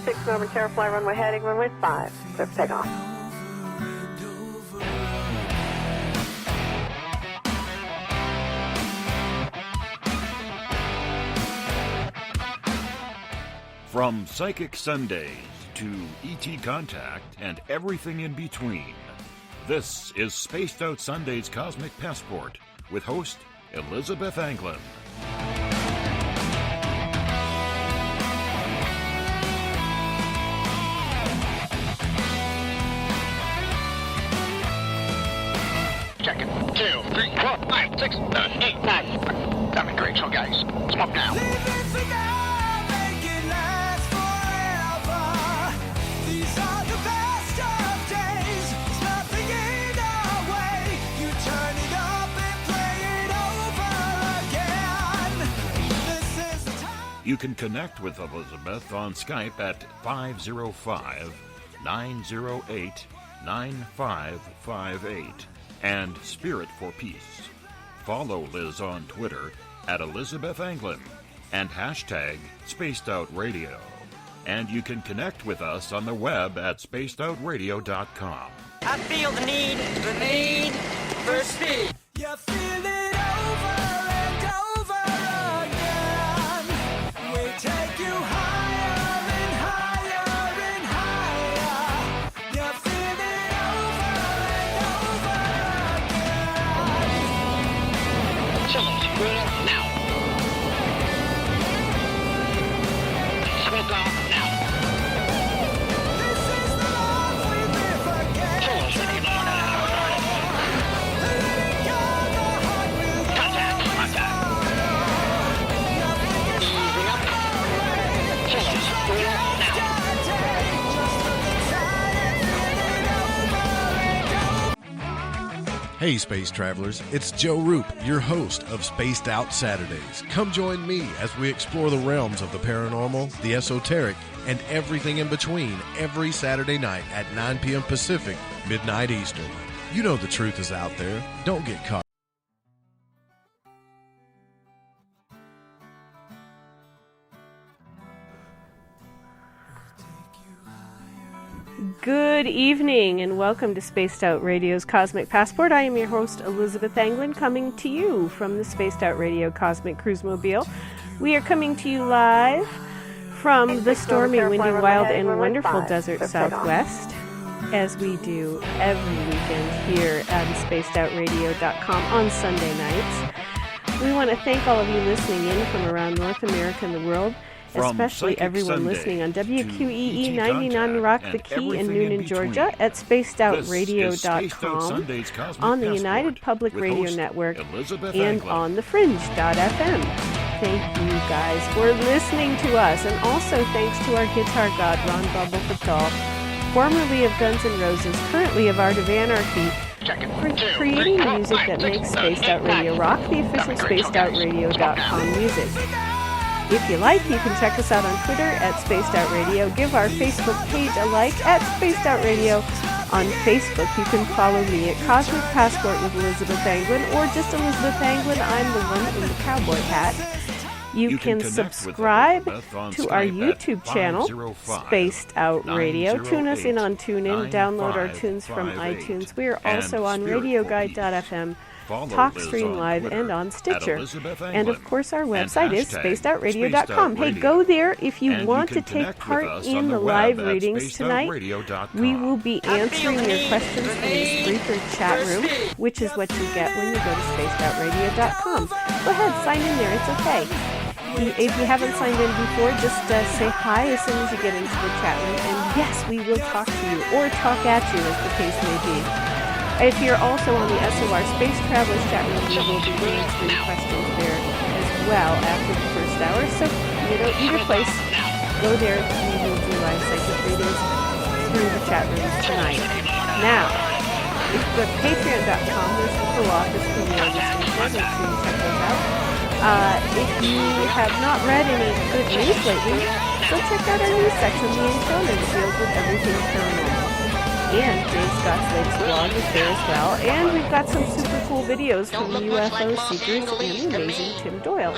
6, Northern Terrafly runway heading, runway 5. Clear for takeoff. From Psychic Sundays to ET Contact and everything in between, this is Spaced Out Sunday's Cosmic Passport with host Elizabeth Anglin. Check it. 2, 3, 4, 5, 6, 7, 8, 9. That'd be great. So guys, smoke now. You can connect with Elizabeth on Skype at 505-908-9558 and Spirit for Peace. Follow Liz on Twitter at Elizabeth Anglin and hashtag SpacedOutRadio. And you can connect with us on the web at spacedoutradio.com. I feel the need for speed. You feel it over and over again. We take you higher and higher and higher. You feel it over and over again. Chillers, we're up now. Smoke off now. This is the life we live again. Chillers, we keep on an hour. Contact. Easing up. Chillers, we're up now. Hey, space travelers, it's Joe Roop, your host of Spaced Out Saturdays. Come join me as we explore the realms of the paranormal, the esoteric, and everything in between every Saturday night at 9 p.m. Pacific, midnight Eastern. You know the truth is out there. Don't get caught. Good evening and welcome to Spaced Out Radio's Cosmic Passport. I am your host, Elizabeth Anglin, coming to you from the Spaced Out Radio Cosmic Cruise Mobile. We are coming to you live from the stormy, windy, wild, and wonderful desert Southwest, as we do every weekend here at spacedoutradio.com on Sunday nights. We want to thank all of you listening in from around North America and the world, especially everyone listening on WQEE 99 Rock the Key in Noonan, Georgia, at spacedoutradio.com, on the United Public Radio Network, and on the Fringe.fm. Thank you guys for listening to us, and also thanks to our guitar god, Ron BUMBLEFOOT, formerly of Guns N' Roses, currently of Art of Anarchy, for creating music that makes Spaced Out Radio rock, the official spacedoutradio.com music. If you like, you can check us out on Twitter at Spaced Out Radio. Give our Facebook page a like at Spaced Out Radio. On Facebook, you can follow me at Cosmic Passport with Elizabeth Anglin, or just Elizabeth Anglin. I'm the one in the cowboy hat. You can subscribe to our YouTube channel, Spaced Out Radio. Tune us in on TuneIn. Download our tunes from iTunes. We are also on RadioGuide.fm, TalkStream Live, and on Stitcher. And of course, our website is spacedoutradio.com. Hey, go there if you want to take part in the live readings tonight. We will be answering your questions from the Spreaker chat room, which is what you get when you go to spacedoutradio.com. Go ahead, sign in there. It's okay. If you haven't signed in before, just say hi as soon as you get into the chat room. And yes, we will talk to you, or talk at you, as the case may be. If you're also on the SOR Space Travelers chat room, we will be answering questions there as well after the first hour. So, either place, go there. We will do live psychic readings through the chat rooms tonight. Now, if you go to patreon.com, there's the full office for the listening show. Make sure you check those out. If you have not read any good news lately, go check out our news section. The intro that deals with everything paranormal. And Dave Scott's latest blog is there as well. And we've got some super cool videos from the UFO seekers and the amazing Tim Doyle.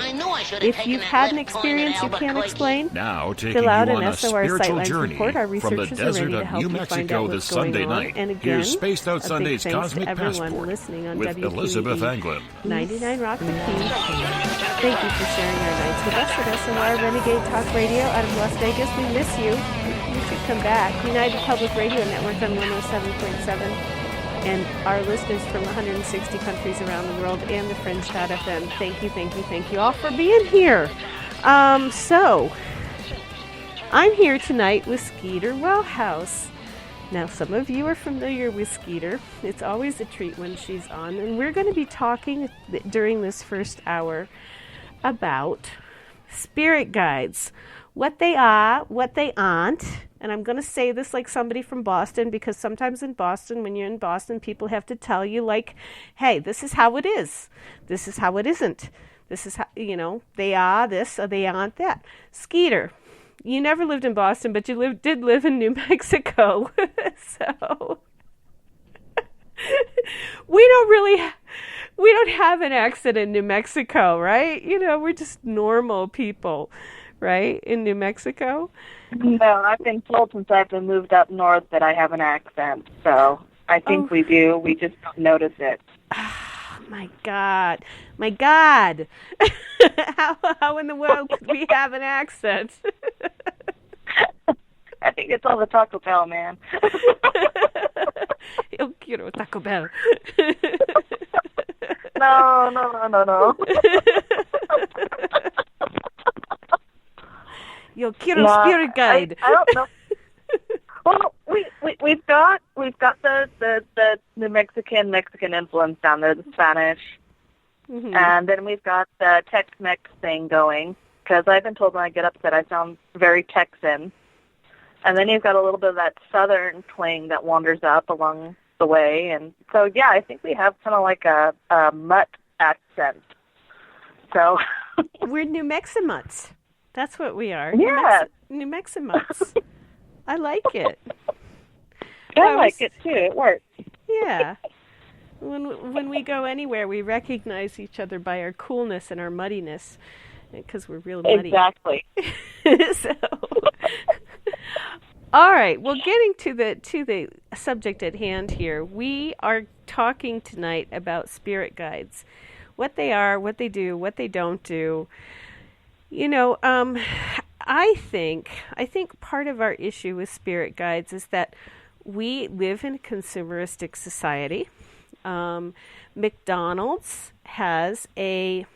If you've had an experience you can't explain, now fill out you on an a SOR spiritual Sightlines journey report. Our from the researchers are ready desert to of help New you find Mexico out this what's going Sunday on. night. And again, Here's Spaced Out a big Sunday's thanks Cosmic to everyone Passport listening on with WQEE Elizabeth Anglin. 99 Rock the Key. Thank you for sharing your nights with us at SOR Renegade Talk Radio out of Las Vegas. We miss you. You should come back. United Public Radio Network on 107.7. And our listeners from 160 countries around the world and the Fringe.fm. Thank you all for being here. So, I'm here tonight with Skeeter Welhouse. Now, some of you are familiar with Skeeter. It's always a treat when she's on. And we're going to be talking during this first hour about spirit guides. What they are, what they aren't. And I'm going to say this like somebody from Boston, because sometimes in Boston, when you're in Boston, people have to tell you, like, hey, this is how it is. This is how it isn't. This is how, they are this or they aren't that. Skeeter, you never lived in Boston, but you did live in New Mexico. So we don't have an accent in New Mexico, right? We're just normal people, right? In New Mexico. No, I've been told since I've been moved up north that I have an accent, so I think we do. We just don't notice it. My God. How in the world could we have an accent? I think it's all the Taco Bell, man. Yo quiero Taco Bell. No. Yo quiero spirit guide. I don't know. Well, we've got the New Mexican influence down there, the Spanish, and then we've got the Tex-Mex thing going. Because I've been told when I get upset, I sound very Texan, and then you've got a little bit of that Southern twang that wanders up along the way, and so yeah, I think we have kind of like a mutt accent. So we're New Meximutts. That's what we are. Yeah, New Meximutts. I like it. I like it too. It works. Yeah. When we go anywhere, we recognize each other by our coolness and our muddiness, because we're real muddy. Exactly. So, all right. Well, getting to the subject at hand here, we are talking tonight about spirit guides, what they are, what they do, what they don't do. I think part of our issue with spirit guides is that we live in a consumeristic society. McDonald's has a,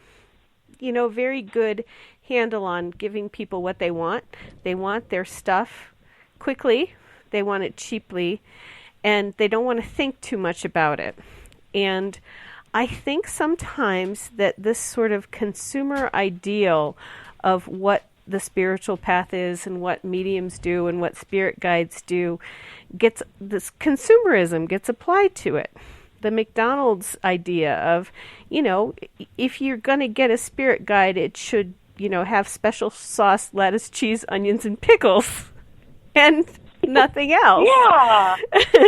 very good handle on giving people what they want. They want their stuff quickly. They want it cheaply. And they don't want to think too much about it. And I think sometimes that this sort of consumer ideal of what the spiritual path is and what mediums do and what spirit guides do this consumerism gets applied to it. The McDonald's idea of, if you're going to get a spirit guide, it should, have special sauce, lettuce, cheese, onions, and pickles, and nothing else. Yeah.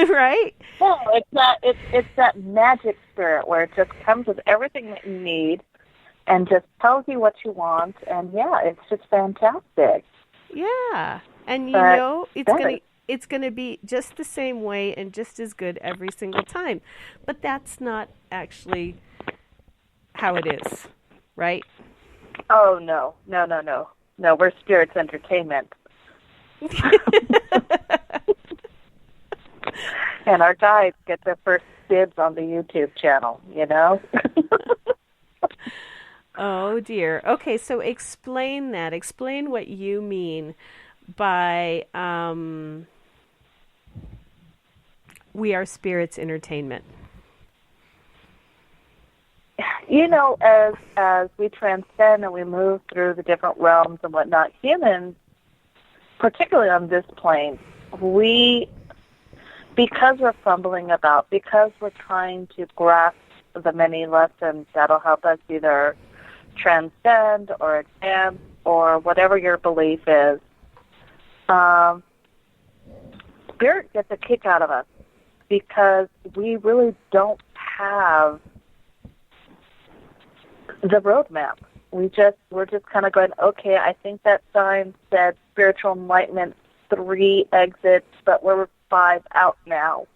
Right? No, it's that magic spirit where it just comes with everything that you need and just tells you what you want, and yeah, it's just fantastic. Yeah. And it's going to be just the same way and just as good every single time. But that's not actually how it is, right? Oh, no. No, we're Spirits Entertainment. And our guides get their first dibs on the YouTube channel, Oh, dear. Okay, so explain that. Explain what you mean by we are Spirits Entertainment. As we transcend and we move through the different realms and whatnot, humans, particularly on this plane, because we're fumbling about, because we're trying to grasp the many lessons that'll help us either transcend or advance or whatever your belief is, Spirit gets a kick out of us because we really don't have the roadmap. We're just kind of going, okay, I think that sign said spiritual enlightenment, 3 exits, but we're 5 out now.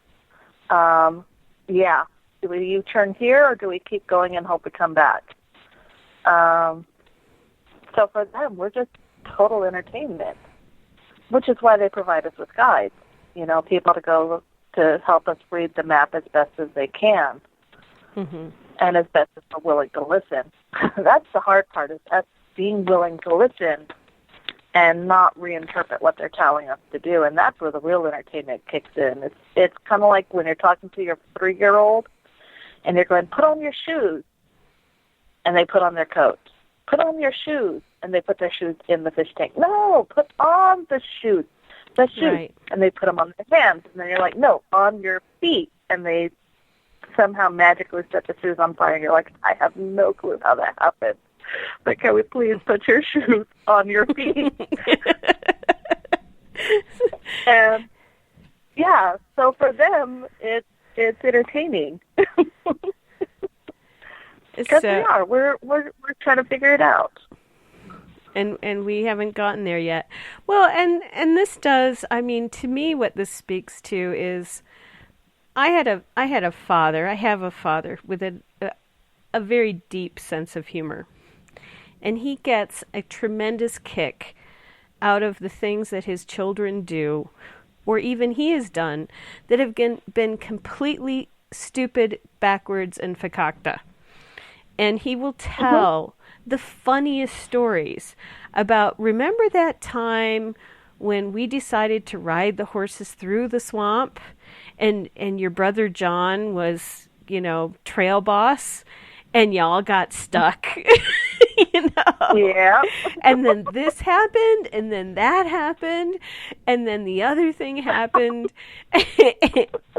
Yeah. Do we U-turn here, or do we keep going and hope we come back? So for them, we're just total entertainment, which is why they provide us with guides, people to go to help us read the map as best as they can, and as best as we're willing to listen. That's the hard part, is us being willing to listen and not reinterpret what they're telling us to do, and that's where the real entertainment kicks in. It's kind of like when you're talking to your 3-year-old, and you're going, put on your shoes, and they put on their coat. Put on your shoes, and they put their shoes in the fish tank. No, put on the shoes. Right. And they put them on their hands, and then you're like, no, on your feet, and they somehow magically set the shoes on fire, and you're like, I have no clue how that happened, but can we please put your shoes on your feet? And yeah, so for them, it's entertaining. Because we're trying to figure it out. And we haven't gotten there yet. Well, and this does, I mean, to me, what this speaks to is, I have a father with a very deep sense of humor. And he gets a tremendous kick out of the things that his children do, or even he has done, that have been completely stupid, backwards, and fakakta. And he will tell the funniest stories about, remember that time when we decided to ride the horses through the swamp, and your brother John was, trail boss, and y'all got stuck, Yeah. And then this happened, and then that happened, and then the other thing happened,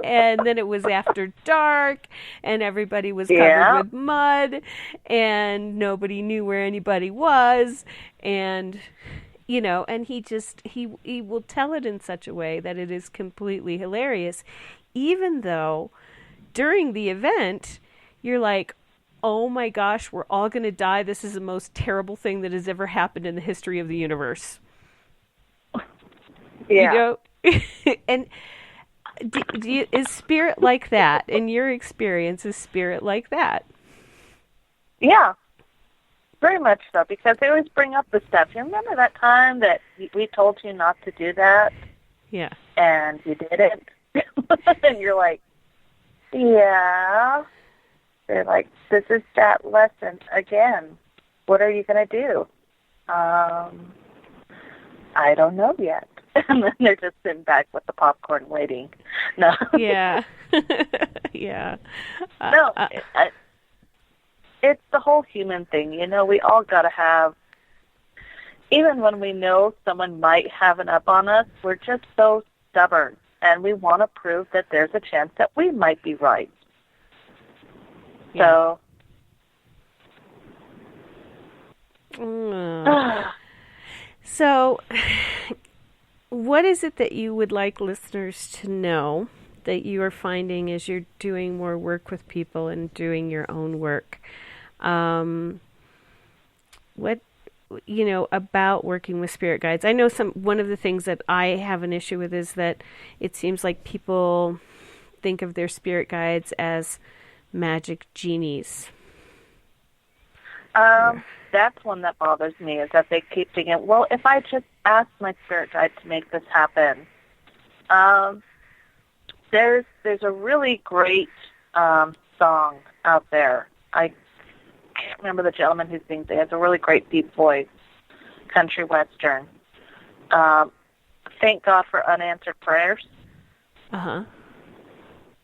and then it was after dark, and everybody was covered with mud, and nobody knew where anybody was, and and he will tell it in such a way that it is completely hilarious, even though during the event you're like, oh my gosh, we're all going to die. This is the most terrible thing that has ever happened in the history of the universe. Yeah. And is spirit like that? In your experience, is spirit like that? Yeah, very much so, because they always bring up the stuff. You remember that time that we told you not to do that? Yeah. And you didn't? And you're like, yeah. They're like, this is that lesson again. What are you going to do? I don't know yet. And then they're just sitting back with the popcorn waiting. No. Yeah. Yeah. No, it's the whole human thing. We all got to have, even when we know someone might have an up on us, we're just so stubborn. And we want to prove that there's a chance that we might be right. Yeah. So, what is it that you would like listeners to know that you are finding as you're doing more work with people and doing your own work? What, about working with spirit guides? I know one of the things that I have an issue with is that it seems like people think of their spirit guides as magic genies. That's one that bothers me, is that they keep thinking, well, if I just ask my spirit guide to make this happen. There's a really great song out there. I can't remember the gentleman who sings it. He has a really great deep voice, country western. Thank God for Unanswered Prayers. Uh-huh.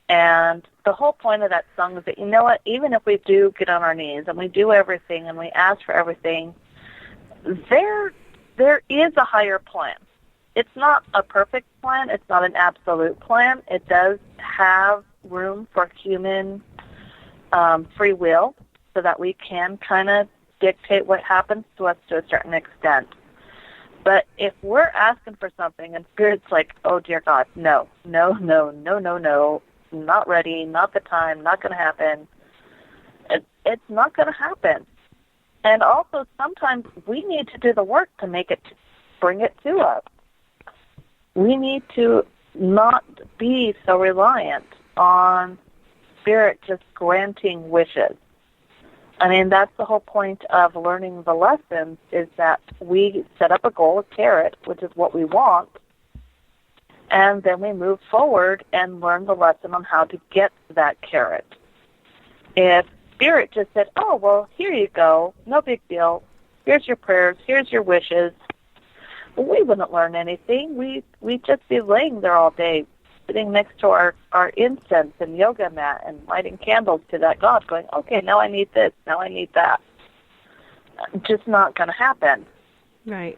And the whole point of that song is that, even if we do get on our knees and we do everything and we ask for everything, there is a higher plan. It's not a perfect plan. It's not an absolute plan. It does have room for human free will so that we can kind of dictate what happens to us to a certain extent. But if we're asking for something and Spirit's like, oh, dear God, no, not ready, not the time, not going to happen. It's not going to happen. And also, sometimes we need to do the work to bring it to us. We need to not be so reliant on Spirit just granting wishes. I mean, that's the whole point of learning the lessons, is that we set up a goal, a carrot, which is what we want, and then we move forward and learn the lesson on how to get that carrot. If Spirit just said, oh, well, here you go, no big deal, here's your prayers, here's your wishes, well, we wouldn't learn anything. We'd just be laying there all day, sitting next to our incense and yoga mat and lighting candles to that God, going, okay, now I need this, now I need that. Just not going to happen. Right.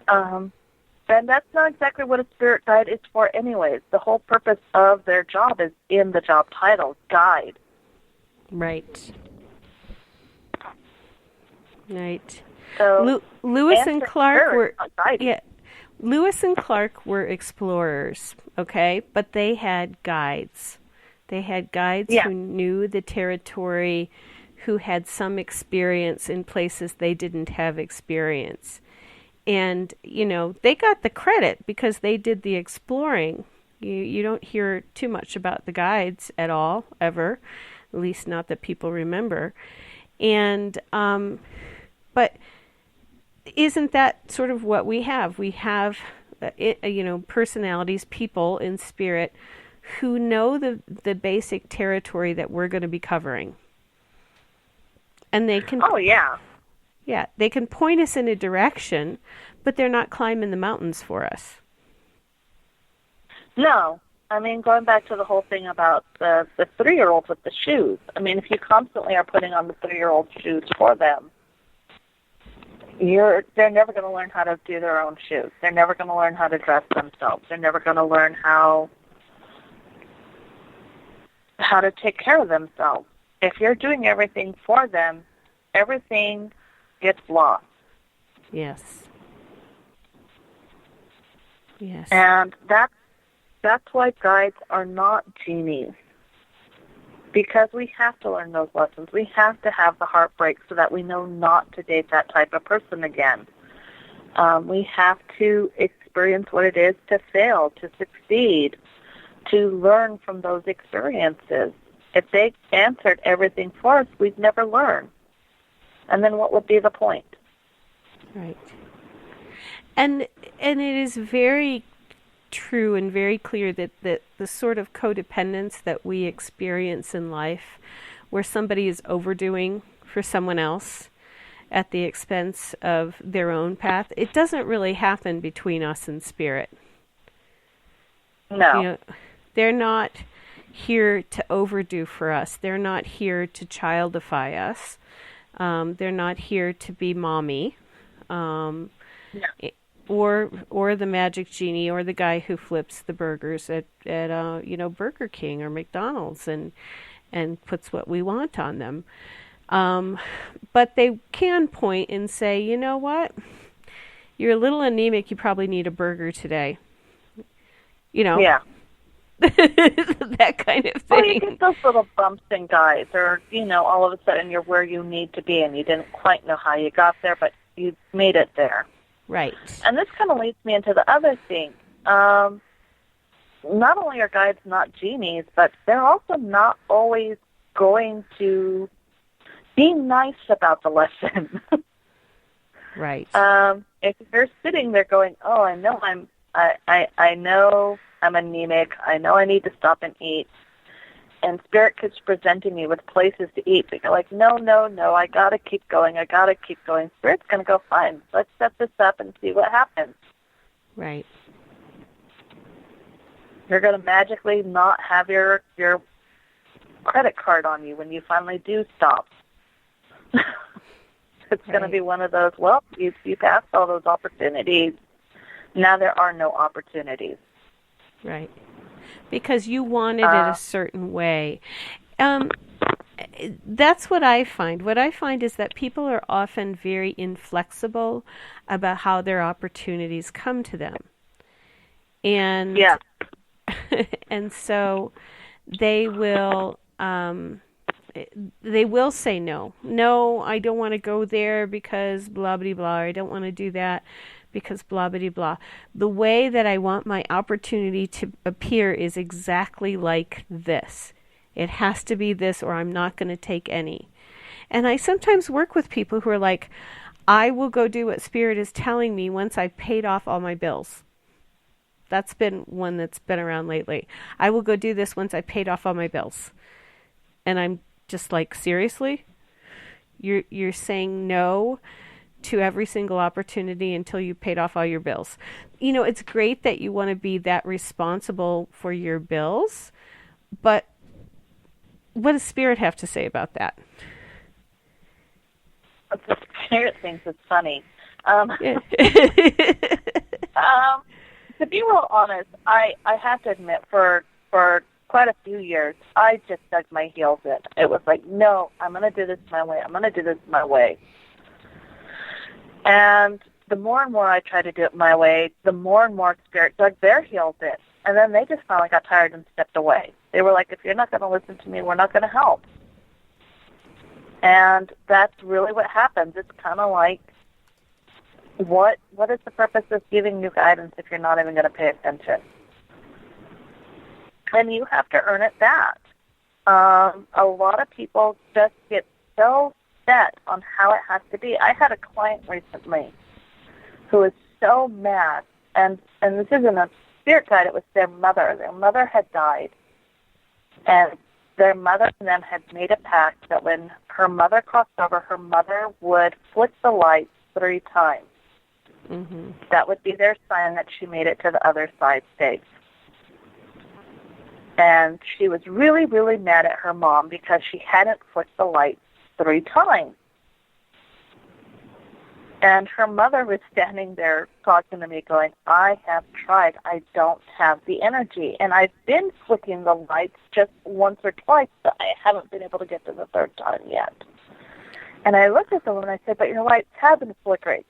And that's not exactly what a spirit guide is for anyways. The whole purpose of their job is in the job title, guide. Right. Right. So Lewis and Clark were yeah. Lewis and Clark were explorers, okay, but they had guides. They had guides who knew the territory, who had some experience in places they didn't have experience. And, you know, they got the credit because they did the exploring. You don't hear too much about the guides at all, ever, at least not that people remember. And, but isn't that sort of what we have? We have, personalities, people in spirit who know the basic territory that we're going to be covering. And they can... Oh, yeah. Yeah, they can point us in a direction, but they're not climbing the mountains for us. No. I mean, going back to the whole thing about the 3-year-old with the shoes. I mean, if you constantly are putting on the 3-year-old shoes for them, they're never going to learn how to do their own shoes. They're never going to learn how to dress themselves. They're never going to learn how to take care of themselves. If you're doing everything for them, everything gets lost. Yes. Yes. And that's why guides are not genies. Because we have to learn those lessons. We have to have the heartbreak so that we know not to date that type of person again. We have to experience what it is to fail, to succeed, to learn from those experiences. If they answered everything for us, we'd never learn. And then what would be the point? Right. And it is very true and very clear that the sort of codependence that we experience in life, where somebody is overdoing for someone else at the expense of their own path, it doesn't really happen between us and spirit. No. You know, they're not here to overdo for us. They're not here to childify us. They're not here to be mommy. No. Or the magic genie, or the guy who flips the burgers at Burger King or McDonald's and puts what we want on them. But they can point and say, you know what? You're a little anemic. You probably need a burger today. You know. Yeah. That kind of thing. Well, you get those little bumps and guides, or, all of a sudden you're where you need to be and you didn't quite know how you got there, but you made it there. Right. And this kind of leads me into the other thing. Not only are guides not genies, but they're also not always going to be nice about the lesson. Right. If you're sitting there going, oh, I know I'm anemic, I know I need to stop and eat, and Spirit keeps presenting me with places to eat, but you're like, no, I got to keep going. Spirit's going to go, fine, let's set this up and see what happens. Right. You're going to magically not have your credit card on you when you finally do stop. It's going to be one of those, well, you passed all those opportunities. Now there are no opportunities. Right. Because you wanted it a certain way. That's what I find. What I find is that people are often very inflexible about how their opportunities come to them. And yeah. And so they will say no. No, I don't want to go there because blah, blah, blah. I don't want to do that because blah, blah, blah. The way that I want my opportunity to appear is exactly like this. It has to be this or I'm not going to take any. And I sometimes work with people who are like, I will go do what Spirit is telling me once I've paid off all my bills. That's been one that's been around lately. I will go do this once I've paid off all my bills. And I'm just like, seriously? You're saying no to every single opportunity until you paid off all your bills. You know, it's great that you want to be that responsible for your bills, but what does Spirit have to say about that? The Spirit thinks it's funny. To be real honest, I have to admit, for quite a few years, I just dug my heels in. It was like, no, I'm going to do this my way. I'm going to do this my way. And the more and more I tried to do it my way, the more and more Spirit dug their heels in. And then they just finally got tired and stepped away. They were like, if you're not going to listen to me, we're not going to help. And that's really what happens. It's kind of like, what is the purpose of giving you guidance if you're not even going to pay attention? And you have to earn it back. A lot of people just get so set on how it has to be. I had a client recently who was so mad, and this isn't a spirit guide, it was their mother. Their mother had died, and their mother and them had made a pact that when her mother crossed over, her mother would flick the lights 3 times. Mm-hmm. That would be their sign that she made it to the other side safe. And she was really, really mad at her mom because she hadn't flicked the lights 3 times. And her mother was standing there talking to me going, I have tried. I don't have the energy. And I've been flicking the lights just once or twice, but I haven't been able to get to the 3rd time yet. And I looked at the woman and I said, but your lights have been flickering.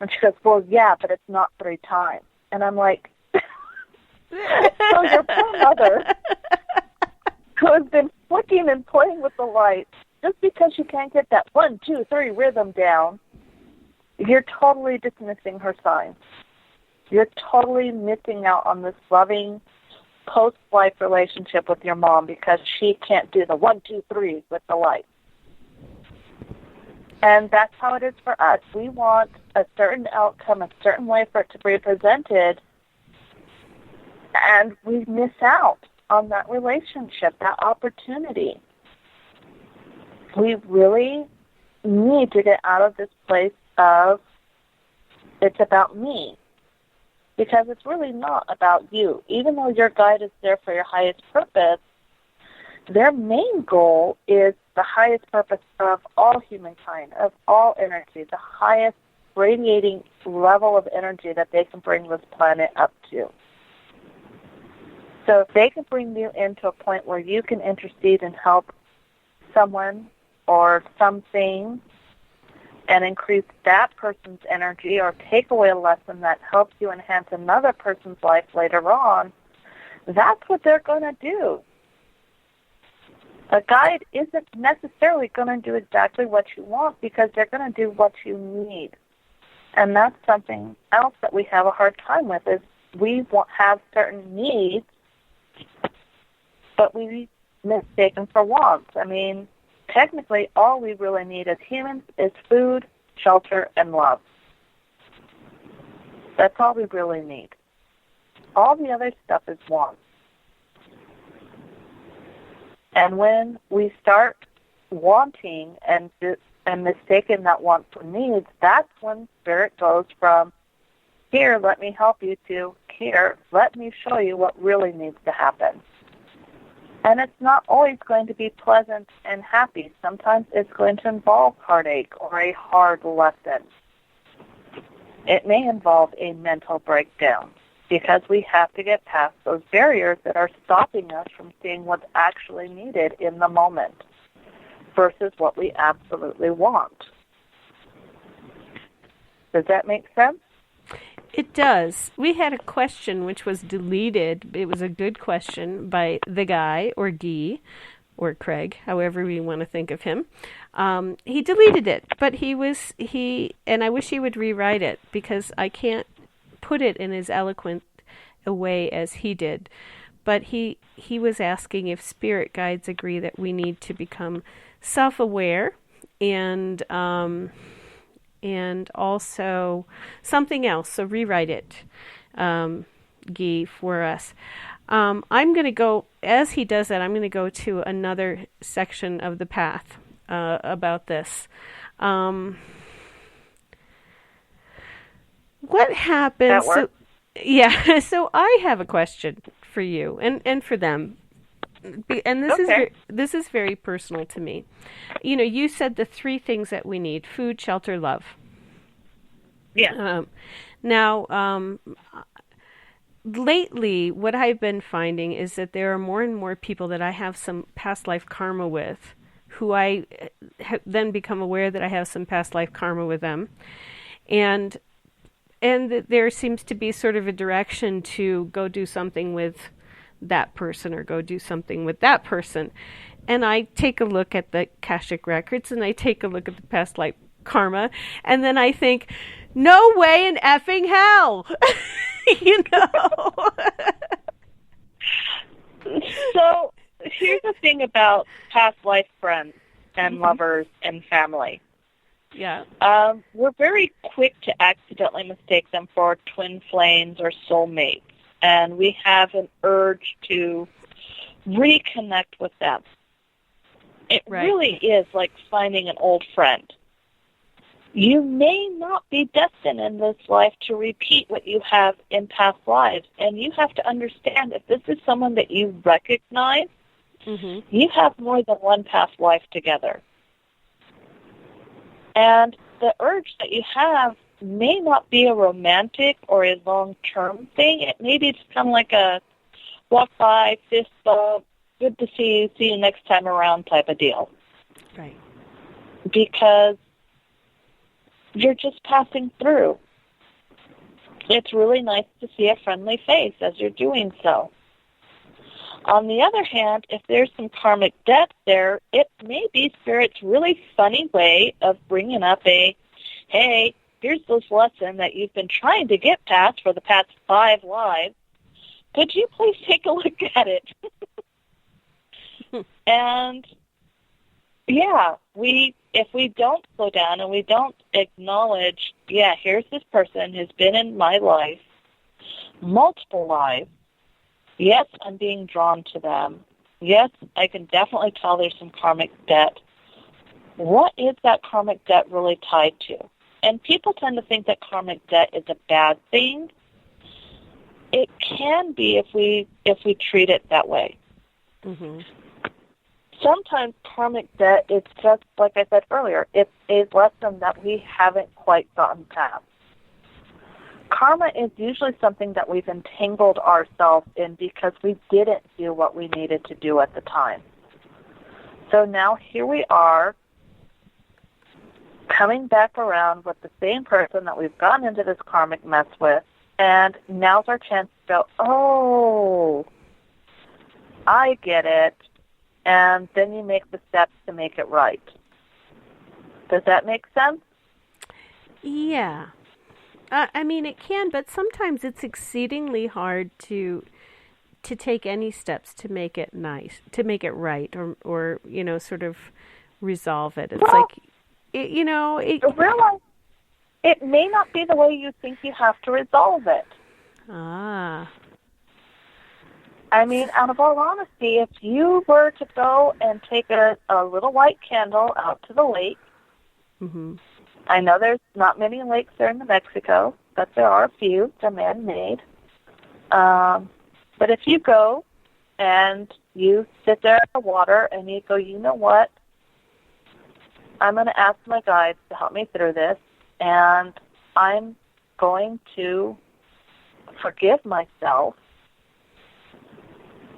And she goes, well, yeah, but it's not 3 times. And I'm like, so your poor mother, who has been flicking and playing with the lights, just because you can't get that 1, 2, 3 rhythm down, you're totally dismissing her signs. You're totally missing out on this loving post-life relationship with your mom because she can't do the 1, 2, 3 with the lights. And that's how it is for us. We want a certain outcome, a certain way for it to be presented, and we miss out on that relationship, that opportunity. We really need to get out of this place of it's about me, because it's really not about you. Even though your guide is there for your highest purpose, their main goal is the highest purpose of all humankind, of all energy, the highest radiating level of energy that they can bring this planet up to. So if they can bring you into a point where you can intercede and help someone or something and increase that person's energy or take away a lesson that helps you enhance another person's life later on, that's what they're going to do. A guide isn't necessarily going to do exactly what you want because they're going to do what you need. And that's something else that we have a hard time with is we have certain needs, but we mistake them for wants. I mean, technically all we really need as humans is food, shelter, and love. That's all we really need. All the other stuff is wants. And when we start wanting and mistaking that want for needs, that's when spirit goes from, here, let me help you, to, here, let me show you what really needs to happen. And it's not always going to be pleasant and happy. Sometimes it's going to involve heartache or a hard lesson. It may involve a mental breakdown because we have to get past those barriers that are stopping us from seeing what's actually needed in the moment versus what we absolutely want. Does that make sense? It does. We had a question which was deleted. It was a good question by the guy, or Guy, or Craig, however we want to think of him. He deleted it, but and I wish he would rewrite it, because I can't put it in as eloquent a way as he did. But he was asking if spirit guides agree that we need to become self-aware and also something else. So rewrite it, Guy, for us. I'm going to go, as he does that, I'm going to go to another section of the path about this. What happens? So, yeah, so I have a question for you and for them. And this is very personal to me. You know, you said the 3 things that we need: food, shelter, love. Yeah. Lately, what I've been finding is that there are more and more people that I have some past life karma with, who I then become aware that I have some past life karma with them. And there seems to be sort of a direction to go do something with that person or go do something with that person. And I take a look at the Akashic records and I take a look at the past life karma, and then I think, no way in effing hell. You know. So here's the thing about past life friends and lovers and family. Yeah. We're very quick to accidentally mistake them for twin flames or soulmates, and we have an urge to reconnect with them. It really is like finding an old friend. You may not be destined in this life to repeat what you have in past lives, and you have to understand, if this is someone that you recognize, you have more than one past life together. And the urge that you have may not be a romantic or a long-term thing. It may be just kind of like a walk by, fist bump, good to see you next time around type of deal. Right. Because you're just passing through. It's really nice to see a friendly face as you're doing so. On the other hand, if there's some karmic debt there, it may be Spirit's really funny way of bringing up a, hey, here's this lesson that you've been trying to get past for the past 5 lives. Could you please take a look at it? And, yeah, if we don't slow down and we don't acknowledge, yeah, here's this person who's been in my life, multiple lives. Yes, I'm being drawn to them. Yes, I can definitely tell there's some karmic debt. What is that karmic debt really tied to? And people tend to think that karmic debt is a bad thing. It can be if we treat it that way. Mm-hmm. Sometimes karmic debt is just, like I said earlier, it's a lesson that we haven't quite gotten past. Karma is usually something that we've entangled ourselves in because we didn't do what we needed to do at the time. So now here we are, coming back around with the same person that we've gotten into this karmic mess with, and now's our chance to go, oh, I get it, and then you make the steps to make it right. Does that make sense? Yeah. I mean, it can, but sometimes it's exceedingly hard to take any steps to make it nice, to make it right, or you know, sort of resolve it. It's realize it may not be the way you think you have to resolve it. Ah. I mean, out of all honesty, if you were to go and take a little white candle out to the lake, I know there's not many lakes there in New Mexico, but there are a few. They're man-made. But if you go and you sit there in the water and you go, you know what? I'm going to ask my guides to help me through this, and I'm going to forgive myself,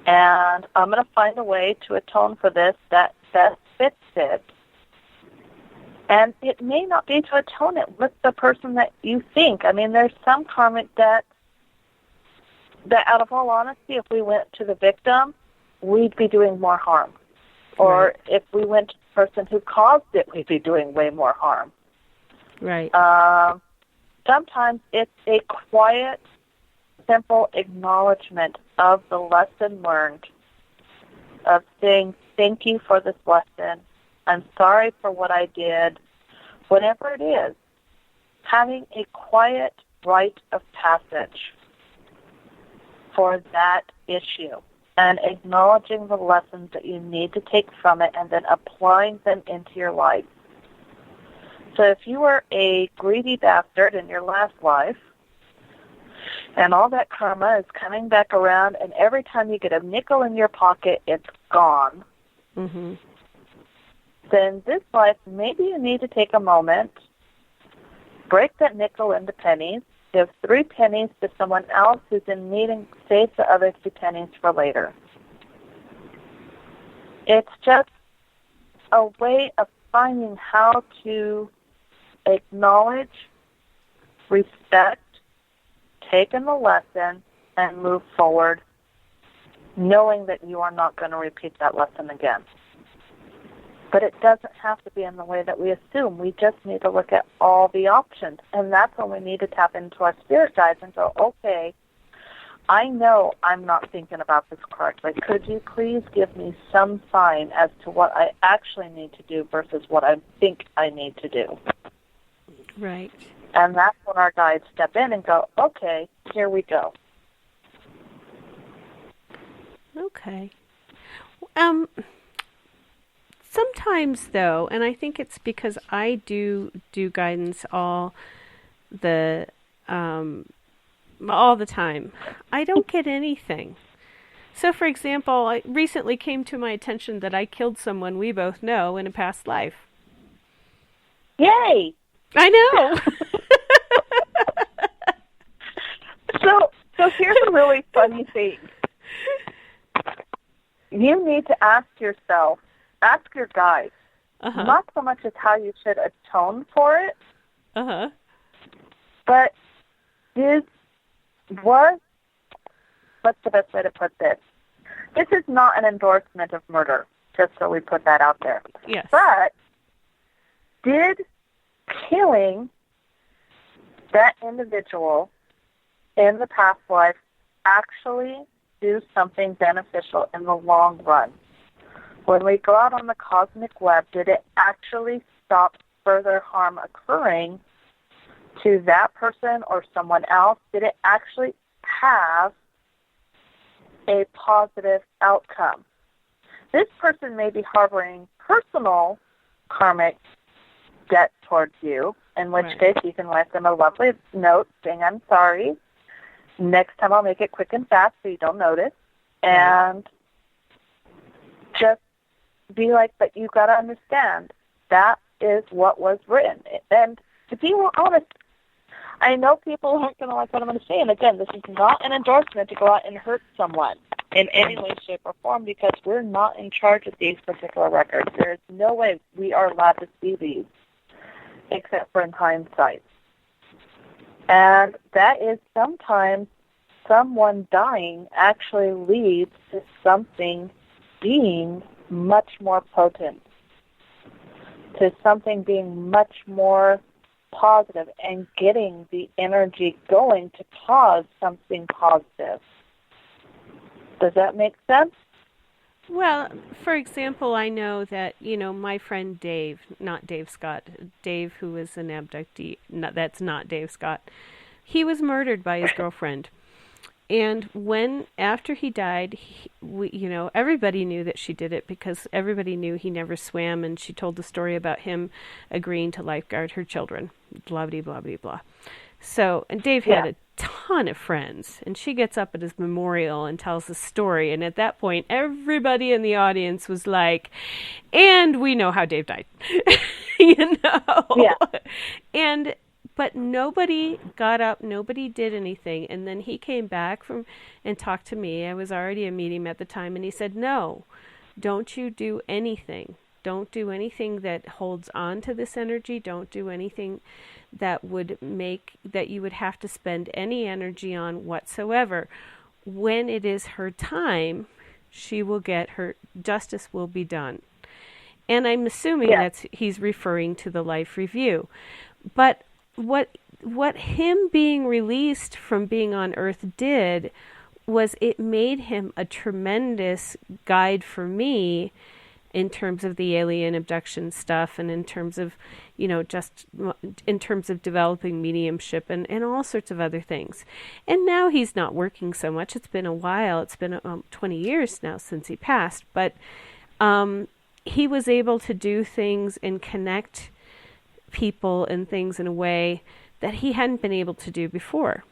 and I'm going to find a way to atone for this that best fits it. And it may not be to atone it with the person that you think. I mean, there's some karmic debt that, out of all honesty, if we went to the victim, we'd be doing more harm. Or if we went to the person who caused it, we'd be doing way more harm. Right. Sometimes it's a quiet, simple acknowledgement of the lesson learned, of saying, thank you for this lesson. I'm sorry for what I did. Whatever it is, having a quiet rite of passage for that issue and acknowledging the lessons that you need to take from it and then applying them into your life. So if you were a greedy bastard in your last life, and all that karma is coming back around, and every time you get a nickel in your pocket, it's gone, then this life, maybe you need to take a moment, break that nickel into pennies, give 3 pennies to someone else who's in need, and save the other 2 pennies for later. It's just a way of finding how to acknowledge, respect, take in the lesson, and move forward, knowing that you are not going to repeat that lesson again. But it doesn't have to be in the way that we assume. We just need to look at all the options. And that's when we need to tap into our spirit guides and go, okay, I know I'm not thinking about this correctly. Could you please give me some sign as to what I actually need to do versus what I think I need to do? Right. And that's when our guides step in and go, okay, here we go. Okay. Sometimes, though, and I think it's because I do guidance all the time, I don't get anything. So, for example, it recently came to my attention that I killed someone we both know in a past life. Yay! I know! So here's a really funny thing. You need to ask yourself, ask your guides, not so much as how you should atone for it, but what's the best way to put this? This is not an endorsement of murder, just so we put that out there. Yes. But did killing that individual in the past life actually do something beneficial in the long run? When we go out on the cosmic web, did it actually stop further harm occurring to that person or someone else? Did it actually have a positive outcome? This person may be harboring personal karmic debt towards you, in which case you can write them a lovely note saying, I'm sorry. Next time I'll make it quick and fast so you don't notice. And just be like, but you got to understand, that is what was written. And to be honest, I know people aren't going to like what I'm going to say. And again, this is not an endorsement to go out and hurt someone in any way, shape, or form, because we're not in charge of these particular records. There's no way we are allowed to see these, except for in hindsight. And that is sometimes someone dying actually leads to something being much more potent, to something being much more positive and getting the energy going to cause something positive. Does that make sense? Well, for example, I know that, my friend Dave, not Dave Scott, Dave who was an abductee, that's not Dave Scott, he was murdered by his girlfriend. And after he died, everybody knew that she did it because everybody knew he never swam, and she told the story about him agreeing to lifeguard her children, blah, blah, blah, blah, blah. So, and Dave had a ton of friends, and she gets up at his memorial and tells the story, and at that point, everybody in the audience was like, and we know how Dave died, Yeah. But nobody got up, nobody did anything, and then he came back and talked to me. I was already a medium at the time, and he said, no, don't you do anything. Don't do anything that holds on to this energy. Don't do anything that would make that you would have to spend any energy on whatsoever. When it is her time, she will get her justice will be done. And I'm assuming he's referring to the life review. But what him being released from being on Earth did was it made him a tremendous guide for me in terms of the alien abduction stuff, and in terms of, just in terms of developing mediumship and all sorts of other things. And now he's not working so much. It's been a while. It's been 20 years now since he passed. But he was able to do things and connect people and things in a way that he hadn't been able to do before.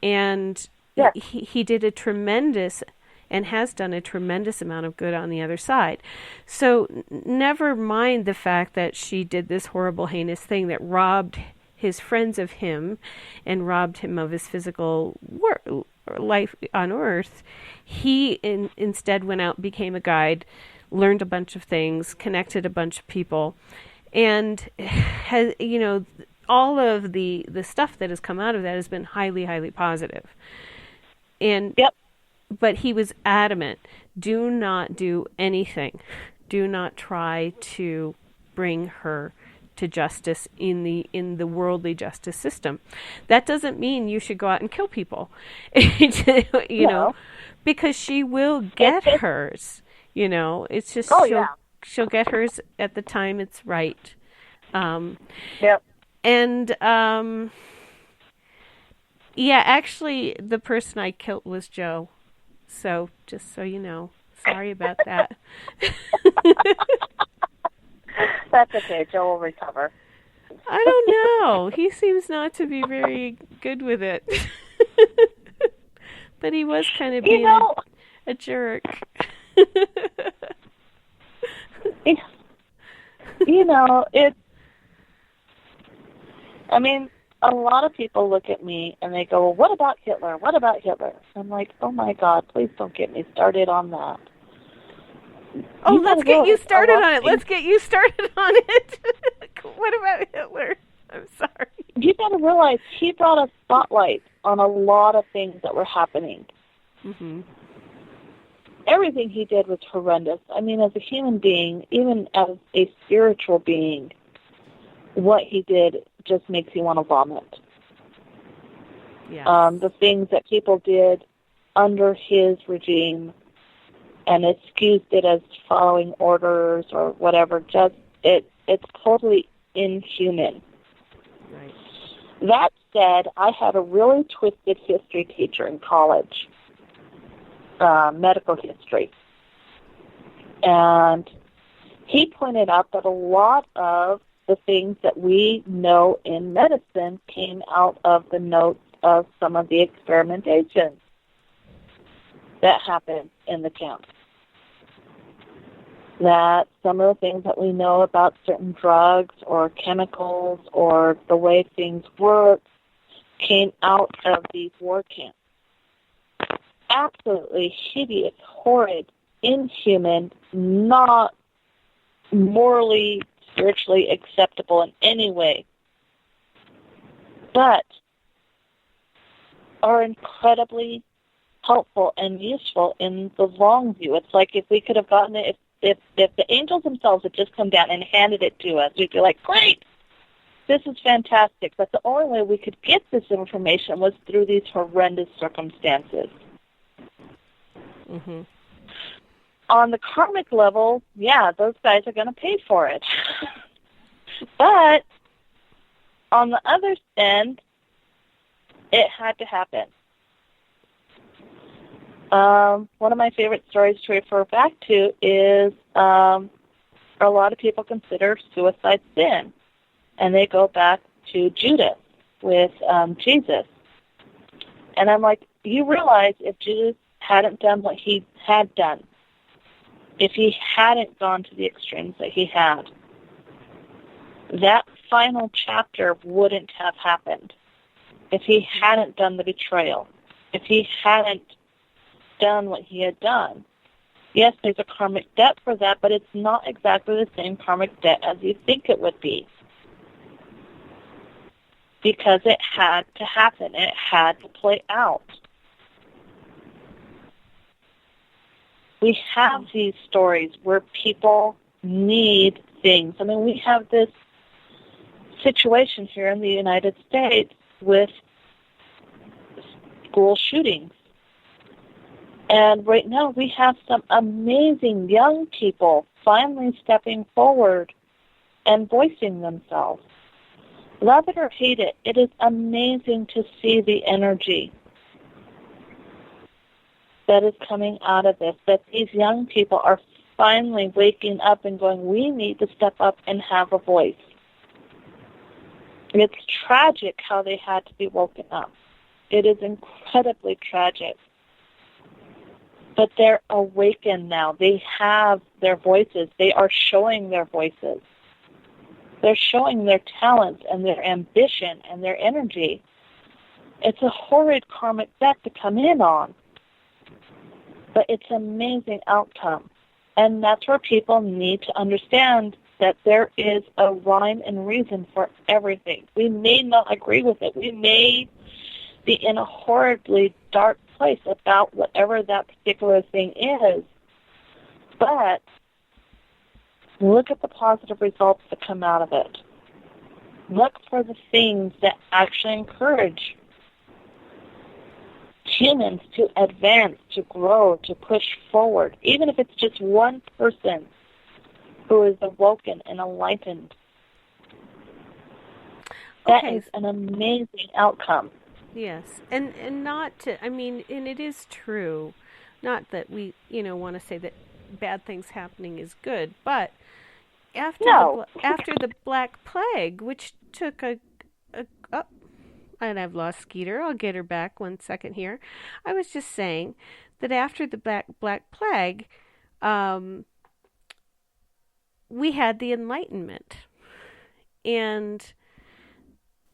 And he did a tremendous and has done a tremendous amount of good on the other side. So never mind the fact that she did this horrible, heinous thing that robbed his friends of him and robbed him of his physical life on Earth. He instead went out, became a guide, learned a bunch of things, connected a bunch of people, and has, all of the stuff that has come out of that has been highly, highly positive. And but he was adamant, do not do anything. Do not try to bring her to justice in the worldly justice system. That doesn't mean you should go out and kill people. Know, because she will get hers. It's just she'll get hers at the time it's right. And actually the person I killed was Joe. So, just so you know. Sorry about that. That's okay. Joe will recover. I don't know. He seems not to be very good with it. But he was kind of being a jerk. A lot of people look at me and they go, well, what about Hitler? What about Hitler? I'm like, oh my God, please don't get me started on that. Oh, let's get you started on it. Let's get you started on it. What about Hitler? I'm sorry. You got to realize he brought a spotlight on a lot of things that were happening. Mm-hmm. Everything he did was horrendous. As a human being, even as a spiritual being, what he did just makes you want to vomit. Yes. The things that people did under his regime and excused it as following orders or whatever, it's totally inhuman. Right. That said, I had a really twisted history teacher in college, medical history. And he pointed out that a lot of the things that we know in medicine came out of the notes of some of the experimentations that happened in the camps. That some of the things that we know about certain drugs or chemicals or the way things work came out of these war camps. Absolutely hideous, horrid, inhuman, not morally, spiritually acceptable in any way, but are incredibly helpful and useful in the long view. It's like if we could have gotten it, if the angels themselves had just come down and handed it to us, we'd be like, great, this is fantastic. But the only way we could get this information was through these horrendous circumstances. Mm-hmm. On the karmic level, those guys are going to pay for it. But on the other end, it had to happen. One of my favorite stories to refer back to is a lot of people consider suicide sin. And they go back to Judas with Jesus. And I'm like, you realize if Judas hadn't done what he had done, if he hadn't gone to the extremes that he had, that final chapter wouldn't have happened. If he hadn't done the betrayal, if he hadn't done what he had done, Yes, there's a karmic debt for that, but it's not exactly the same karmic debt as you think it would be. Because it had to happen. It had to play out. We have these stories where people need things. I mean, we have this situation here in the United States with school shootings. And right now we have some amazing young people finally stepping forward and voicing themselves. Love it or hate it, it is amazing to see the energy that is coming out of this, that these young people are finally waking up and going, we need to step up and have a voice. It's tragic how they had to be woken up. It is incredibly tragic. But they're awakened now. They have their voices. They are showing their voices. They're showing their talents and their ambition and their energy. It's a horrid karmic debt to come in on. But it's an amazing outcome. And that's where people need to understand that there is a rhyme and reason for everything. We may not agree with it. We may be in a horribly dark place about whatever that particular thing is. But look at the positive results that come out of it. Look for the things that actually encourage humans to advance, to grow, to push forward, even if it's just one person who is awoken and enlightened. That is an amazing outcome. Yes, and not to, I mean, and it is true, not that we, want to say that bad things happening is good, but after the Black Plague, which took and I've lost Skeeter. I'll get her back 1 second here. I was just saying that after the Black Plague, we had the Enlightenment. And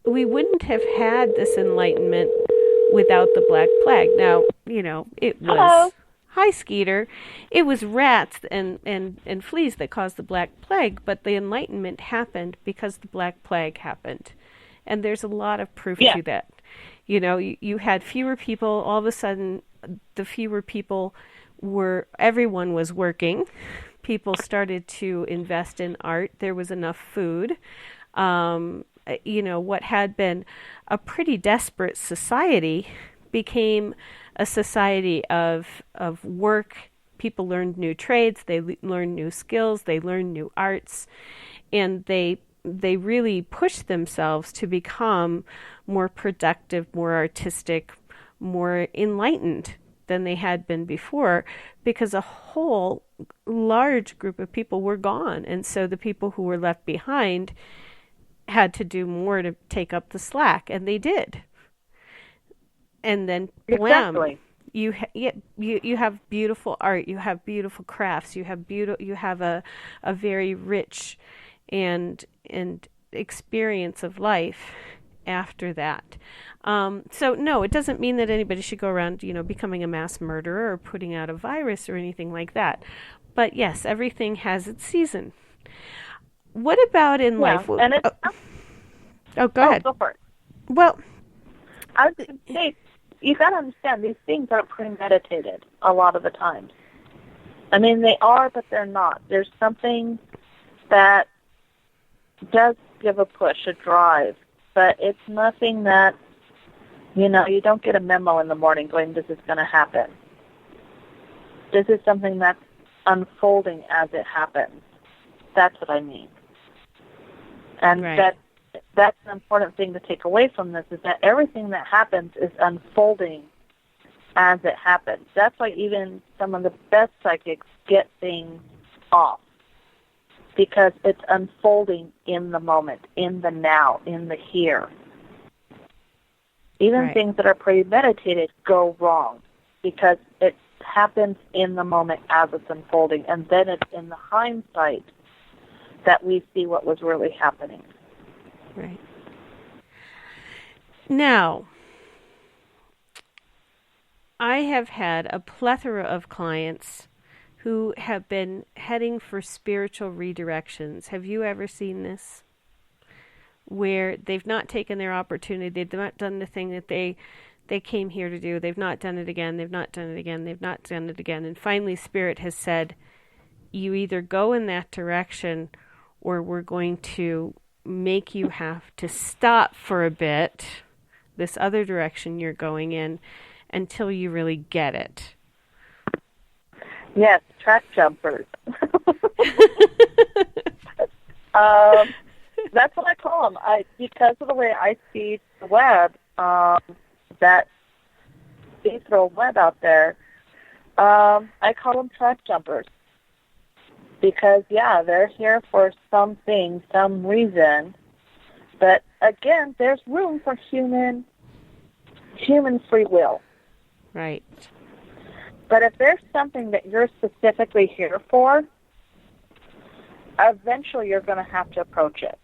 we wouldn't have had this Enlightenment without the Black Plague. Now, it was... Hello. Hi, Skeeter. It was rats and fleas that caused the Black Plague, but the Enlightenment happened because the Black Plague happened. And there's a lot of proof to that. You had fewer people. All of a sudden, the fewer people everyone was working. People started to invest in art. There was enough food. What had been a pretty desperate society became a society of work. People learned new trades. They learned new skills. They learned new arts. And they really pushed themselves to become more productive, more artistic, more enlightened than they had been before, because a whole large group of people were gone. And so the people who were left behind had to do more to take up the slack, and they did. And then blam, exactly. You have beautiful art, you have beautiful crafts, you have a very rich and experience of life after that. So no, it doesn't mean that anybody should go around, becoming a mass murderer or putting out a virus or anything like that. But yes, everything has its season. What about in life? And it's, go ahead. Go for it. Well, I was going to say, you got to understand, these things aren't premeditated a lot of the times. I mean, they are, but they're not. There's something that does give a push, a drive, but it's nothing that, you don't get a memo in the morning going, this is going to happen. This is something that's unfolding as it happens. That's what I mean. And right. That's an important thing to take away from this, is that everything that happens is unfolding as it happens. That's why even some of the best psychics get things off, because it's unfolding in the moment, in the now, in the here. Even things that are premeditated go wrong because it happens in the moment as it's unfolding, and then it's in the hindsight that we see what was really happening. Right. Now, I have had a plethora of clients who have been heading for spiritual redirections. Have you ever seen this? Where they've not taken their opportunity, they've not done the thing that they came here to do. They've not done it again, they've not done it again, they've not done it again. And finally Spirit has said, you either go in that direction or we're going to make you have to stop for a bit, this other direction you're going in, until you really get it. Yes, track jumpers. That's what I call them. Because of the way I see the web, that they throw web out there, I call them track jumpers. Because, yeah, they're here for something, some reason. But, again, there's room for human free will. Right. But if there's something that you're specifically here for, eventually you're going to have to approach it.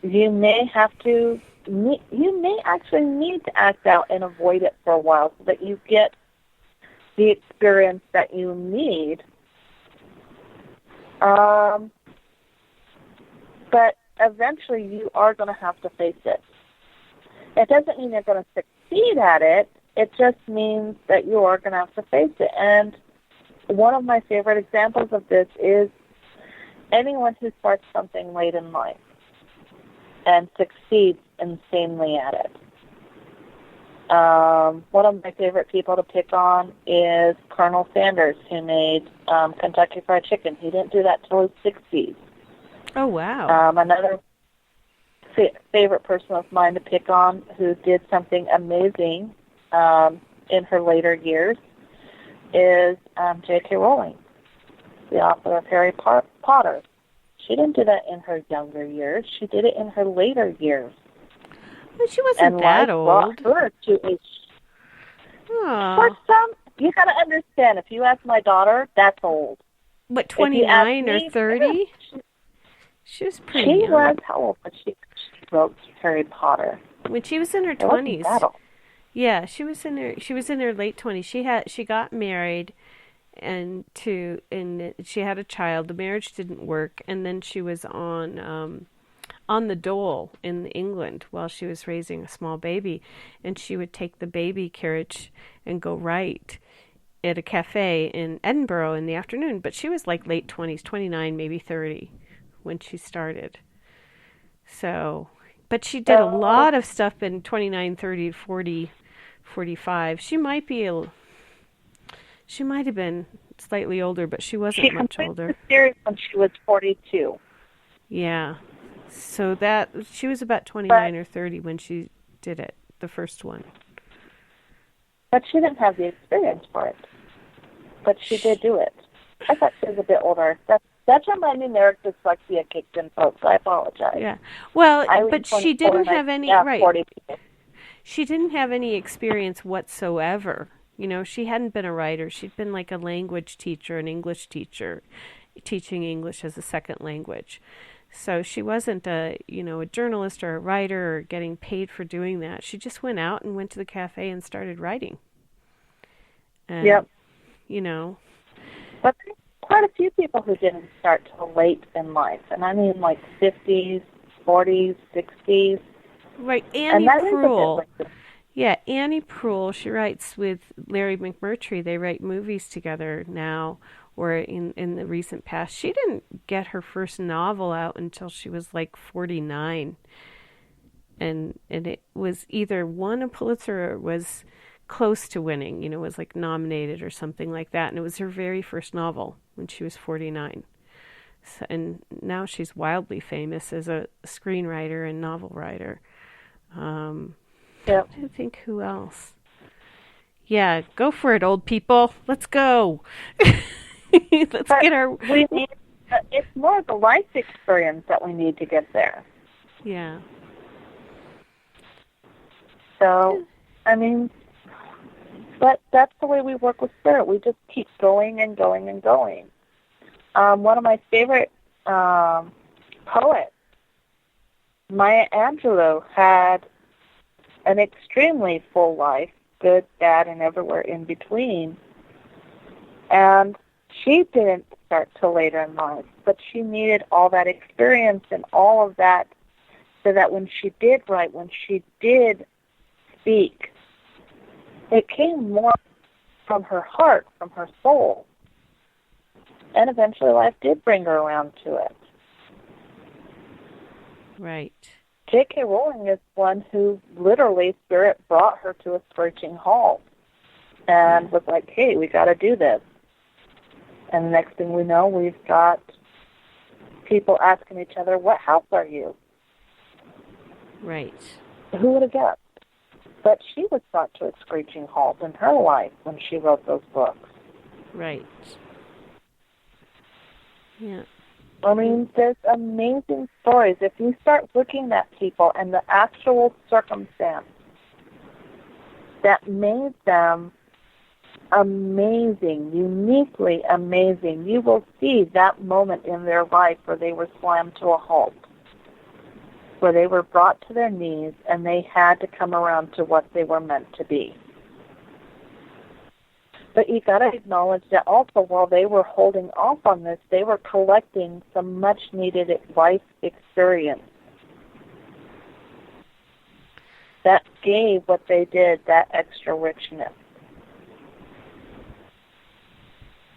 You may actually need to act out and avoid it for a while so that you get the experience that you need. But eventually you are going to have to face it. It doesn't mean you're going to succeed at it. It just means that you are going to have to face it. And one of my favorite examples of this is anyone who starts something late in life and succeeds insanely at it. One of my favorite people to pick on is Colonel Sanders, who made Kentucky Fried Chicken. He didn't do that till his 60s. Oh, wow. Another favorite person of mine to pick on who did something amazing in her later years is J.K. Rowling, the author of Harry Potter. She didn't do that in her younger years. She did it in her later years. Well, she wasn't that old. Her to a, for some, you got to understand, if you ask my daughter, that's old. What, 29 or 30? She was pretty young. She was, how old was she? She wrote Harry Potter. When she was in her 20s. Yeah, she was in her late 20s. She got married and she had a child. The marriage didn't work, and then she was on the dole in England while she was raising a small baby, and she would take the baby carriage and go write at a cafe in Edinburgh in the afternoon. But she was like late 20s, 29, maybe 30 when she started. So, but she did a lot of stuff in 29, 30, 40, 45. She might have been slightly older, but she wasn't much older. She completed the series when she was 42. Yeah. So that she was about 29 or 30 when she did it, the first one. But she didn't have the experience for it. But she did do it. I thought she was a bit older. That's when my numeric dyslexia kicked in, folks. I apologize. Yeah. Well, but she didn't have any, right. 40 people. She didn't have any experience whatsoever. You know, she hadn't been a writer. She'd been like a language teacher, an English teacher, teaching English as a second language. So she wasn't a journalist or a writer or getting paid for doing that. She just went out and went to the cafe and started writing. And, yep. You know. But there's quite a few people who didn't start till late in life. And I mean like 50s, 40s, 60s. Right. Annie Proulx. Yeah, Annie Proulx, she writes with Larry McMurtry. They write movies together now, or in the recent past. She didn't get her first novel out until she was like 49. And it was either won a Pulitzer or was close to winning, was like nominated or something like that. And it was her very first novel when she was 49. So, and now she's wildly famous as a screenwriter and novel writer. Yep. I think who else? Yeah, go for it, old people. Let's go. Let's get our... We need, it's more of the life experience that we need to get there. Yeah. So, I mean, but that's the way we work with spirit. We just keep going and going and going. One of my favorite poets, Maya Angelou, had an extremely full life, good, bad, and everywhere in between. And she didn't start till later in life, but she needed all that experience and all of that so that when she did write, when she did speak, it came more from her heart, from her soul. And eventually life did bring her around to it. Right. J.K. Rowling is one who literally, Spirit brought her to a screeching halt and was like, hey, we got to do this. And the next thing we know, we've got people asking each other, what house are you? Right. Who would have guessed? But she was brought to a screeching halt in her life when she wrote those books. Right. Yeah. I mean, there's amazing stories. If you start looking at people and the actual circumstance that made them amazing, uniquely amazing, you will see that moment in their life where they were slammed to a halt, where they were brought to their knees and they had to come around to what they were meant to be. But you got to acknowledge that also while they were holding off on this, they were collecting some much-needed life experience that gave what they did that extra richness.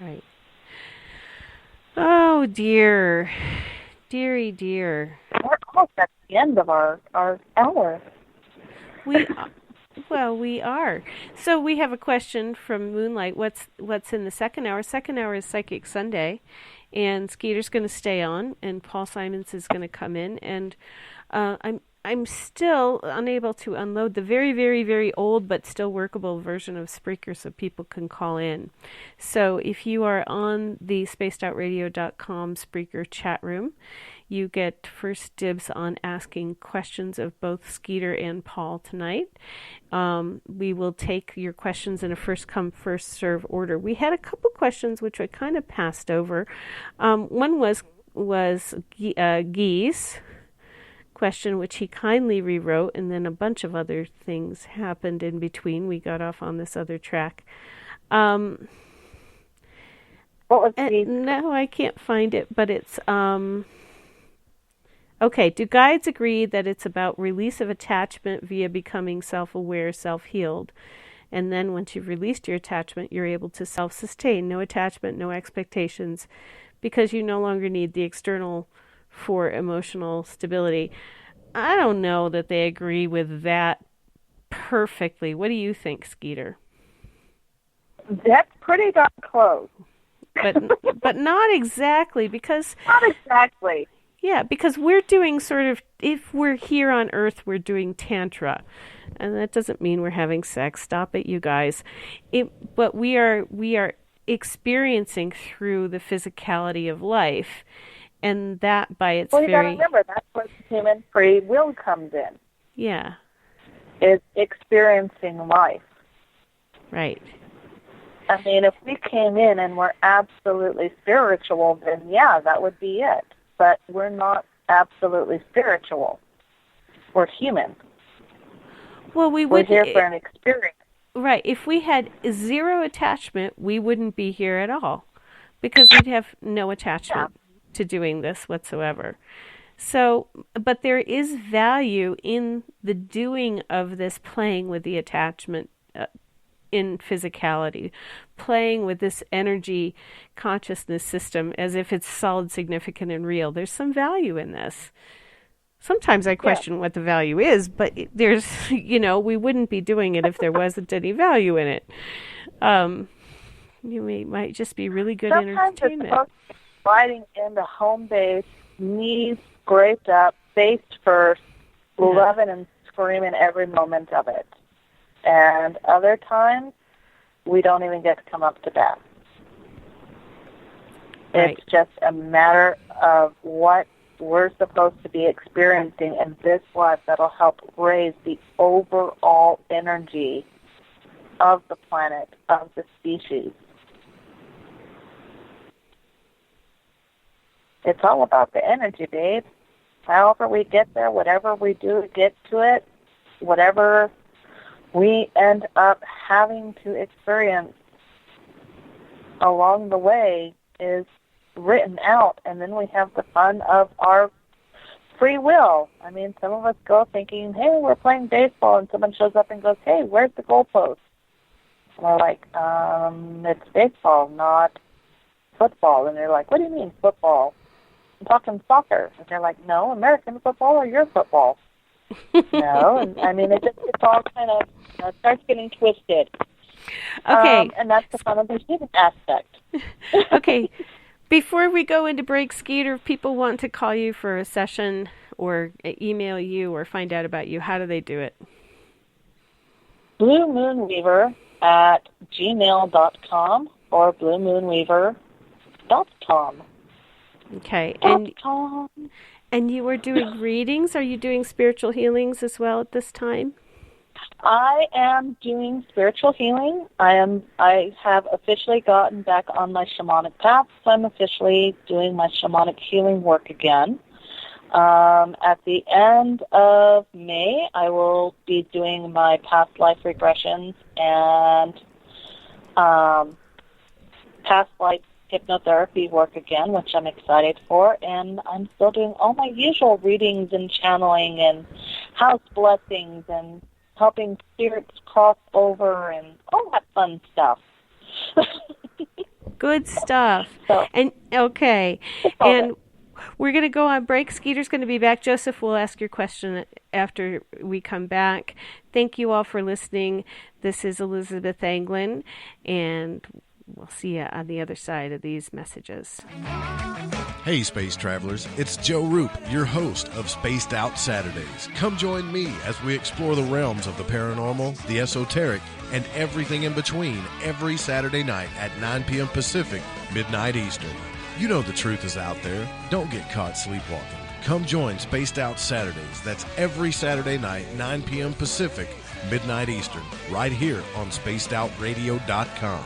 Right. Oh, dear. Dearie dear. We're almost at the end of our hour. We are. So we have a question from Moonlight. What's in the second hour? Second hour is Psychic Sunday, and Skeeter's going to stay on, and Paul Simons is going to come in, and I'm still unable to unload the very, very, very old but still workable version of Spreaker so people can call in. So if you are on the spacedoutradio.com Spreaker chat room, you get first dibs on asking questions of both Skeeter and Paul tonight. We will take your questions in a first-come, first-serve order. We had a couple questions which I kind of passed over. One was Guy's question, which he kindly rewrote, and then a bunch of other things happened in between. We got off on this other track. What was no, I can't find it, but it's... Okay, do guides agree that it's about release of attachment via becoming self-aware, self-healed? And then once you've released your attachment, you're able to self-sustain, no attachment, no expectations, because you no longer need the external for emotional stability. I don't know that they agree with that perfectly. What do you think, Skeeter? That's pretty darn close. But not exactly, because... Not exactly. Yeah, because we're doing sort of, if we're here on Earth, we're doing Tantra. And that doesn't mean we're having sex. Stop it, you guys. But we are experiencing through the physicality of life. And that by its you got to remember, that's where human free will comes in. Yeah. Is experiencing life. Right. I mean, if we came in and we're absolutely spiritual, then yeah, that would be it. But we're not absolutely spiritual. We're human. Well, we're here for an experience. Right. If we had zero attachment, we wouldn't be here at all, because we'd have no attachment to doing this whatsoever. So, but there is value in the doing of this, playing with the attachment in physicality, playing with this energy consciousness system as if it's solid, significant, and real. There's some value in this. Sometimes I question what the value is, but there's, we wouldn't be doing it if there wasn't any value in it. Might just be really good entertainment. Sometimes it's about riding into home base, knees scraped up, face first, loving and screaming every moment of it. And other times, we don't even get to come up to bat. Right. It's just a matter of what we're supposed to be experiencing in this life that'll help raise the overall energy of the planet, of the species. It's all about the energy, babe. However we get there, whatever we do to get to it, whatever we end up having to experience, along the way is written out, and then we have the fun of our free will. I mean, some of us go thinking, hey, we're playing baseball, and someone shows up and goes, hey, where's the goalpost? And we're like, it's baseball, not football. And they're like, what do you mean football? I'm talking soccer. And they're like, no, American football or your football? No, and I mean, it's all kind of starts getting twisted. Okay. And that's the fun of the human aspect. Okay. Before we go into break, Skeeter, if people want to call you for a session or email you or find out about you, how do they do it? bluemoonweaver@gmail.com or bluemoonweaver.com. Okay. And you are doing readings? Are you doing spiritual healings as well at this time? I am doing spiritual healing. I have officially gotten back on my shamanic path, so I'm officially doing my shamanic healing work again. At the end of May, I will be doing my past life regressions and past life hypnotherapy work again, which I'm excited for, and I'm still doing all my usual readings and channeling and house blessings and helping spirits cross over and all that fun stuff. Good stuff. So, and okay. And we're going to go on break. Skeeter's going to be back. Joseph will ask your question after we come back. Thank you all for listening. This is Elizabeth Anglin, and we'll see you on the other side of these messages. Hey, space travelers, it's Joe Roop, your host of Spaced Out Saturdays. Come join me as we explore the realms of the paranormal, the esoteric, and everything in between every Saturday night at 9 p.m. Pacific, midnight Eastern. You know the truth is out there. Don't get caught sleepwalking. Come join Spaced Out Saturdays. That's every Saturday night, 9 p.m. Pacific, midnight Eastern, right here on spacedoutradio.com.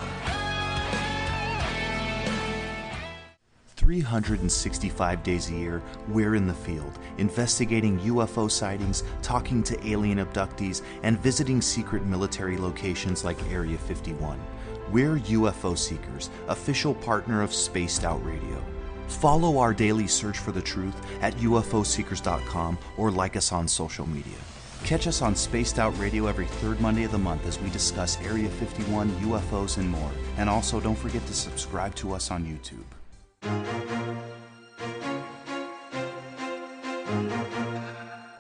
365 days a year, we're in the field, investigating UFO sightings, talking to alien abductees, and visiting secret military locations like Area 51. We're UFO Seekers, official partner of Spaced Out Radio. Follow our daily search for the truth at ufoseekers.com or like us on social media. Catch us on Spaced Out Radio every third Monday of the month as we discuss Area 51, UFOs, and more. And also, don't forget to subscribe to us on YouTube.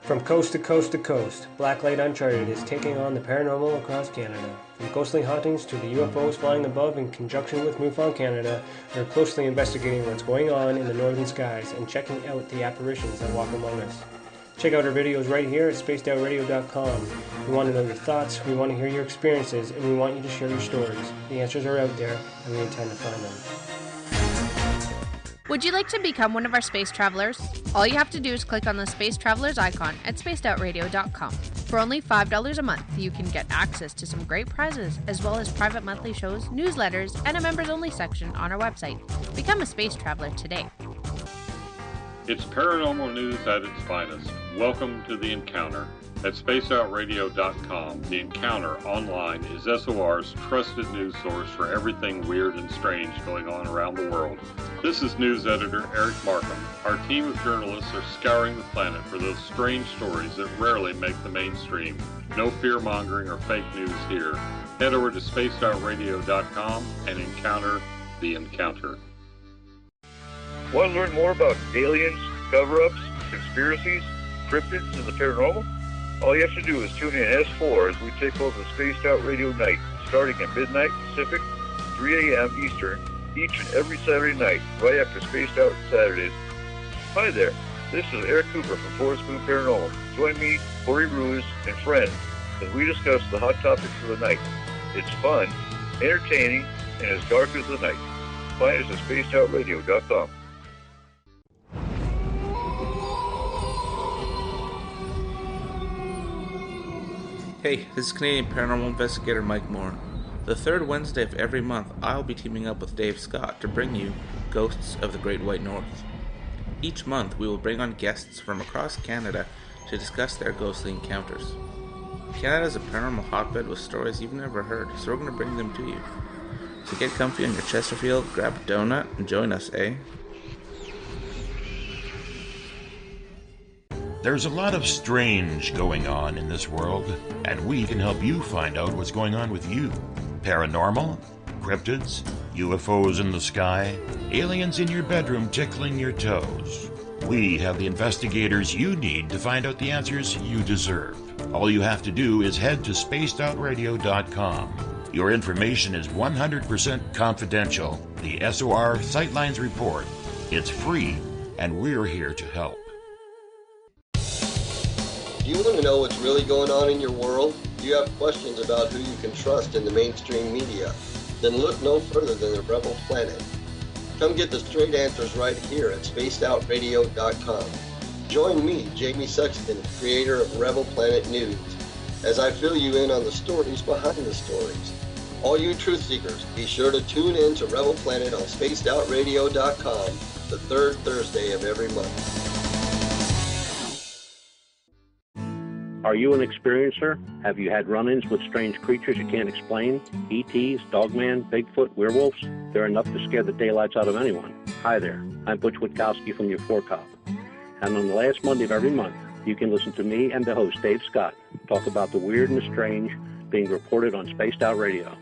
From coast to coast to coast, Blacklight Uncharted is taking on the paranormal across Canada. From ghostly hauntings to the UFOs flying above in conjunction with MUFON Canada, we're closely investigating what's going on in the northern skies and checking out the apparitions that walk among us. Check out our videos right here at spacedoutradio.com. We want to know your thoughts, we want to hear your experiences, and we want you to share your stories. The answers are out there, and we intend to find them. Would you like to become one of our space travelers? All you have to do is click on the Space Travelers icon at spacedoutradio.com. For only $5 a month, you can get access to some great prizes, as well as private monthly shows, newsletters, and a members-only section on our website. Become a space traveler today. It's paranormal news at its finest. Welcome to The Encounter. At spacedoutradio.com, The Encounter online is SOR's trusted news source for everything weird and strange going on around the world. This is news editor Eric Markham. Our team of journalists are scouring the planet for those strange stories that rarely make the mainstream. No fear-mongering or fake news here. Head over to spacedoutradio.com and encounter The Encounter. Want to learn more about aliens, cover-ups, conspiracies, cryptids, and the paranormal? All you have to do is tune in S4 as we take over the Spaced Out Radio Night, starting at midnight Pacific, 3 a.m. Eastern, each and every Saturday night, right after Spaced Out Saturdays. Hi there, this is Eric Cooper from Forest Moon Paranormal. Join me, Corey Ruiz, and friends as we discuss the hot topics of the night. It's fun, entertaining, and as dark as the night. Find us at spacedoutradio.com. Hey, this is Canadian Paranormal Investigator Mike Moore. The third Wednesday of every month, I'll be teaming up with Dave Scott to bring you Ghosts of the Great White North. Each month, we will bring on guests from across Canada to discuss their ghostly encounters. Canada is a paranormal hotbed with stories you've never heard, so we're going to bring them to you. So get comfy on your Chesterfield, grab a donut, and join us, eh? There's a lot of strange going on in this world, and we can help you find out what's going on with you. Paranormal, cryptids, UFOs in the sky, aliens in your bedroom tickling your toes. We have the investigators you need to find out the answers you deserve. All you have to do is head to spacedoutradio.com. Your information is 100% confidential. The SOR Sightlines Report. It's free, and we're here to help. Do you want to know what's really going on in your world? Do you have questions about who you can trust in the mainstream media? Then look no further than the Rebel Planet. Come get the straight answers right here at spacedoutradio.com. Join me, Jamie Sexton, creator of Rebel Planet News, as I fill you in on the stories behind the stories. All you truth seekers, be sure to tune in to Rebel Planet on spacedoutradio.com the third Thursday of every month. Are you an experiencer? Have you had run-ins with strange creatures you can't explain? ETs, Dogman, Bigfoot, werewolves? They're enough to scare the daylights out of anyone. Hi there, I'm Butch Witkowski from your Four Cop. And on the last Monday of every month, you can listen to me and the host, Dave Scott, talk about the weird and the strange being reported on Spaced Out Radio.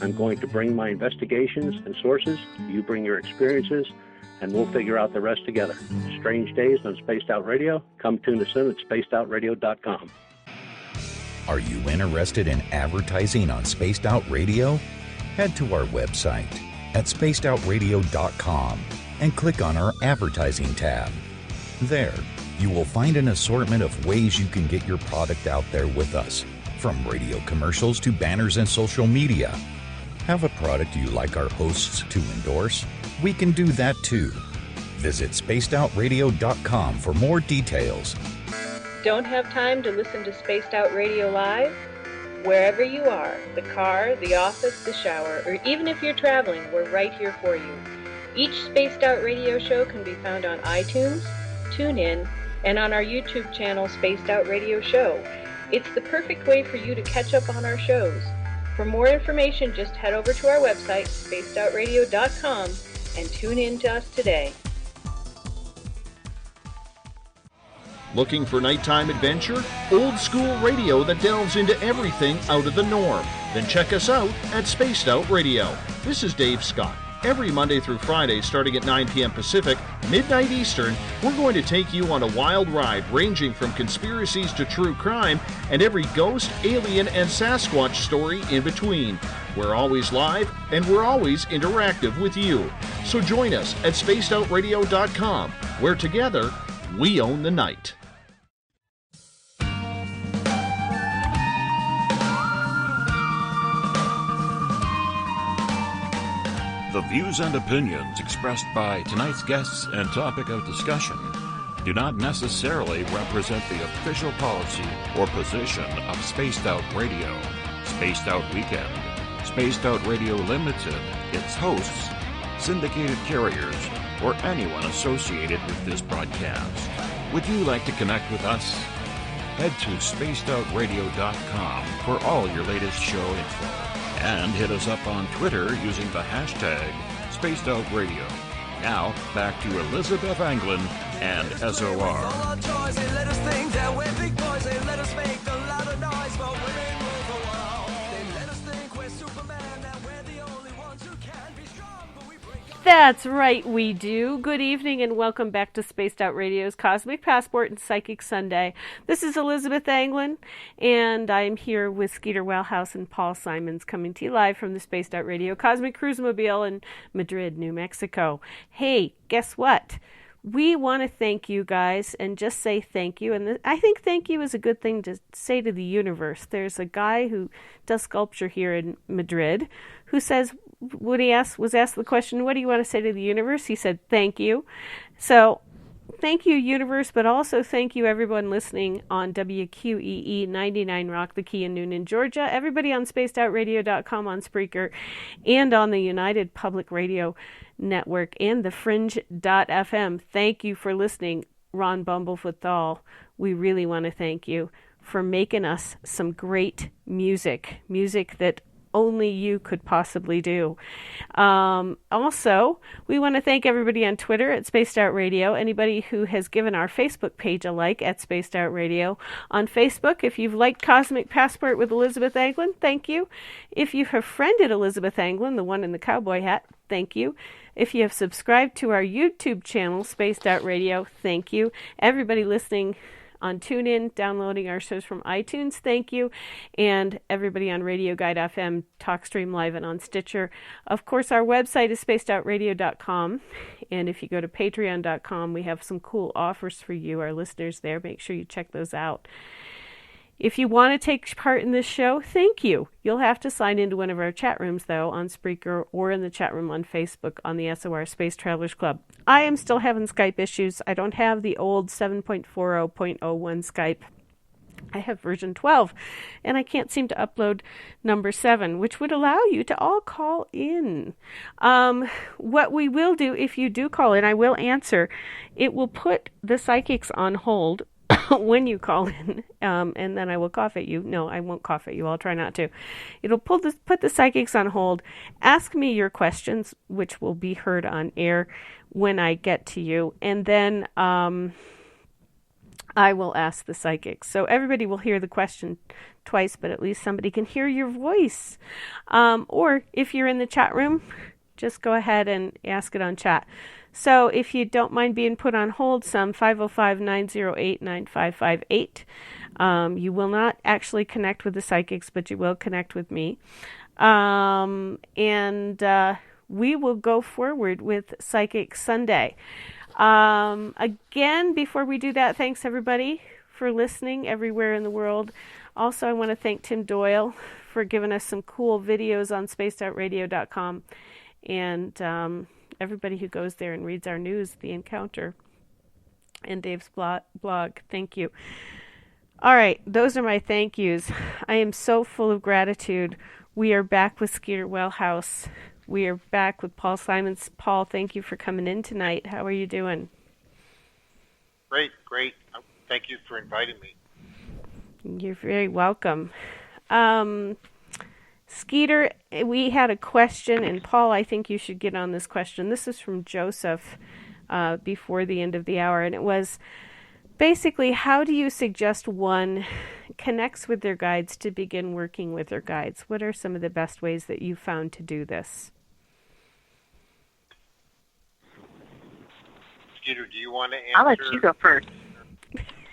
I'm going to bring my investigations and sources, you bring your experiences, and we'll figure out the rest together. Strange Days on Spaced Out Radio. Come tune us in at spacedoutradio.com. Are you interested in advertising on Spaced Out Radio? Head to our website at spacedoutradio.com and click on our advertising tab. There, you will find an assortment of ways you can get your product out there with us, from radio commercials to banners and social media. Have a product you like our hosts to endorse? We can do that too. Visit spacedoutradio.com for more details. Don't have time to listen to Spaced Out Radio live? Wherever you are, the car, the office, the shower, or even if you're traveling, we're right here for you. Each Spaced Out Radio show can be found on iTunes, TuneIn, and on our YouTube channel, Spaced Out Radio Show. It's the perfect way for you to catch up on our shows. For more information, just head over to our website, spacedoutradio.com, and tune in to us today. Looking for nighttime adventure? Old school radio that delves into everything out of the norm? Then check us out at Spaced Out Radio. This is Dave Scott. Every Monday through Friday, starting at 9 p.m. Pacific, midnight Eastern, we're going to take you on a wild ride ranging from conspiracies to true crime and every ghost, alien, and Sasquatch story in between. We're always live, and we're always interactive with you. So join us at spacedoutradio.com, where together, we own the night. The views and opinions expressed by tonight's guests and topic of discussion do not necessarily represent the official policy or position of Spaced Out Radio, Spaced Out Weekend, Spaced Out Radio Limited, its hosts, syndicated carriers, or anyone associated with this broadcast. Would you like to connect with us? Head to spacedoutradio.com for all your latest show info. And hit us up on Twitter using the hashtag SpacedOutRadio. Now, back to Elizabeth Anglin and SOR. That's right, we do. Good evening and welcome back to Spaced Out Radio's Cosmic Passport and Psychic Sunday. This is Elizabeth Anglin, and I'm here with Skeeter Welhouse and Paul Simons, coming to you live from the Spaced Out Radio Cosmic Cruise Mobile in Madrid, New Mexico. Hey, guess what? We want to thank you guys and just say thank you. And I think thank you is a good thing to say to the universe. There's a guy who does sculpture here in Madrid who says, was asked the question, what do you want to say to the universe? He said, thank you. So thank you, universe, but also thank you, everyone listening on WQEE 99 Rock, the Key in Noonan, Georgia, everybody on spacedoutradio.com, on Spreaker, and on the United Public Radio Network and the Fringe.fm. Thank you for listening, Ron Bumblefoot THAL. We really want to thank you for making us some great music that only you could possibly do. Also, we want to thank everybody on Twitter at Spaced Out Radio, anybody who has given our Facebook page a like at Spaced Out Radio. On Facebook, if you've liked Cosmic Passport with Elizabeth Anglin, thank you. If you have friended Elizabeth Anglin, the one in the cowboy hat, thank you. If you have subscribed to our YouTube channel, Spaced Out Radio, thank you. Everybody listening on TuneIn, downloading our shows from iTunes, thank you. And everybody on Radio Guide FM, TalkStream Live, and on Stitcher. Of course, our website is spacedoutradio.com. And if you go to patreon.com, we have some cool offers for you, our listeners there. Make sure you check those out. If you want to take part in this show, thank you. You'll have to sign into one of our chat rooms, though, on Spreaker or in the chat room on Facebook on the SOR Space Travelers Club. I am still having Skype issues. I don't have the old 7.40.01 Skype. I have version 12, and I can't seem to upload number 7, which would allow you to all call in. What we will do, if you do call in, I will answer. It will put the psychics on hold when you call in, and then I will cough at you. No, I won't cough at you. I'll try not to. It'll put the psychics on hold. Ask me your questions, which will be heard on air when I get to you, and then I will ask the psychics. So everybody will hear the question twice, but at least somebody can hear your voice. Or if you're in the chat room, just go ahead and ask it on chat. So if you don't mind being put on hold, some 505-908-9558. You will not actually connect with the psychics, but you will connect with me. And we will go forward with Psychic Sunday. Again, before we do that, thanks everybody for listening everywhere in the world. Also, I want to thank Tim Doyle for giving us some cool videos on spacedoutradio.com. And everybody who goes there and reads our news, The Encounter, and Dave's blog. Thank you. All right, those are my thank yous. I am so full of gratitude. We are back with Skeeter Welhouse. We are back with Paul Simons. Paul, thank you for coming in tonight. How are you doing? Great. Thank you for inviting me. You're very welcome. Skeeter, we had a question, and Paul, I think you should get on this question. This is from Joseph before the end of the hour, and it was basically, how do you suggest one connects with their guides to begin working with their guides? What are some of the best ways that you found to do this? Skeeter, do you want to answer? I'll let you go first.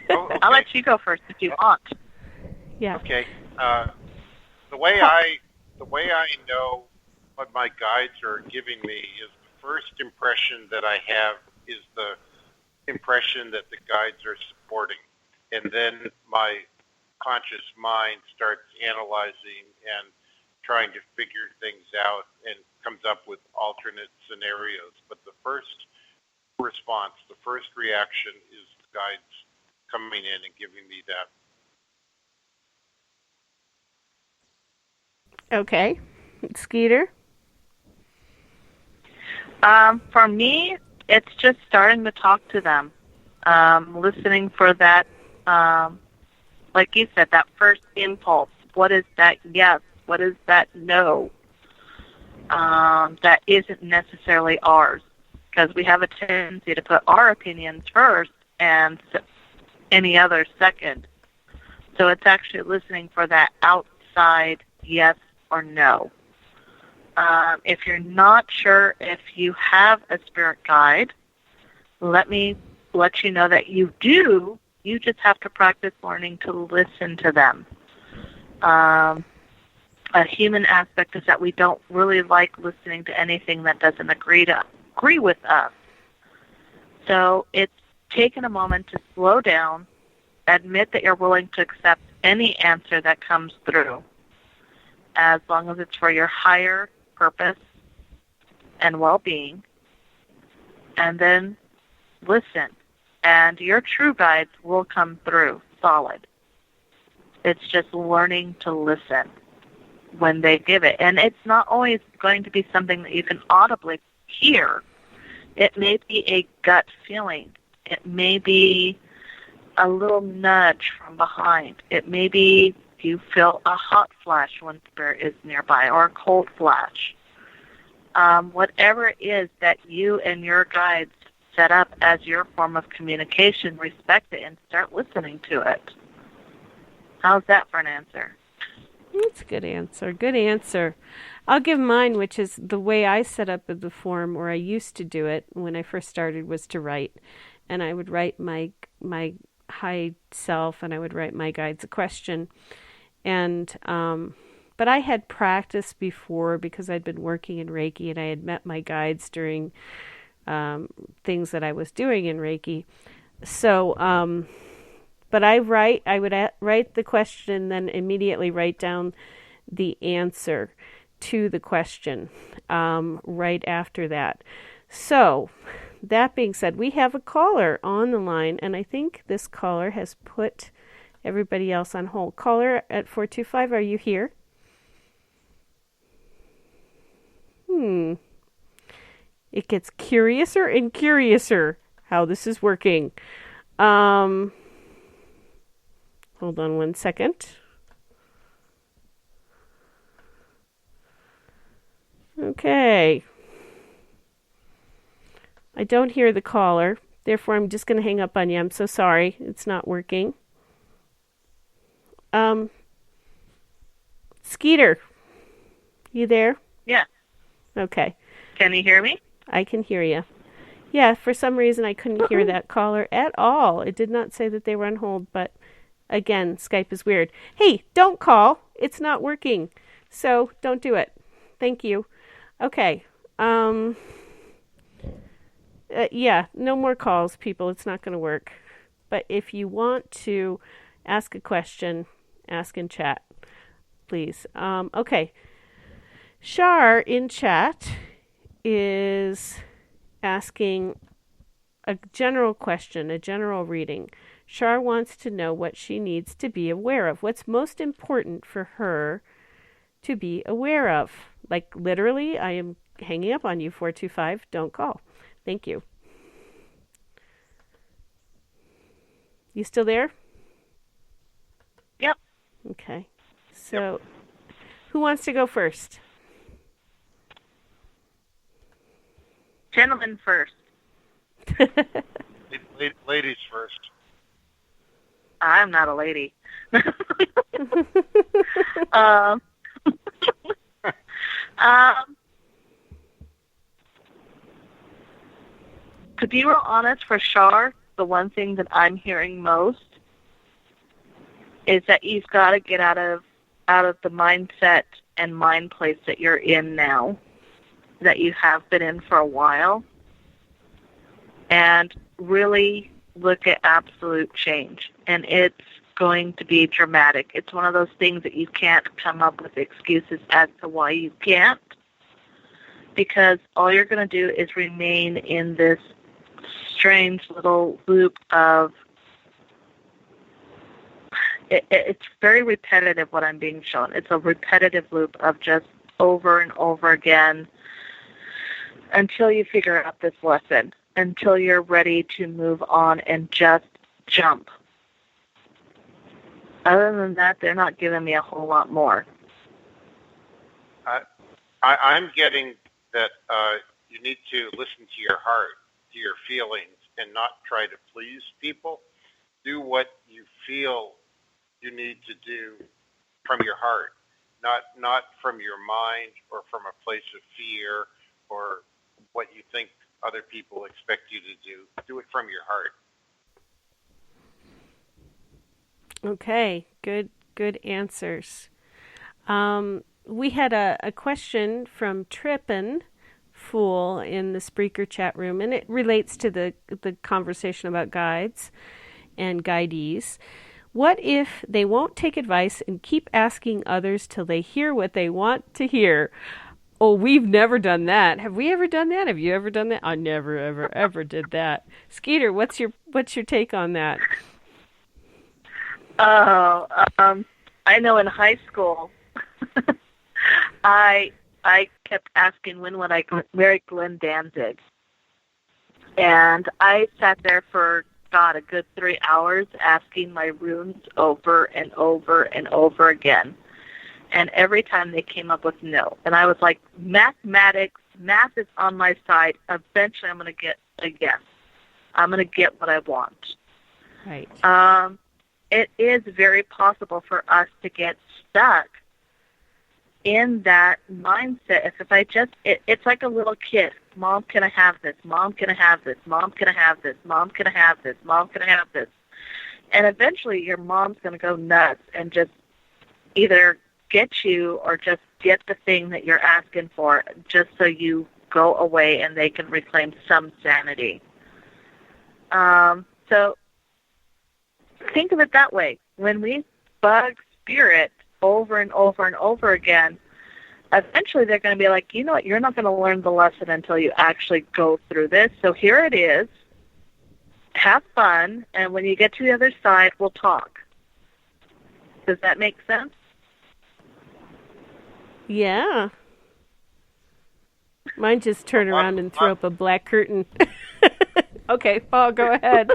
Oh, okay. I'll let you go first if you want. Yeah. Okay. The way I know what my guides are giving me is the first impression that I have is the impression that the guides are supporting. And then my conscious mind starts analyzing and trying to figure things out and comes up with alternate scenarios. But the first response, the first reaction is the guides coming in and giving me that. Okay. Skeeter? For me, it's just starting to talk to them. Listening for that, like you said, that first impulse. What is that yes? What is that no? That isn't necessarily ours. Because we have a tendency to put our opinions first and any other second. So it's actually listening for that outside yes or no. If you're not sure if you have a spirit guide, let me let you know that you do. You just have to practice learning to listen to them. A human aspect is that we don't really like listening to anything that doesn't agree with us. So it's taken a moment to slow down, admit that you're willing to accept any answer that comes through, as long as it's for your higher purpose and well-being, and then listen. And your true guides will come through solid. It's just learning to listen when they give it. And it's not always going to be something that you can audibly hear. It may be a gut feeling. It may be a little nudge from behind. It may be you feel a hot flash when spirit is nearby, or a cold flash. Whatever it is that you and your guides set up as your form of communication, respect it and start listening to it. How's that for an answer? That's a good answer. Good answer. I'll give mine, which is the way I set up the form, or I used to do it when I first started, was to write. And I would write my high self, and I would write my guides a question. And but I had practiced before because I'd been working in Reiki, and I had met my guides during things that I was doing in Reiki. So, but I would write the question, then immediately write down the answer to the question right after that. So, that being said, we have a caller on the line, and I think this caller has put everybody else on hold. Caller at 425, are you here? It gets curiouser and curiouser how this is working. Hold on one second. Okay. I don't hear the caller. Therefore, I'm just going to hang up on you. I'm so sorry. It's not working. Skeeter, you there? Yeah. Okay. Can you hear me? I can hear you. Yeah, for some reason I couldn't hear that caller at all. It did not say that they were on hold, but again, Skype is weird. Hey, don't call. It's not working. So don't do it. Thank you. Okay. Yeah, no more calls, people. It's not going to work. But if you want to ask a question, ask in chat, please. Okay. Shar in chat is asking a general question, a general reading. Shar wants to know what she needs to be aware of. What's most important for her to be aware of? Like, literally, I am hanging up on you, 425. Don't call. Thank you. You still there? Yep. Okay. So, who wants to go first? Gentlemen first. Ladies first. I'm not a lady. To be real honest, for Shar, the one thing that I'm hearing most is that you've got to get out of the mindset and mind place that you're in now, that you have been in for a while, and really look at absolute change. And it's going to be dramatic. It's one of those things that you can't come up with excuses as to why you can't, because all you're going to do is remain in this strange little loop of, it's very repetitive what I'm being shown. It's a repetitive loop of just over and over again until you figure out this lesson, until you're ready to move on and just jump. Other than that, they're not giving me a whole lot more. I'm getting that you need to listen to your heart, to your feelings, and not try to please people. Do what you feel you need to do from your heart, not from your mind or from a place of fear or what you think other people expect you to do. Do it from your heart. Okay, good answers. We had a question from Trippin' Fool in the Spreaker chat room, and it relates to the conversation about guides and guidees. What if they won't take advice and keep asking others till they hear what they want to hear? Oh, we've never done that. Have we ever done that? Have you ever done that? I never, ever did that. Skeeter, what's your take on that? Oh, I know in high school, I kept asking when would I marry Glenn Danzig, and I sat there for God, a good 3 hours asking my runes over and over and over again. And every time they came up with no. And I was like, mathematics, math is on my side. Eventually I'm going to get a yes. I'm going to get what I want. Right. It is very possible for us to get stuck in that mindset. If I just, it's like a little kid. Mom, can I have this? Mom, can I have this? Mom, can I have this? Mom, can I have this? Mom, can I have this? And eventually your mom's going to go nuts and just either get you or just get the thing that you're asking for just so you go away and they can reclaim some sanity. So think of it that way. When we bug spirit over and over and over again, eventually they're going to be like, you know what, you're not going to learn the lesson until you actually go through this. So here it is. Have fun, and when you get to the other side, we'll talk. Does that make sense? Yeah. Mine just turn around and throw up a black curtain. Okay, Paul, go ahead.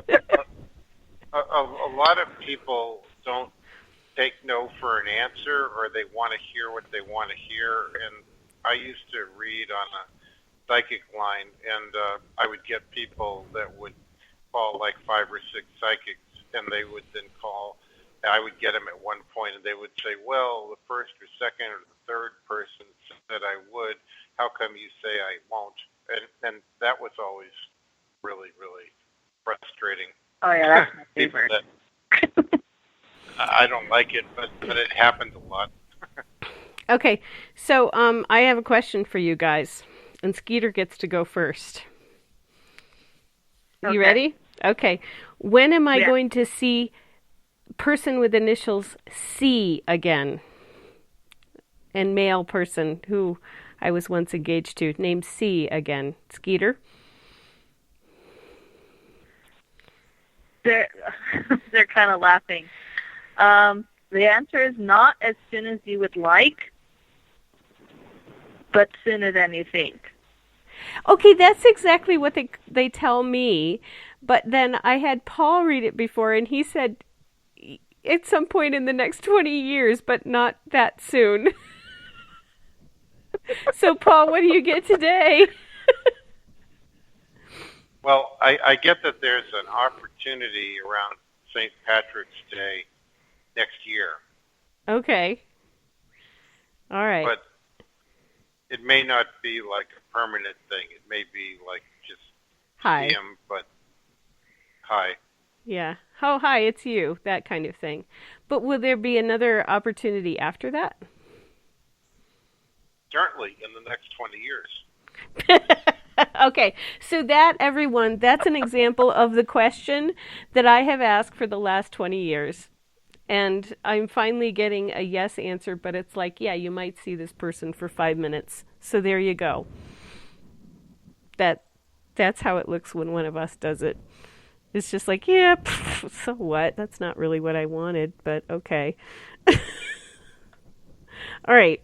A lot of people don't take no for an answer, or they want to hear what they want to hear. And I used to read on a psychic line, and I would get people that would call like 5 or 6 psychics, and they would then call. I would get them at one point, and they would say, well, the first or second or the third person said I would. How come you say I won't? And that was always really, really frustrating. Oh, yeah, that's my favorite. I don't like it, but it happens a lot. Okay, so I have a question for you guys, and Skeeter gets to go first. Okay. You ready? Okay. When am I going to see person with initials C again? And male person who I was once engaged to, named C again. Skeeter? They're kind of laughing. The answer is not as soon as you would like, but sooner than you think. Okay, that's exactly what they tell me. But then I had Paul read it before, and he said at some point in the next 20 years, but not that soon. So, Paul, what do you get today? Well, I get that there's an opportunity around St. Patrick's Day next year. Okay. All right. But it may not be like a permanent thing. It may be like just hi. See him, but hi. Yeah. Oh, hi, it's you, that kind of thing. But will there be another opportunity after that? Certainly, in the next 20 years. Okay, so that, everyone, that's an example of the question that I have asked for the last 20 years. And I'm finally getting a yes answer, but it's like, yeah, you might see this person for 5 minutes. So there you go. That's how it looks when one of us does it. It's just like, yeah, so what? That's not really what I wanted, but okay. All right.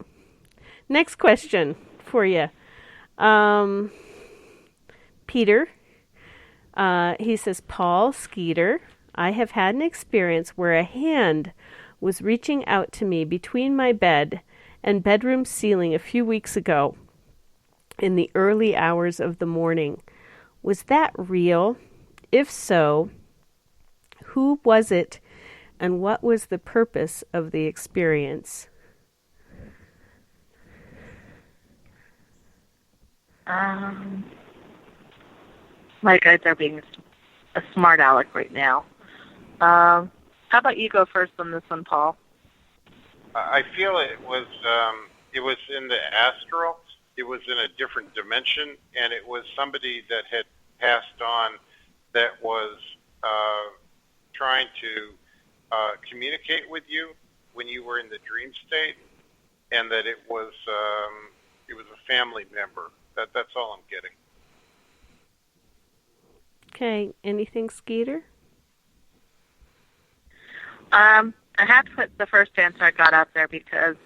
Next question for you. Peter, he says, Paul, Skeeter, I have had an experience where a hand was reaching out to me between my bed and bedroom ceiling a few weeks ago in the early hours of the morning. Was that real? If so, who was it and what was the purpose of the experience? My guys are being a smart aleck right now. How about you go first on this one, Paul? I feel it was in the astral. It was in a different dimension, and it was somebody that had passed on that was trying to communicate with you when you were in the dream state, and that it was a family member. That's all I'm getting. Okay, anything, Skeeter? I have to put the first answer I got out there because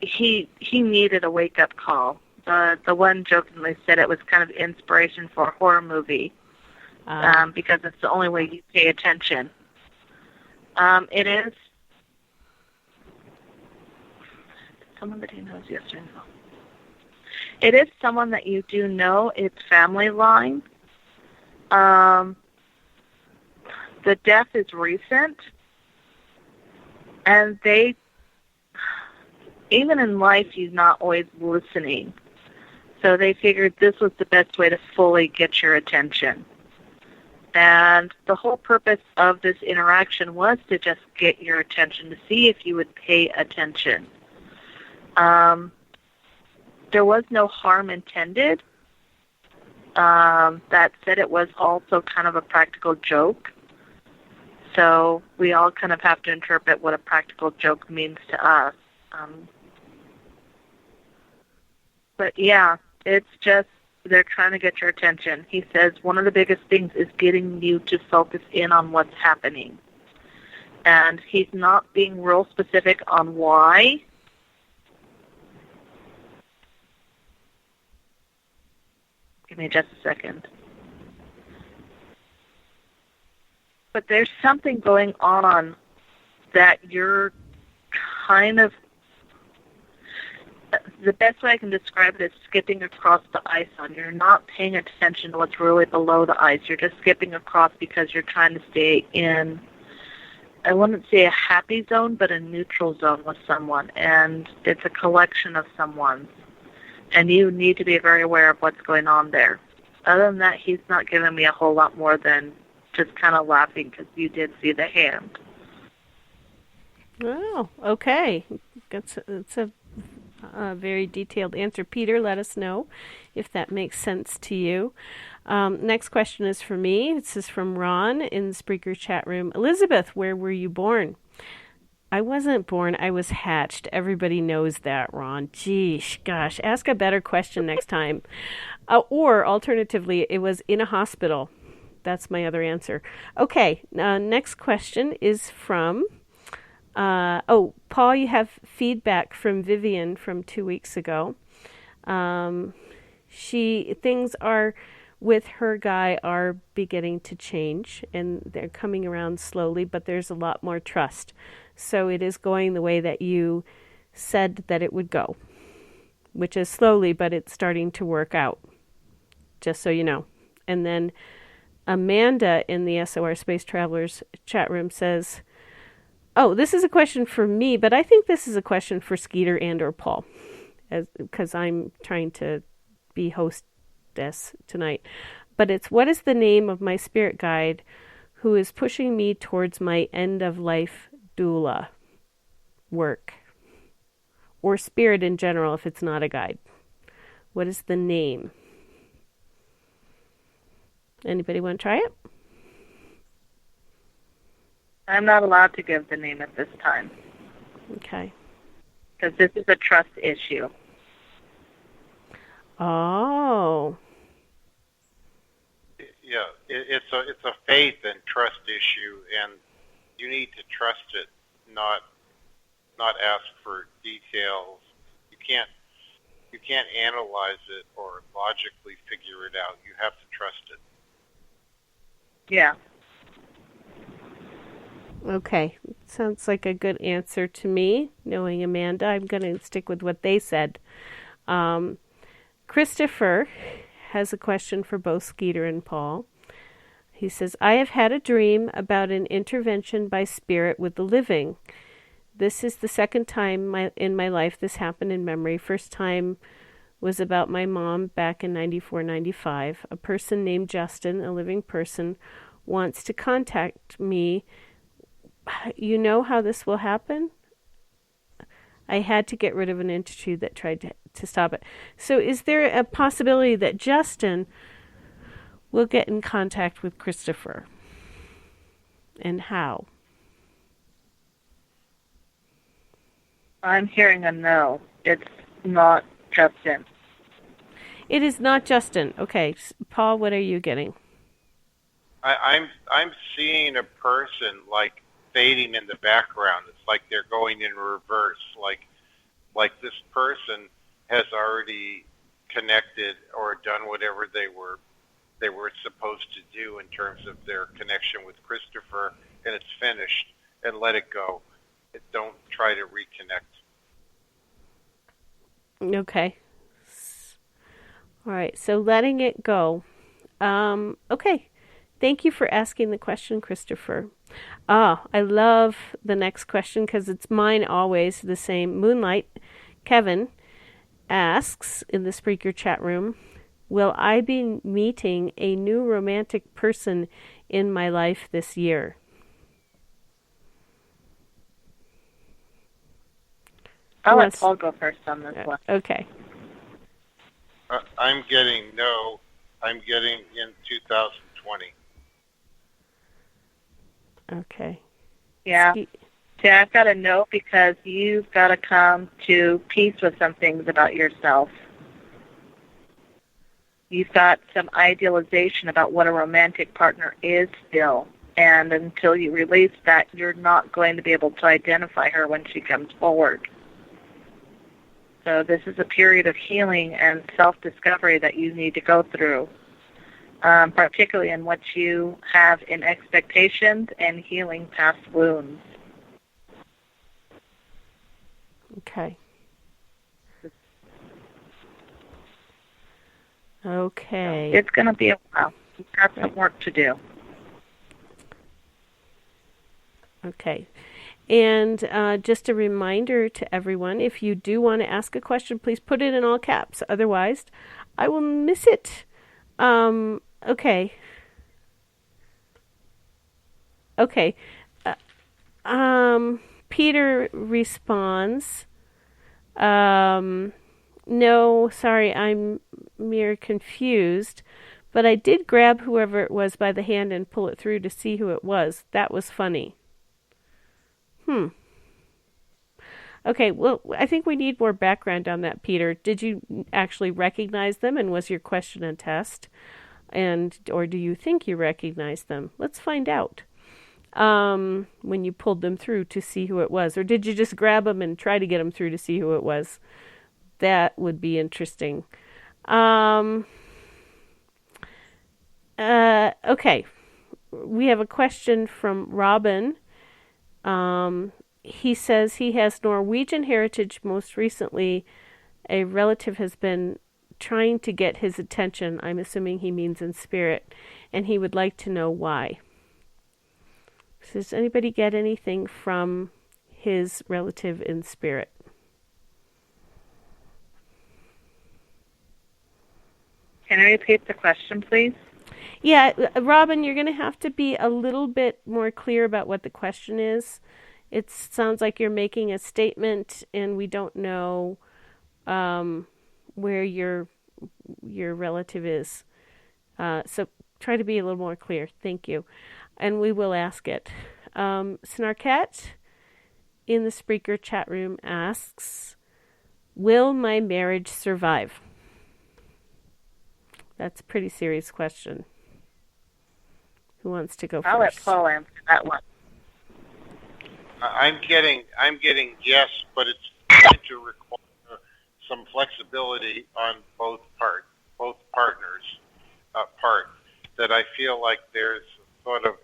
he needed a wake-up call. The one jokingly said it was kind of inspiration for a horror movie. because it's the only way you pay attention. It is someone that he knows, yes or no. It is someone that you do know. It's family line. The death is recent, and they, even in life, he's not always listening. So they figured this was the best way to fully get your attention. And the whole purpose of this interaction was to just get your attention, to see if you would pay attention. There was no harm intended. That said, it was also kind of a practical joke. So we all kind of have to interpret what a practical joke means to us. But yeah, it's just they're trying to get your attention. He says one of the biggest things is getting you to focus in on what's happening. And he's not being real specific on why. Give me just a second. But there's something going on that you're kind of, the best way I can describe it is skipping across the ice on. You're not paying attention to what's really below the ice. You're just skipping across because you're trying to stay in, I wouldn't say a happy zone, but a neutral zone with someone. And it's a collection of someone's. And you need to be very aware of what's going on there. Other than that, he's not giving me a whole lot more than just kind of laughing because you did see the hand. Oh, okay. It's a very detailed answer. Peter, let us know if that makes sense to you. Next question is for me. This is from Ron in the Spreaker chat room. Elizabeth, where were you born? I wasn't born. I was hatched. Everybody knows that, Ron. Geesh, gosh. Ask a better question next time. Or, alternatively, it was in a hospital. That's my other answer. Okay, next question is from... Paul, you have feedback from Vivian from 2 weeks ago. Things are... with her guy are beginning to change, and they're coming around slowly, but there's a lot more trust. So it is going the way that you said that it would go, which is slowly, but it's starting to work out, just so you know. And then Amanda in the SOR Space Travelers chat room says, oh, this is a question for me, but I think this is a question for Skeeter and or Paul, because I'm trying to be hostess tonight. But it's, what is the name of my spirit guide who is pushing me towards my end-of-life doula work? Or spirit in general if it's not a guide. What is the name? Anybody want to try it? I'm not allowed to give the name at this time. Okay. Because this is a trust issue. Oh. Yeah, it's a faith and trust issue, and you need to trust it, not ask for details. You can't analyze it or logically figure it out. You have to trust it. Yeah. Okay. Sounds like a good answer to me. Knowing Amanda, I'm going to stick with what they said. Christopher has a question for both Skeeter and Paul. He says, I have had a dream about an intervention by spirit with the living. This is the second time in my life this happened in memory. First time was about my mom back in 94, 95. A person named Justin, a living person, wants to contact me. You know how this will happen? I had to get rid of an entity that tried to stop it. So is there a possibility that Justin will get in contact with Christopher? And how? I'm hearing a no. It's not Justin. It is not Justin. Okay. Paul, what are you getting? I'm seeing a person like fading in the background. It's like they're going in reverse. Like this person has already connected or done whatever they were they were supposed to do in terms of their connection with Christopher, and it's finished, and let it go. Don't try to reconnect. Okay. All right, so letting it go. Okay. Thank you for asking the question, Christopher. I love the next question because it's mine always, the same. Moonlight Kevin asks in the Spreaker chat room, will I be meeting a new romantic person in my life this year? I'll let Paul go first on this one. Okay. I'm getting no. I'm getting in 2020. Okay. Yeah. Yeah, I've got a no because you've got to come to peace with some things about yourself. You've got some idealization about what a romantic partner is still. And until you release that, you're not going to be able to identify her when she comes forward. So this is a period of healing and self-discovery that you need to go through, particularly in what you have in expectations and healing past wounds. Okay. Okay. It's going to be a while. You've got some work to do. Okay. And just a reminder to everyone, if you do want to ask a question, please put it in all caps. Otherwise, I will miss it. Okay. Okay. Peter responds, no, sorry, I'm mere confused, but I did grab whoever it was by the hand and pull it through to see who it was. That was funny. Okay, well, I think we need more background on that, Peter. Did you actually recognize them, and was your question a test? Or do you think you recognized them? Let's find out. When you pulled them through to see who it was, or did you just grab them and try to get them through to see who it was? That would be interesting. Okay, we have a question from Robin. He says he has Norwegian heritage. Most recently, a relative has been trying to get his attention. I'm assuming he means in spirit, and he would like to know why. Does anybody get anything from his relative in spirit? Can you repeat the question, please? Yeah, Robin, you're going to have to be a little bit more clear about what the question is. It sounds like you're making a statement, and we don't know where your relative is. So try to be a little more clear. Thank you. And we will ask it. Snarkette in the Spreaker chat room asks, will my marriage survive? That's a pretty serious question. Who wants to go first? I'll let Paul answer that one. I'm getting yes, but it's going to require some flexibility on both partners' part. That I feel like there's sort of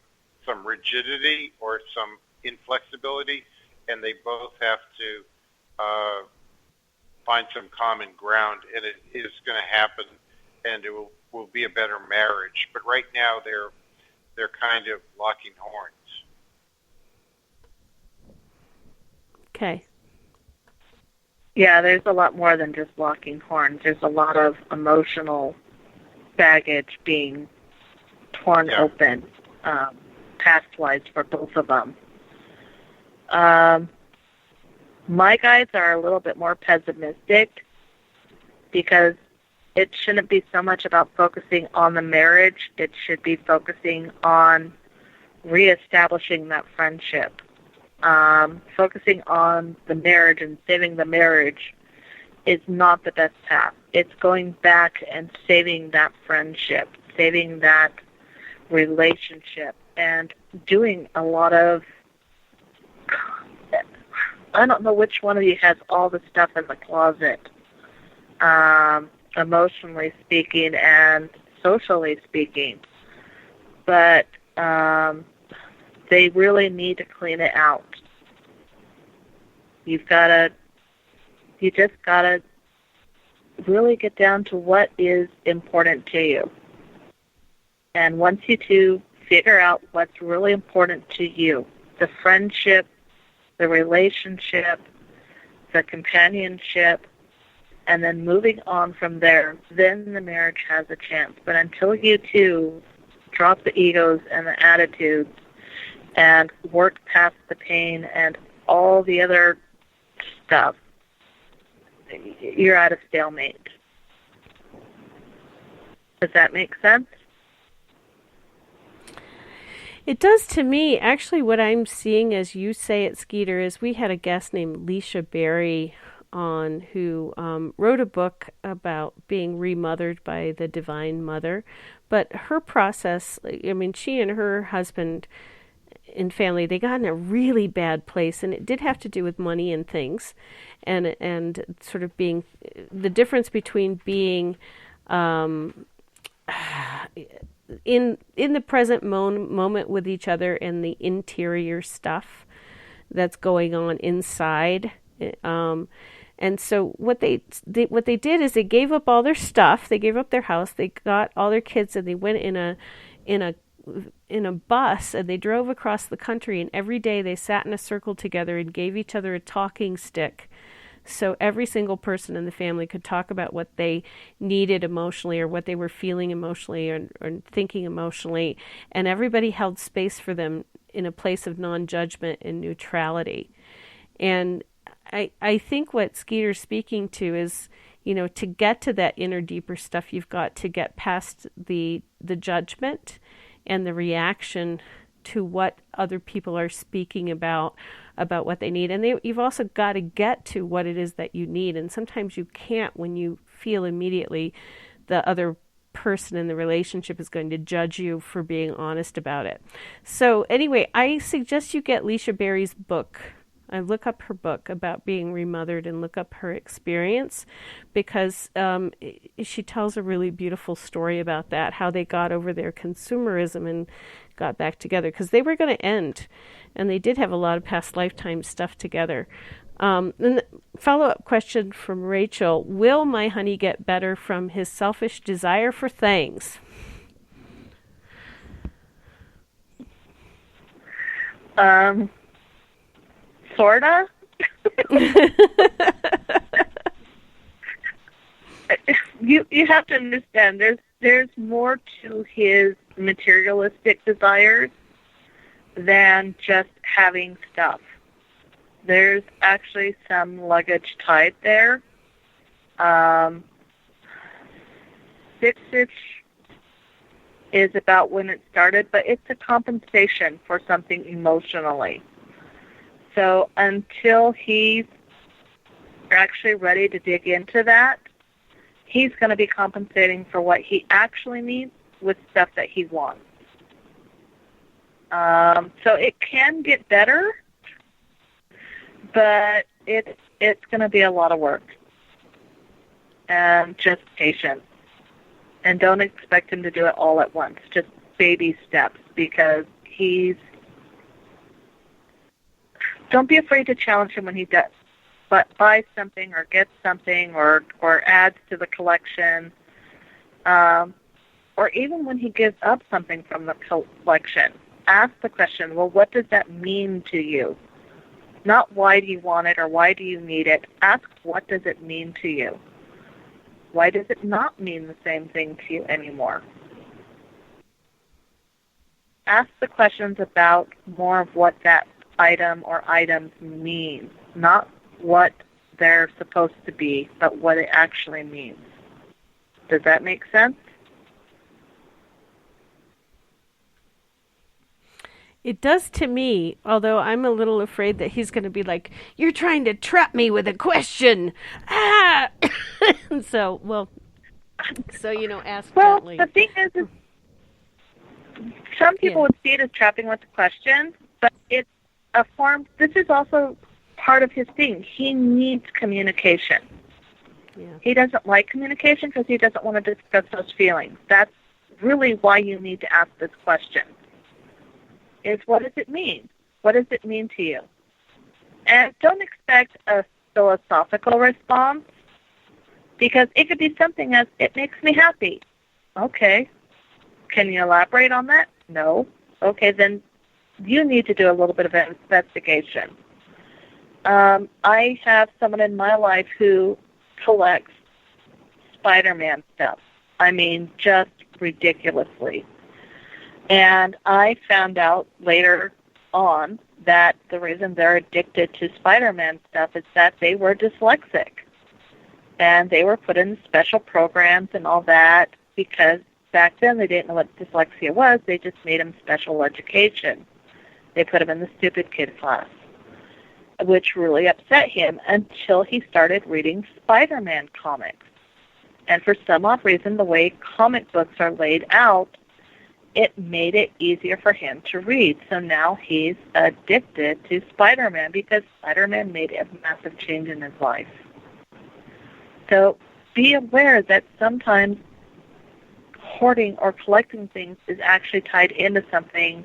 some rigidity or some inflexibility, and they both have to find some common ground, and it is going to happen, and it will be a better marriage. But right now they're kind of locking horns. Okay. Yeah, there's a lot more than just locking horns. There's a lot of emotional baggage being torn open, past-wise for both of them. My guides are a little bit more pessimistic because it shouldn't be so much about focusing on the marriage. It should be focusing on reestablishing that friendship. Focusing on the marriage and saving the marriage is not the best path. It's going back and saving that friendship, saving that relationship, and doing a lot of, I don't know which one of you has all the stuff in the closet, emotionally speaking and socially speaking. But they really need to clean it out. You just gotta really get down to what is important to you. And once you two figure out what's really important to you, the friendship, the relationship, the companionship, and then moving on from there, then the marriage has a chance. But until you two drop the egos and the attitudes and work past the pain and all the other stuff, you're at a stalemate. Does that make sense? It does to me. Actually, what I'm seeing as you say it, Skeeter, is we had a guest named Leisha Berry on who wrote a book about being remothered by the Divine Mother. But her process, I mean, she and her husband and family, they got in a really bad place, and it did have to do with money and things, and sort of being the difference between being in the present moment with each other and the interior stuff that's going on inside. And so what they did is they gave up all their stuff. They gave up their house. They got all their kids, and they went in a bus, and they drove across the country. And every day they sat in a circle together and gave each other a talking stick, so every single person in the family could talk about what they needed emotionally, or what they were feeling emotionally, or thinking emotionally. And everybody held space for them in a place of non-judgment and neutrality. And I think what Skeeter's speaking to is, to get to that inner, deeper stuff, you've got to get past the judgment and the reaction to what other people are speaking about what they need. And you've also got to get to what it is that you need. And sometimes you can't when you feel immediately the other person in the relationship is going to judge you for being honest about it. So anyway, I suggest you get Leisha Berry's book. I look up her book about being remothered and look up her experience, because she tells a really beautiful story about that, how they got over their consumerism and got back together, because they were going to end, and they did have a lot of past lifetime stuff together. And the follow-up question from Rachel: will my honey get better from his selfish desire for things? Sorta. You have to understand, there's more to his materialistic desires than just having stuff. There's actually some luggage tied there. 6-ish is about when it started, but it's a compensation for something emotionally. So until he's actually ready to dig into that, he's going to be compensating for what he actually needs with stuff that he wants. So it can get better, but it's going to be a lot of work. And just patience. And don't expect him to do it all at once. Just baby steps, because don't be afraid to challenge him when he does. But buy something or get something or adds to the collection. Or even when he gives up something from the collection, ask the question, well, what does that mean to you? Not why do you want it or why do you need it. Ask, what does it mean to you? Why does it not mean the same thing to you anymore? Ask the questions about more of what that item or items mean, not what they're supposed to be, but what it actually means. Does that make sense? It does to me, although I'm a little afraid that he's going to be like, you're trying to trap me with a question. Ah! So, ask gently. Well, the thing is some people would see it as trapping with a question, but it's a form. This is also part of his thing. He needs communication. Yeah. He doesn't like communication because he doesn't want to discuss those feelings. That's really why you need to ask this question. Is what does it mean? What does it mean to you? And don't expect a philosophical response, because it could be something as, it makes me happy. Okay. Can you elaborate on that? No. Okay, then you need to do a little bit of an investigation. I have someone in my life who collects Spider-Man stuff. I mean, just ridiculously. And I found out later on that the reason they're addicted to Spider-Man stuff is that they were dyslexic. And they were put in special programs and all that because back then they didn't know what dyslexia was. They just made them special education. They put him in the stupid kid class, which really upset him until he started reading Spider-Man comics. And for some odd reason, the way comic books are laid out, it made it easier for him to read. So now he's addicted to Spider-Man because Spider-Man made a massive change in his life. So be aware that sometimes hoarding or collecting things is actually tied into something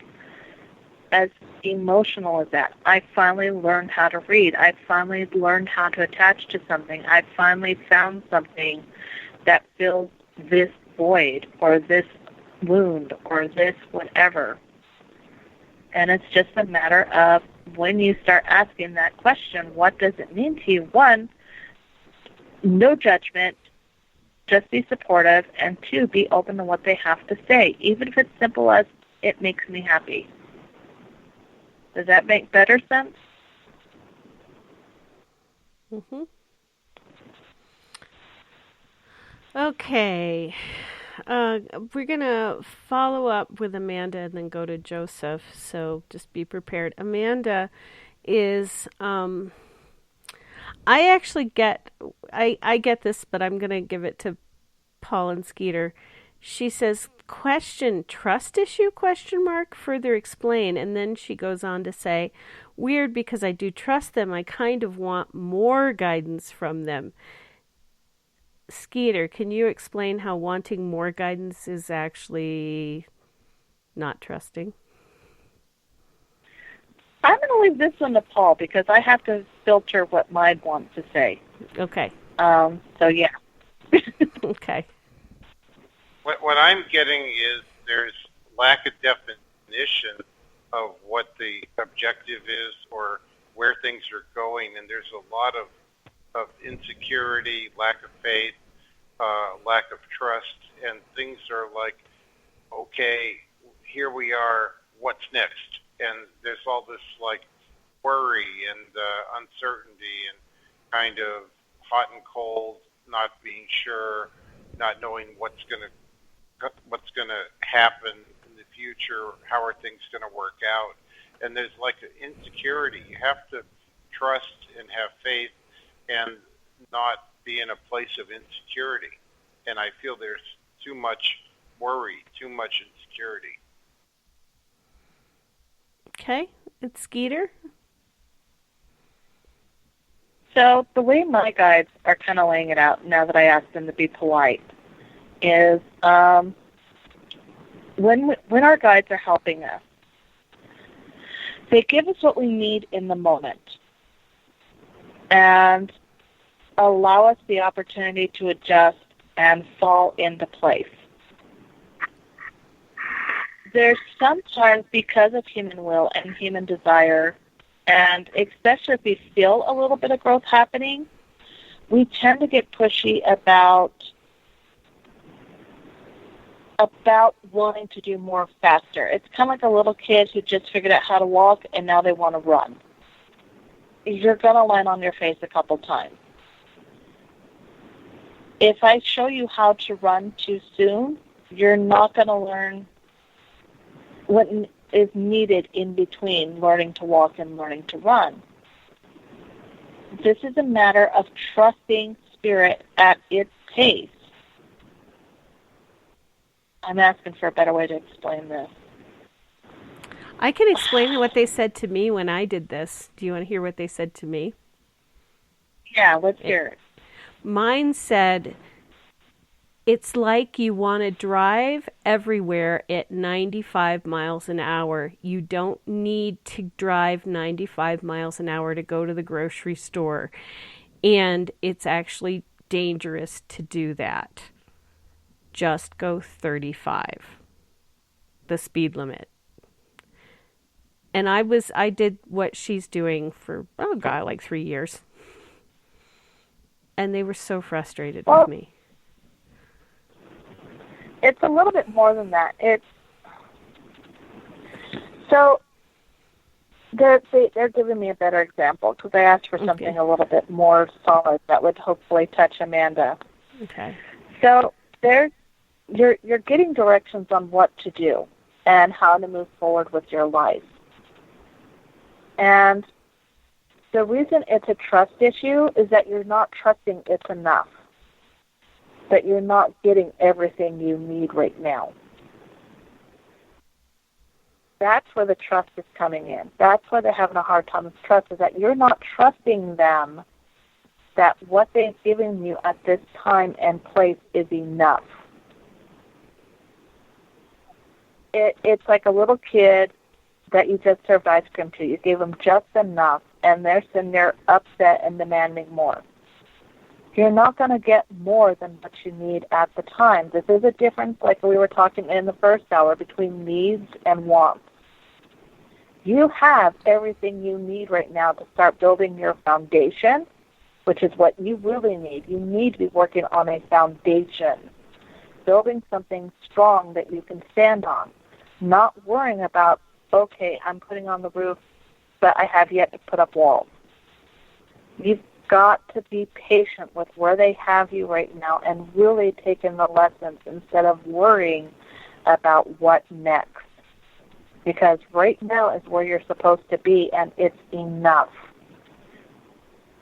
as emotional as that. I finally learned how to read. I finally learned how to attach to something. I finally found something that fills this void or this wound or this whatever. And it's just a matter of when you start asking that question, what does it mean to you? One, no judgment, just be supportive, and two, be open to what they have to say, even if it's simple as, it makes me happy. Does that make better sense? Mm-hmm. Okay. We're going to follow up with Amanda and then go to Joseph, so just be prepared. Amanda is, I actually get, I get this, but I'm going to give it to Paul and Skeeter. She says, question, trust issue, ? Further explain. And then she goes on to say, weird because I do trust them. I kind of want more guidance from them. Skeeter, can you explain how wanting more guidance is actually not trusting? I'm going to leave this one to Paul because I have to filter what Mike wants to say. Okay. So, yeah. Okay. What I'm getting is there's lack of definition of what the objective is or where things are going, and there's a lot of insecurity, lack of faith, lack of trust, and things are like, okay, here we are, what's next? And there's all this like worry and uncertainty and kind of hot and cold, not being sure, not knowing what's going to happen in the future, how are things going to work out. And there's like an insecurity. You have to trust and have faith and not be in a place of insecurity. And I feel there's too much worry, too much insecurity. Okay. It's Skeeter. So the way my guides are kind of laying it out, now that I asked them to be polite, is when our guides are helping us, they give us what we need in the moment and allow us the opportunity to adjust and fall into place. There's sometimes, because of human will and human desire, and especially if we feel a little bit of growth happening, we tend to get pushy about wanting to do more faster. It's kind of like a little kid who just figured out how to walk and now they want to run. You're going to land on your face a couple times. If I show you how to run too soon, you're not going to learn what is needed in between learning to walk and learning to run. This is a matter of trusting spirit at its pace. I'm asking for a better way to explain this. I can explain what they said to me when I did this. Do you want to hear what they said to me? Yeah, let's hear it. Mine said, It's like you want to drive everywhere at 95 miles an hour. You don't need to drive 95 miles an hour to go to the grocery store. And it's actually dangerous to do that. Just go 35, the speed limit. And I did what she's doing for, like 3 years. And they were so frustrated with me. It's a little bit more than that. So they're giving me a better example because I asked for something a little bit more solid that would hopefully touch Amanda. Okay. So you're getting directions on what to do and how to move forward with your life. And the reason it's a trust issue is that you're not trusting it's enough. That you're not getting everything you need right now. That's where the trust is coming in. That's where they're having a hard time with trust, is that you're not trusting them that what they've given you at this time and place is enough. It's like a little kid that you just served ice cream to. You gave them just enough, and they're sitting there upset and demanding more. You're not going to get more than what you need at the time. This is a difference, like we were talking in the first hour, between needs and wants. You have everything you need right now to start building your foundation, which is what you really need. You need to be working on a foundation, building something strong that you can stand on, not worrying about, okay, I'm putting on the roof, but I have yet to put up walls. You've got to be patient with where they have you right now and really take in the lessons instead of worrying about what next. Because right now is where you're supposed to be, and it's enough.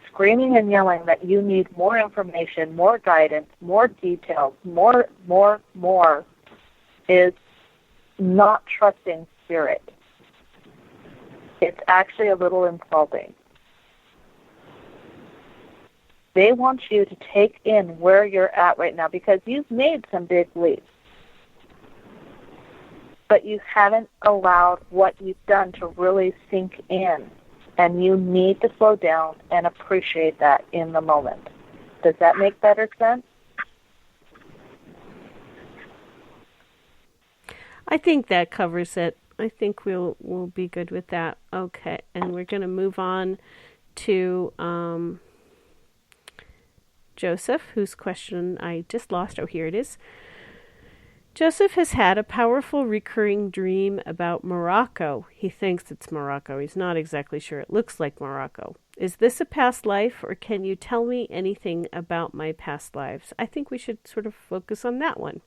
Screaming and yelling that you need more information, more guidance, more details, more is not trusting spirit. It's actually a little insulting. They want you to take in where you're at right now because you've made some big leaps. But you haven't allowed what you've done to really sink in. And you need to slow down and appreciate that in the moment. Does that make better sense? I think that covers it. I think we'll be good with that. Okay, and we're going to move on to Joseph, whose question I just lost. Oh, here it is. Joseph has had a powerful recurring dream about Morocco. He thinks it's Morocco. He's not exactly sure. It looks like Morocco. Is this a past life, or can you tell me anything about my past lives? I think we should sort of focus on that one.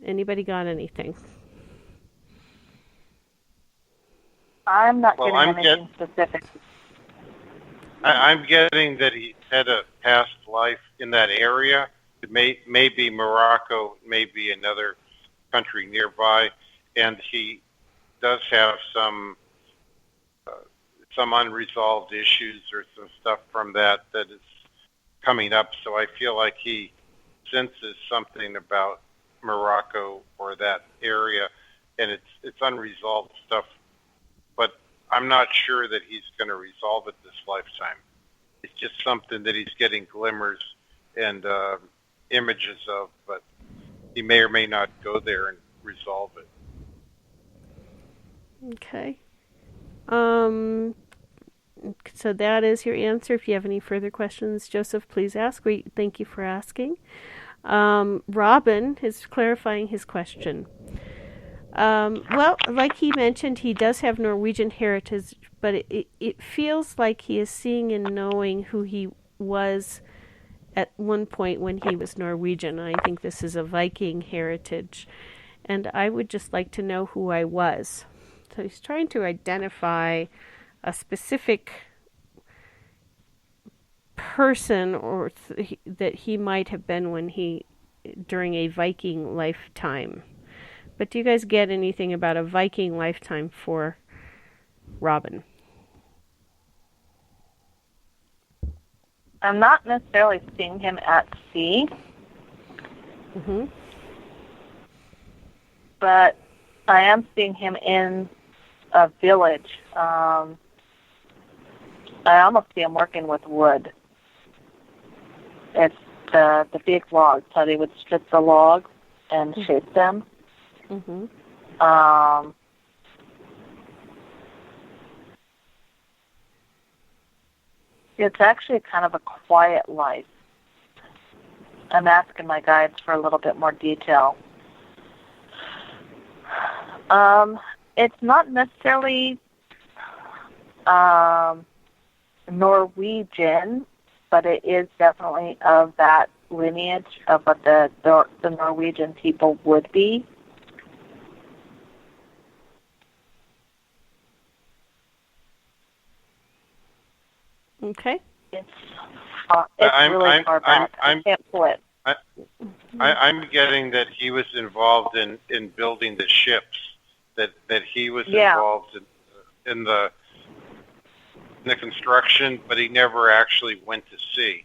Anybody got anything? I'm not getting anything specific. I'm getting that he had a past life in that area. It may be Morocco, may be another country nearby, and he does have some unresolved issues or some stuff from that is coming up. So I feel like he senses something about Morocco or that area, and it's unresolved stuff. But I'm not sure that he's going to resolve it this lifetime. It's just something that he's getting glimmers and images of, but he may or may not go there and resolve it. Okay. So that is your answer. If you have any further questions, Joseph, please ask. We thank you for asking. Robin is clarifying his question. Well, like he mentioned, he does have Norwegian heritage, but it feels like he is seeing and knowing who he was at one point when he was Norwegian. I think this is a Viking heritage, and I would just like to know who I was. So he's trying to identify a specific person or that he might have been during a Viking lifetime. But do you guys get anything about a Viking lifetime for Robin? I'm not necessarily seeing him at sea. Mm-hmm. But I am seeing him in a village. I almost see him working with wood. It's the big logs, how they would strip the logs and shape them. Mm-hmm. It's actually kind of a quiet life. I'm asking my guides for a little bit more detail. It's not necessarily Norwegian, but it is definitely of that lineage of what the Norwegian people would be. Okay. It's really far back. I can't pull it. I'm getting that he was involved in building the ships, that he was involved in the construction, but he never actually went to sea.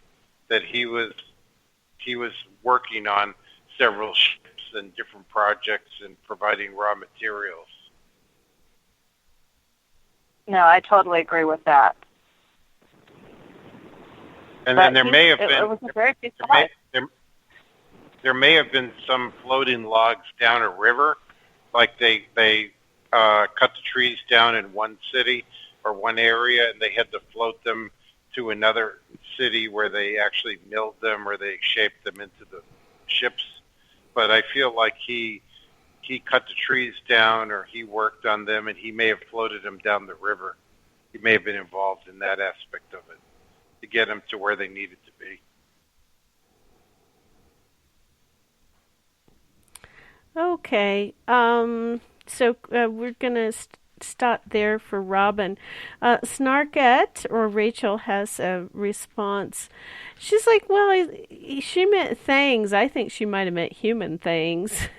That he was working on several ships and different projects and providing raw materials. No, I totally agree with that. And then there may have been some floating logs down a river, like they cut the trees down in one city or one area, and they had to float them to another city where they actually milled them or they shaped them into the ships. But I feel like he cut the trees down, or he worked on them, and he may have floated them down the river. He may have been involved in that aspect of it to get them to where they needed to be. Okay. So we're going to stop there for Robin. Snarkette, or Rachel, has a response. She's like, well, she meant things. I think she might have meant human things.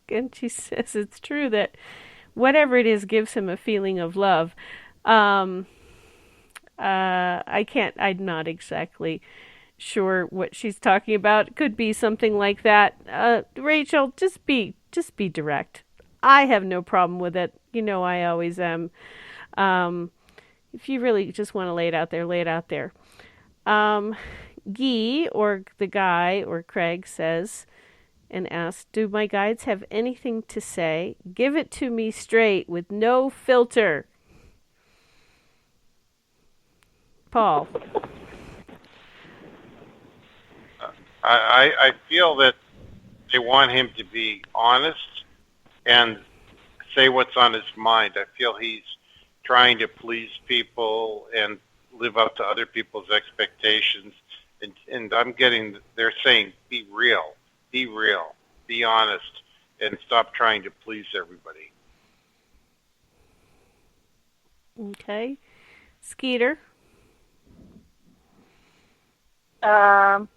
And she says it's true that whatever it is gives him a feeling of love. I'm not exactly sure what she's talking about. It could be something like that. Rachel, just be direct. I have no problem with it. You know, I always am. If you really just want to lay it out there, lay it out there. Guy, or the guy, or Craig, says and asks, do my guides have anything to say? Give it to me straight with no filter. Paul. I feel that they want him to be honest and say what's on his mind. I feel he's trying to please people and live up to other people's expectations. And I'm getting, they're saying, be real, be honest, and stop trying to please everybody. Okay. Skeeter? I'm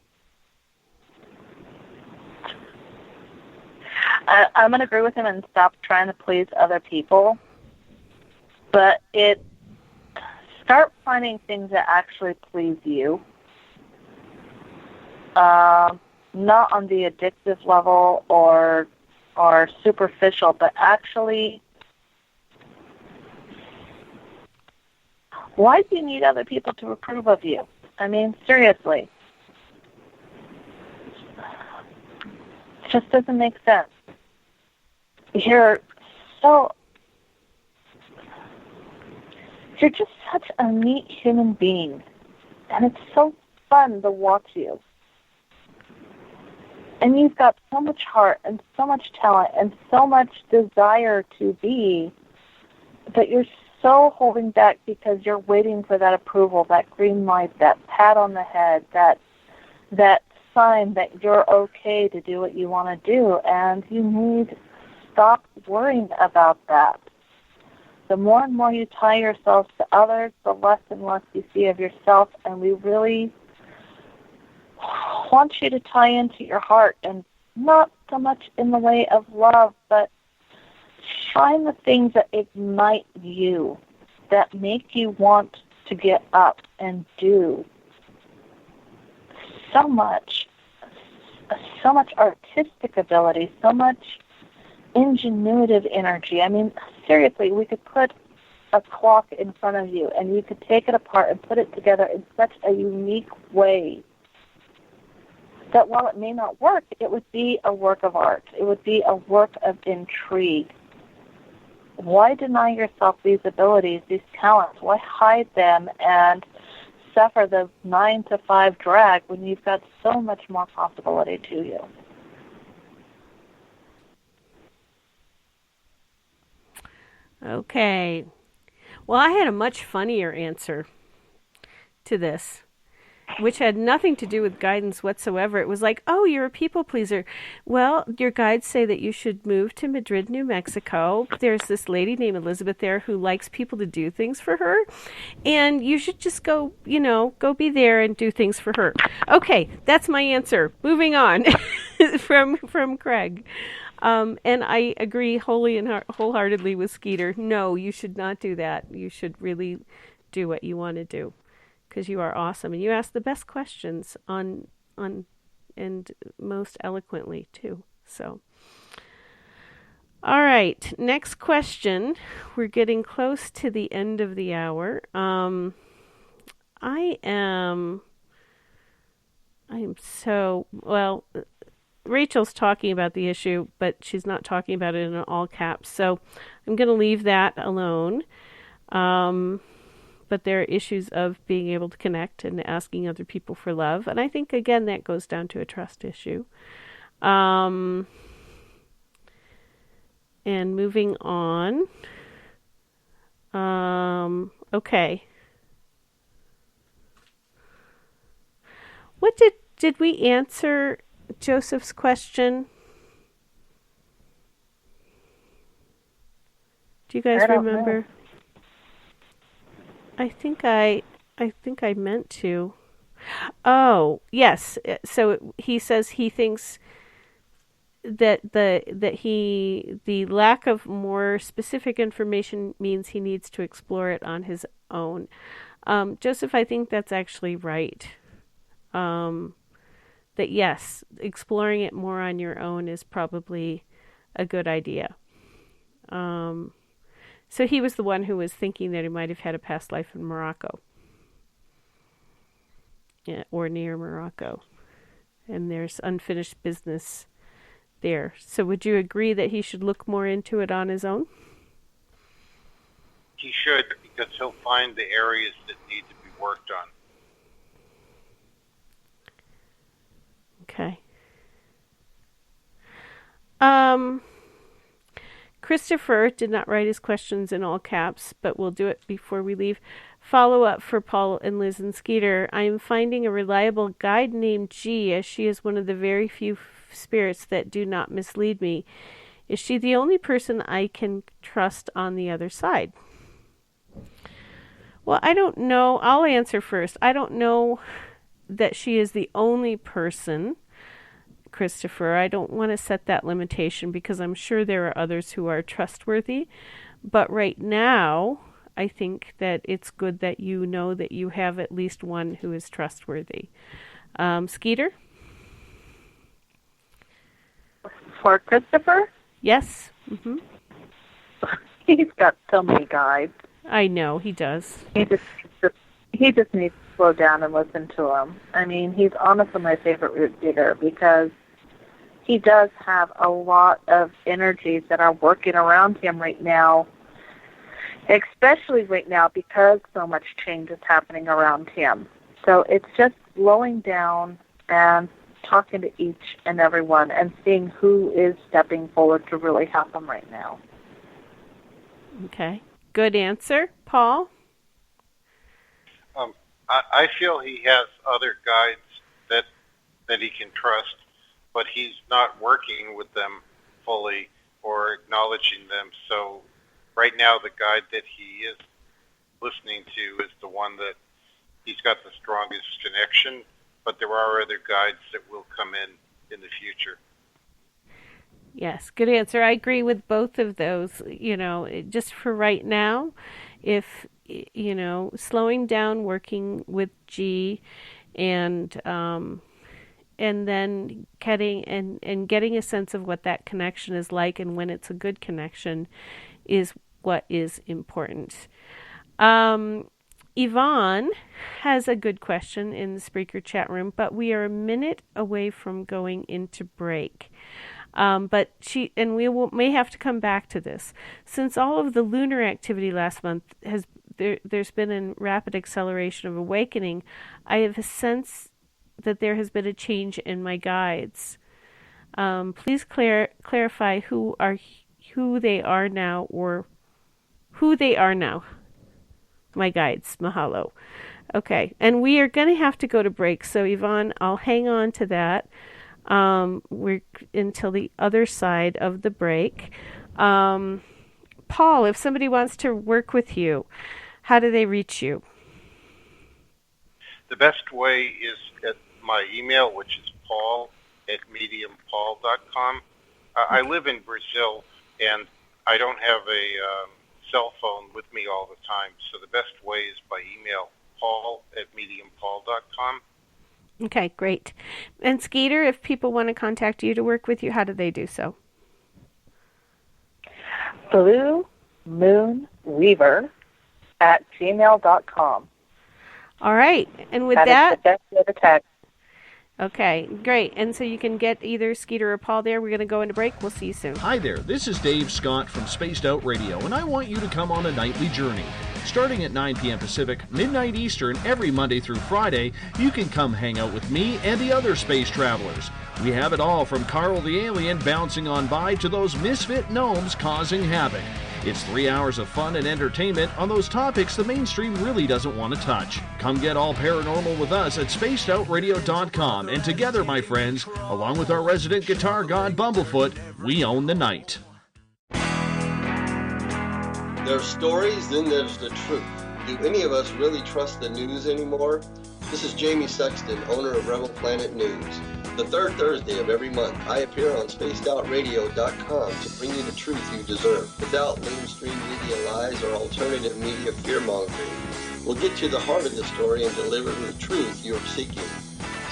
going to agree with him and stop trying to please other people. But start finding things that actually please you. Not on the addictive level or superficial, but actually, why do you need other people to approve of you? I mean, seriously. It just doesn't make sense. You're just such a neat human being, and it's so fun to watch you. And you've got so much heart and so much talent and so much desire to be, but you're so holding back because you're waiting for that approval, that green light, that pat on the head, that sign that you're okay to do what you want to do, and you need to stop worrying about that. The more and more you tie yourself to others, the less and less you see of yourself, and we really want you to tie into your heart, and not so much in the way of love, but find the things that ignite you, that make you want to get up and do so much so much artistic ability, so much ingenuitive energy. I mean, seriously, we could put a clock in front of you and you could take it apart and put it together in such a unique way that while it may not work, it would be a work of art. It would be a work of intrigue. Why deny yourself these abilities, these talents? Why hide them and suffer the 9-to-5 drag when you've got so much more possibility to you? Okay. Well, I had a much funnier answer to this, which had nothing to do with guidance whatsoever. It was like, oh, you're a people pleaser. Well, your guides say that you should move to Madrid, New Mexico. There's this lady named Elizabeth there who likes people to do things for her. And you should just go, go be there and do things for her. Okay, that's my answer. Moving on from Craig. And I agree wholly and wholeheartedly with Skeeter. No, you should not do that. You should really do what you want to do, because you are awesome and you ask the best questions on and most eloquently too. So, all right, next question. We're getting close to the end of the hour. I am so well. Rachel's talking about the issue, but she's not talking about it in all caps. So I'm going to leave that alone. But there are issues of being able to connect and asking other people for love. And I think, again, that goes down to a trust issue. And moving on. Okay. What did we answer Joseph's question? Do you guys remember? Know. I think I meant to. Oh, yes. So he says he thinks that the lack of more specific information means he needs to explore it on his own. Joseph, I think that's actually right. That yes, exploring it more on your own is probably a good idea. So he was the one who was thinking that he might have had a past life in Morocco. Yeah, or near Morocco. And there's unfinished business there. So would you agree that he should look more into it on his own? He should, because he'll find the areas that need to be worked on. Okay. Christopher did not write his questions in all caps, but we'll do it before we leave. Follow up for Paul and Liz and Skeeter. I am finding a reliable guide named G, as she is one of the very few spirits that do not mislead me. Is she the only person I can trust on the other side? Well, I don't know. I'll answer first. I don't know that she is the only person, Christopher. I don't want to set that limitation because I'm sure there are others who are trustworthy. But right now, I think that it's good that you know that you have at least one who is trustworthy. Skeeter? For Christopher? Yes. Mm-hmm. He's got so many guides. I know, he does. He just needs to slow down and listen to him. I mean, he's honestly my favorite root digger because he does have a lot of energies that are working around him right now, especially right now because so much change is happening around him. So it's just slowing down and talking to each and every one and seeing who is stepping forward to really help him right now. Okay. Good answer. Paul? I feel he has other guides that he can trust, but he's not working with them fully or acknowledging them. So right now the guide that he is listening to is the one that he's got the strongest connection, but there are other guides that will come in the future. Yes, good answer. I agree with both of those. Just for right now, if, slowing down, working with G, and then getting a sense of what that connection is like and when it's a good connection is what is important. Yvonne has a good question in the Spreaker chat room, but we are a minute away from going into break. But may have to come back to this. Since all of the lunar activity last month there's been a rapid acceleration of awakening, I have a sense that there has been a change in my guides. Please clarify who they are now, or who they are now. My guides, mahalo. Okay, and we are going to have to go to break, so Yvonne, I'll hang on to that. We're until the other side of the break. Paul, if somebody wants to work with you, how do they reach you? The best way is at my email, which is paul@mediumpaul.com. I live in Brazil, and I don't have a cell phone with me all the time, so the best way is by email, paul@mediumpaul.com. Okay, great. And Skeeter, if people want to contact you to work with you, how do they do so? BlueMoonWeaver@gmail.com. All right, and with that that, is the best way to text. Okay, great. And so you can get either Skeeter or Paul there. We're going to go into break. We'll see you soon. Hi there, this is Dave Scott from Spaced Out Radio, and I want you to come on a nightly journey. Starting at 9 p.m. Pacific, midnight Eastern, every Monday through Friday, you can come hang out with me and the other space travelers. We have it all from Carl the Alien bouncing on by to those misfit gnomes causing havoc. It's 3 hours of fun and entertainment on those topics the mainstream really doesn't want to touch. Come get all paranormal with us at spacedoutradio.com, and together, my friends, along with our resident guitar god Bumblefoot, we own the night. There's stories, then there's the truth. Do any of us really trust the news anymore? This is Jamie Sexton, owner of Rebel Planet News. The third Thursday of every month, I appear on spacedoutradio.com to bring you the truth you deserve, without mainstream media lies or alternative media fear-mongering. We'll get to the heart of the story and deliver the truth you're seeking.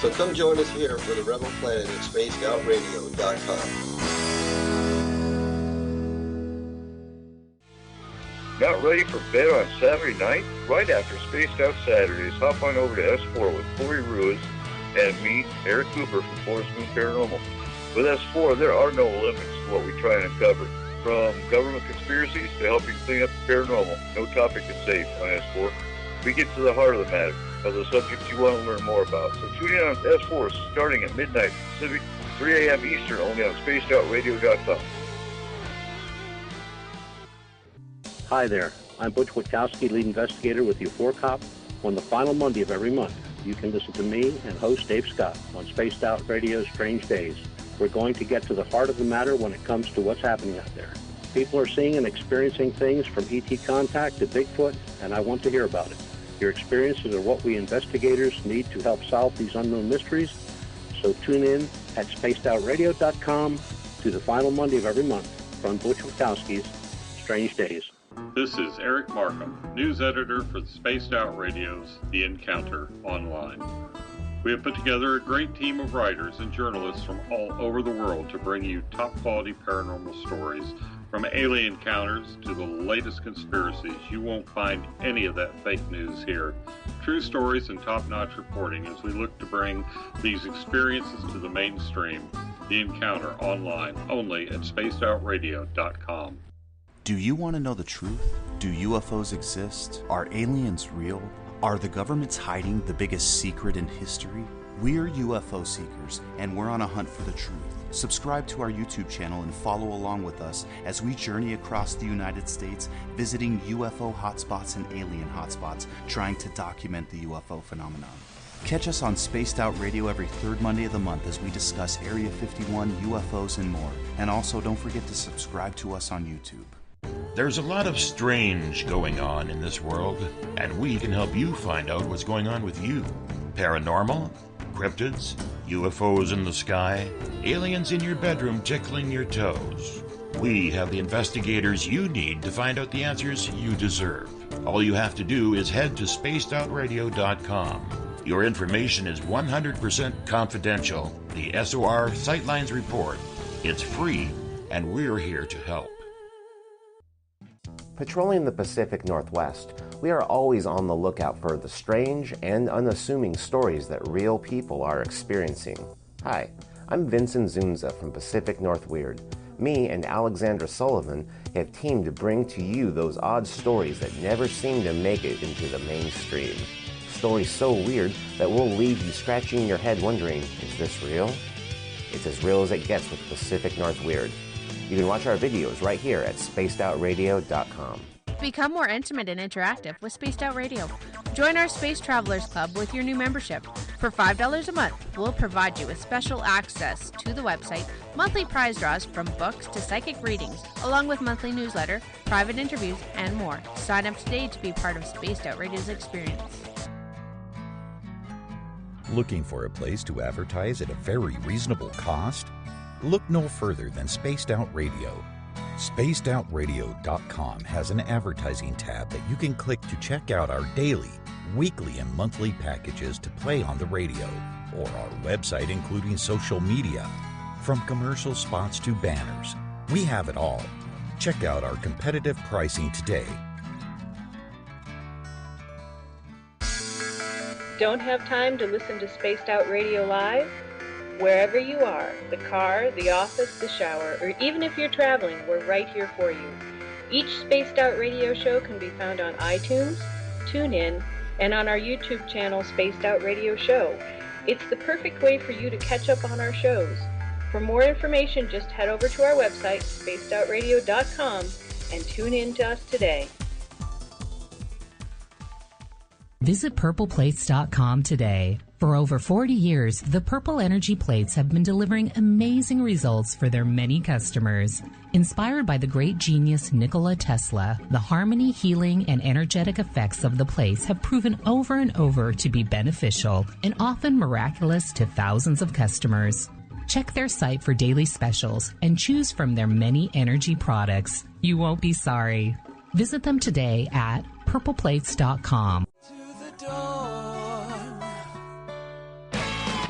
So come join us here for the Rebel Planet at spacedoutradio.com. Not ready for bed on Saturday night? Right after Spaced Out Saturdays, hop on over to S4 with Corey Ruiz and me, Eric Cooper from Forest Moon Paranormal. With S4, there are no limits to what we try and uncover. From government conspiracies to helping clean up the paranormal, no topic is safe on S4. We get to the heart of the matter, of the subjects you want to learn more about. So tune in on S4 starting at midnight Pacific, 3 a.m. Eastern, only on spacedoutradio.com. Hi there, I'm Butch Witkowski, lead investigator with U4 Cop. On the final Monday of every month, you can listen to me and host Dave Scott on Spaced Out Radio's Strange Days. We're going to get to the heart of the matter when it comes to what's happening out there. People are seeing and experiencing things from ET contact to Bigfoot, and I want to hear about it. Your experiences are what we investigators need to help solve these unknown mysteries. So tune in at spacedoutradio.com to the final Monday of every month from Butch Witkowski's Strange Days. This is Eric Markham, news editor for the Spaced Out Radio's The Encounter Online. We have put together a great team of writers and journalists from all over the world to bring you top-quality paranormal stories, from alien encounters to the latest conspiracies. You won't find any of that fake news here. True stories and top-notch reporting as we look to bring these experiences to the mainstream. The Encounter Online, only at spacedoutradio.com. Do you want to know the truth? Do UFOs exist? Are aliens real? Are the governments hiding the biggest secret in history? We're UFO seekers, and we're on a hunt for the truth. Subscribe to our YouTube channel and follow along with us as we journey across the United States, visiting UFO hotspots and alien hotspots, trying to document the UFO phenomenon. Catch us on Spaced Out Radio every third Monday of the month as we discuss Area 51, UFOs, and more. And also, don't forget to subscribe to us on YouTube. There's a lot of strange going on in this world, and we can help you find out what's going on with you. Paranormal, cryptids, UFOs in the sky, aliens in your bedroom tickling your toes. We have the investigators you need to find out the answers you deserve. All you have to do is head to spacedoutradio.com. Your information is 100% confidential. The SOR Sightlines Report. It's free, and we're here to help. Patrolling the Pacific Northwest, we are always on the lookout for the strange and unassuming stories that real people are experiencing. Hi, I'm Vincent Zunza from Pacific North Weird. Me and Alexandra Sullivan have teamed to bring to you those odd stories that never seem to make it into the mainstream. Stories so weird that will leave you scratching your head wondering, is this real? It's as real as it gets with Pacific North Weird. You can watch our videos right here at spacedoutradio.com. Become more intimate and interactive with Spaced Out Radio. Join our Space Travelers Club with your new membership. For $5 a month, we'll provide you with special access to the website, monthly prize draws from books to psychic readings, along with monthly newsletter, private interviews, and more. Sign up today to be part of Spaced Out Radio's experience. Looking for a place to advertise at a very reasonable cost? Look no further than Spaced Out Radio. SpacedOutRadio.com has an advertising tab that you can click to check out our daily, weekly, and monthly packages to play on the radio, or our website including social media. From commercial spots to banners, we have it all. Check out our competitive pricing today. Don't have time to listen to Spaced Out Radio live? Wherever you are, the car, the office, the shower, or even if you're traveling, we're right here for you. Each Spaced Out Radio show can be found on iTunes, TuneIn, and on our YouTube channel, Spaced Out Radio Show. It's the perfect way for you to catch up on our shows. For more information, just head over to our website, spacedoutradio.com, and tune in to us today. Visit purpleplates.com today. For over 40 years, the Purple Energy Plates have been delivering amazing results for their many customers. Inspired by the great genius Nikola Tesla, the harmony, healing, and energetic effects of the plates have proven over and over to be beneficial and often miraculous to thousands of customers. Check their site for daily specials and choose from their many energy products. You won't be sorry. Visit them today at purpleplates.com.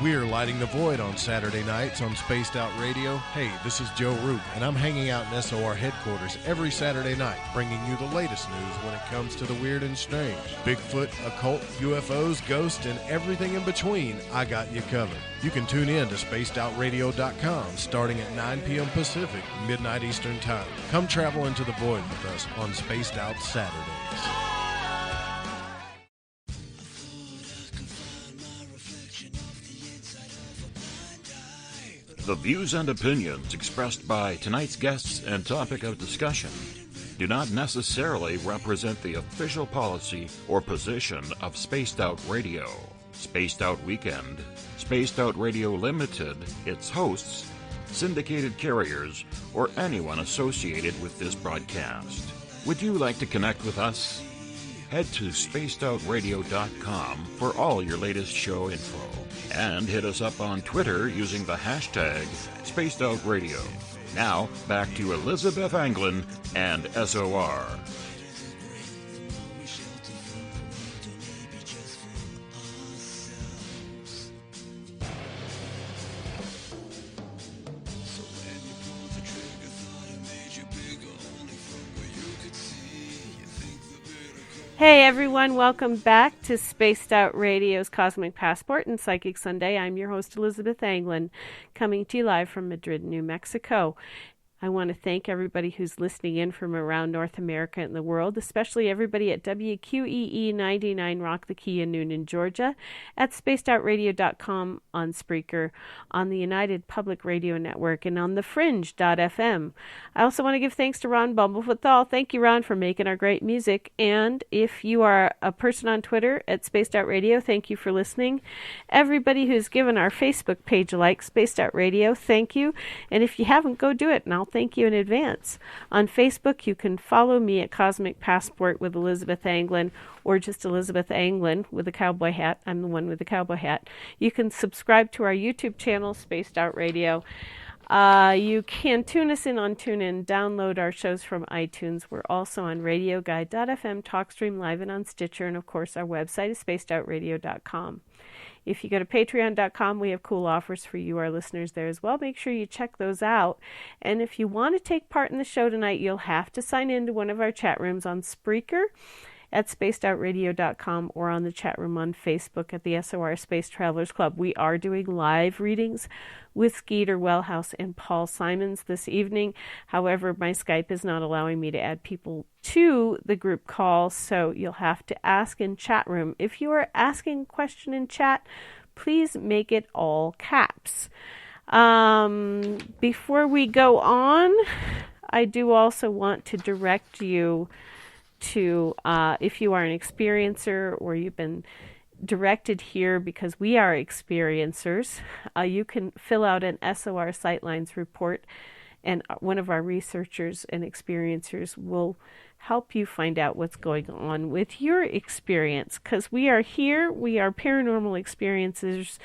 We are lighting the void on Saturday nights on Spaced Out Radio. Hey, this is Joe Roop, and I'm hanging out in SOR headquarters every Saturday night, bringing you the latest news when it comes to the weird and strange. Bigfoot, occult, UFOs, ghosts, and everything in between, I got you covered. You can tune in to spacedoutradio.com starting at 9 p.m. Pacific, midnight Eastern Time. Come travel into the void with us on Spaced Out Saturdays. The views and opinions expressed by tonight's guests and topic of discussion do not necessarily represent the official policy or position of Spaced Out Radio, Spaced Out Weekend, Spaced Out Radio Limited, its hosts, syndicated carriers, or anyone associated with this broadcast. Would you like to connect with us? Head to spacedoutradio.com for all your latest show info. And hit us up on Twitter using the hashtag SpacedOutRadio. Now, back to Elizabeth Anglin and SOR. Hey everyone, welcome back to Spaced Out Radio's Cosmic Passport and Psychic Sunday. I'm your host Elizabeth Anglin, coming to you live from Madrid, New Mexico. I want to thank everybody who's listening in from around North America and the world, especially everybody at WQEE 99 Rock the Key in Noonan, Georgia, at spacedoutradio.com, on Spreaker, on the United Public Radio Network, and on the Fringe.fm. I also want to give thanks to Ron Bumblefoot THAL. Thank you, Ron, for making our great music. And if you are a person on Twitter at Spaced Out Radio, thank you for listening. Everybody who's given our Facebook page a like, Spaced Out Radio, thank you. And if you haven't, go do it, and I'll thank you in advance. On Facebook, you can follow me at Cosmic Passport with Elizabeth Anglin, or just Elizabeth Anglin with a cowboy hat. I'm the one with the cowboy hat. You can subscribe to our YouTube channel, Spaced Out Radio. You can tune us in on TuneIn, download our shows from iTunes. We're also on RadioGuide.fm, TalkStream Live, and on Stitcher. And, of course, our website is spacedoutradio.com. If you go to patreon.com, we have cool offers for you, our listeners, there as well. Make sure you check those out. And if you want to take part in the show tonight, you'll have to sign into one of our chat rooms on Spreaker at spacedoutradio.com or on the chat room on Facebook at the SOR Space Travelers Club. We are doing live readings with Skeeter Welhouse and Paul Simons this evening. However, my Skype is not allowing me to add people to the group call, so you'll have to ask in chat room. If you are asking a question in chat, please make it all caps. Before we go on, I do also want to direct you to, if you are an experiencer or you've been directed here because we are experiencers, you can fill out an SOR Sightlines report, and one of our researchers and experiencers will help you find out what's going on with your experience, because we are here, we are paranormal experiencers,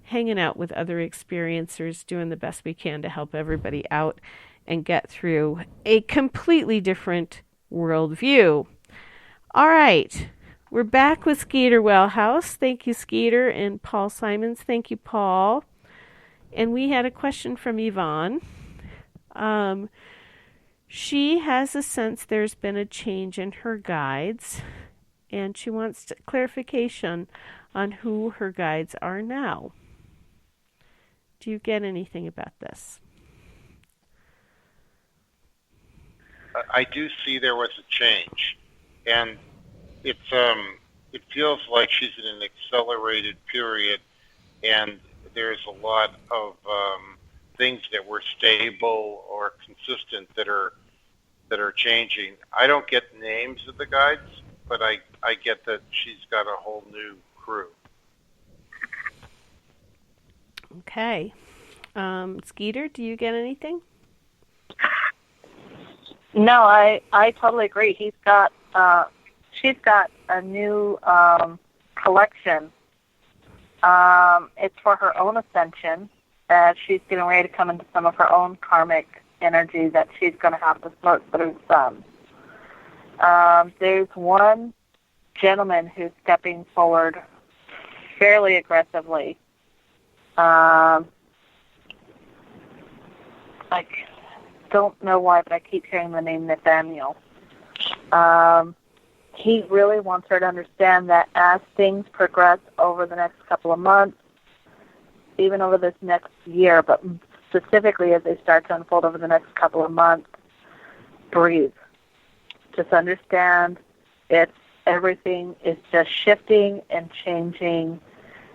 hanging out with other experiencers, doing the best we can to help everybody out and get through a completely different worldview. All right, we're back with Skeeter Welhouse. Thank you, Skeeter, and Paul Simons. Thank you, Paul. And we had a question from Yvonne. She has a sense there's been a change in her guides, and she wants clarification on who her guides are now. Do you get anything about this? I do see there was a change, and it feels like she's in an accelerated period, and there's a lot of things that were stable or consistent that are changing. I don't get names of the guides, but I get that she's got a whole new crew. Okay. Skeeter, do you get anything? No, I totally agree. She's got a new collection. It's for her own ascension. She's getting ready to come into some of her own karmic energy that she's going to have to sort through some. There's one gentleman who's stepping forward fairly aggressively. I don't know why, but I keep hearing the name Nathaniel. He really wants her to understand that as things progress over the next couple of months, even over this next year, but specifically as they start to unfold over the next couple of months, breathe. Just understand everything is just shifting and changing,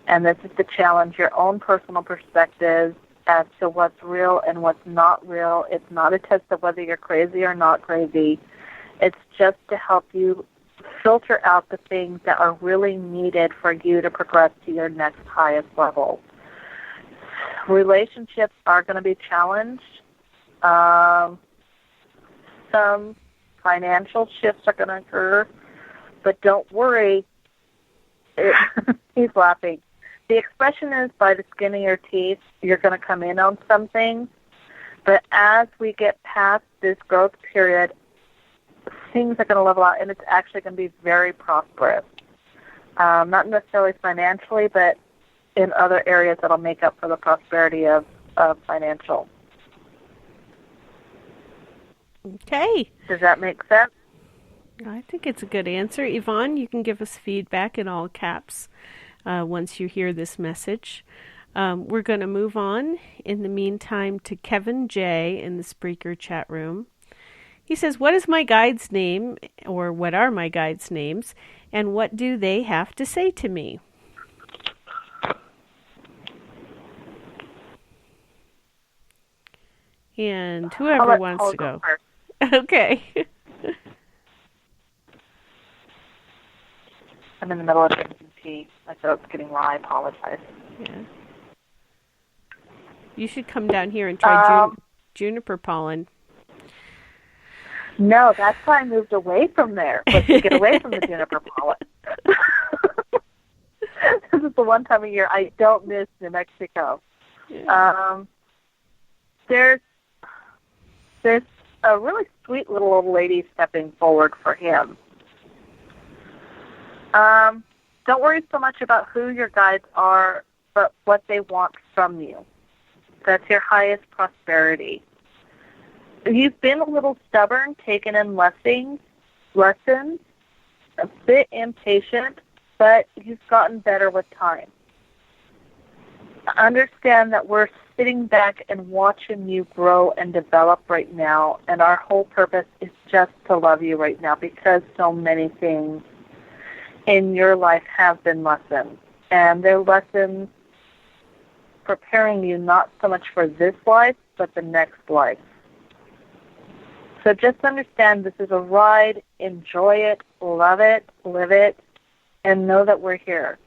and this is to challenge your own personal perspectives as to what's real and what's not real. It's not a test of whether you're crazy or not crazy. It's just to help you filter out the things that are really needed for you to progress to your next highest level. Relationships are going to be challenged. Some financial shifts are going to occur, but don't worry. He's laughing. The expression is, by the skin of your teeth, you're going to come in on something. But as we get past this growth period, things are going to level out, and it's actually going to be very prosperous. Not necessarily financially, but in other areas that'll make up for the prosperity of financial. Okay. Does that make sense? I think it's a good answer. Yvonne, you can give us feedback in all caps once you hear this message. We're going to move on in the meantime to Kevin J. in the Spreaker chat room. He says, what is my guide's name, or what are my guide's names, and what do they have to say to me? And whoever wants to go. Okay. I'm in the middle of drinking tea. My throat's getting raw. I apologize. Yeah. You should come down here and try juniper pollen. No, that's why I moved away from there, was to get away from the juniper pollen. This is the one time of year I don't miss New Mexico. Yeah. There's a really sweet little old lady stepping forward for him. Don't Don't worry so much about who your guides are, but what they want from you. That's your highest prosperity. You've been a little stubborn, taking in lessons, a bit impatient, but you've gotten better with time. Understand that we're sitting back and watching you grow and develop right now, and our whole purpose is just to love you right now because so many things in your life have been lessons, and they're lessons preparing you not so much for this life, but the next life. So just understand this is a ride, enjoy it, love it, live it, and know that we're here.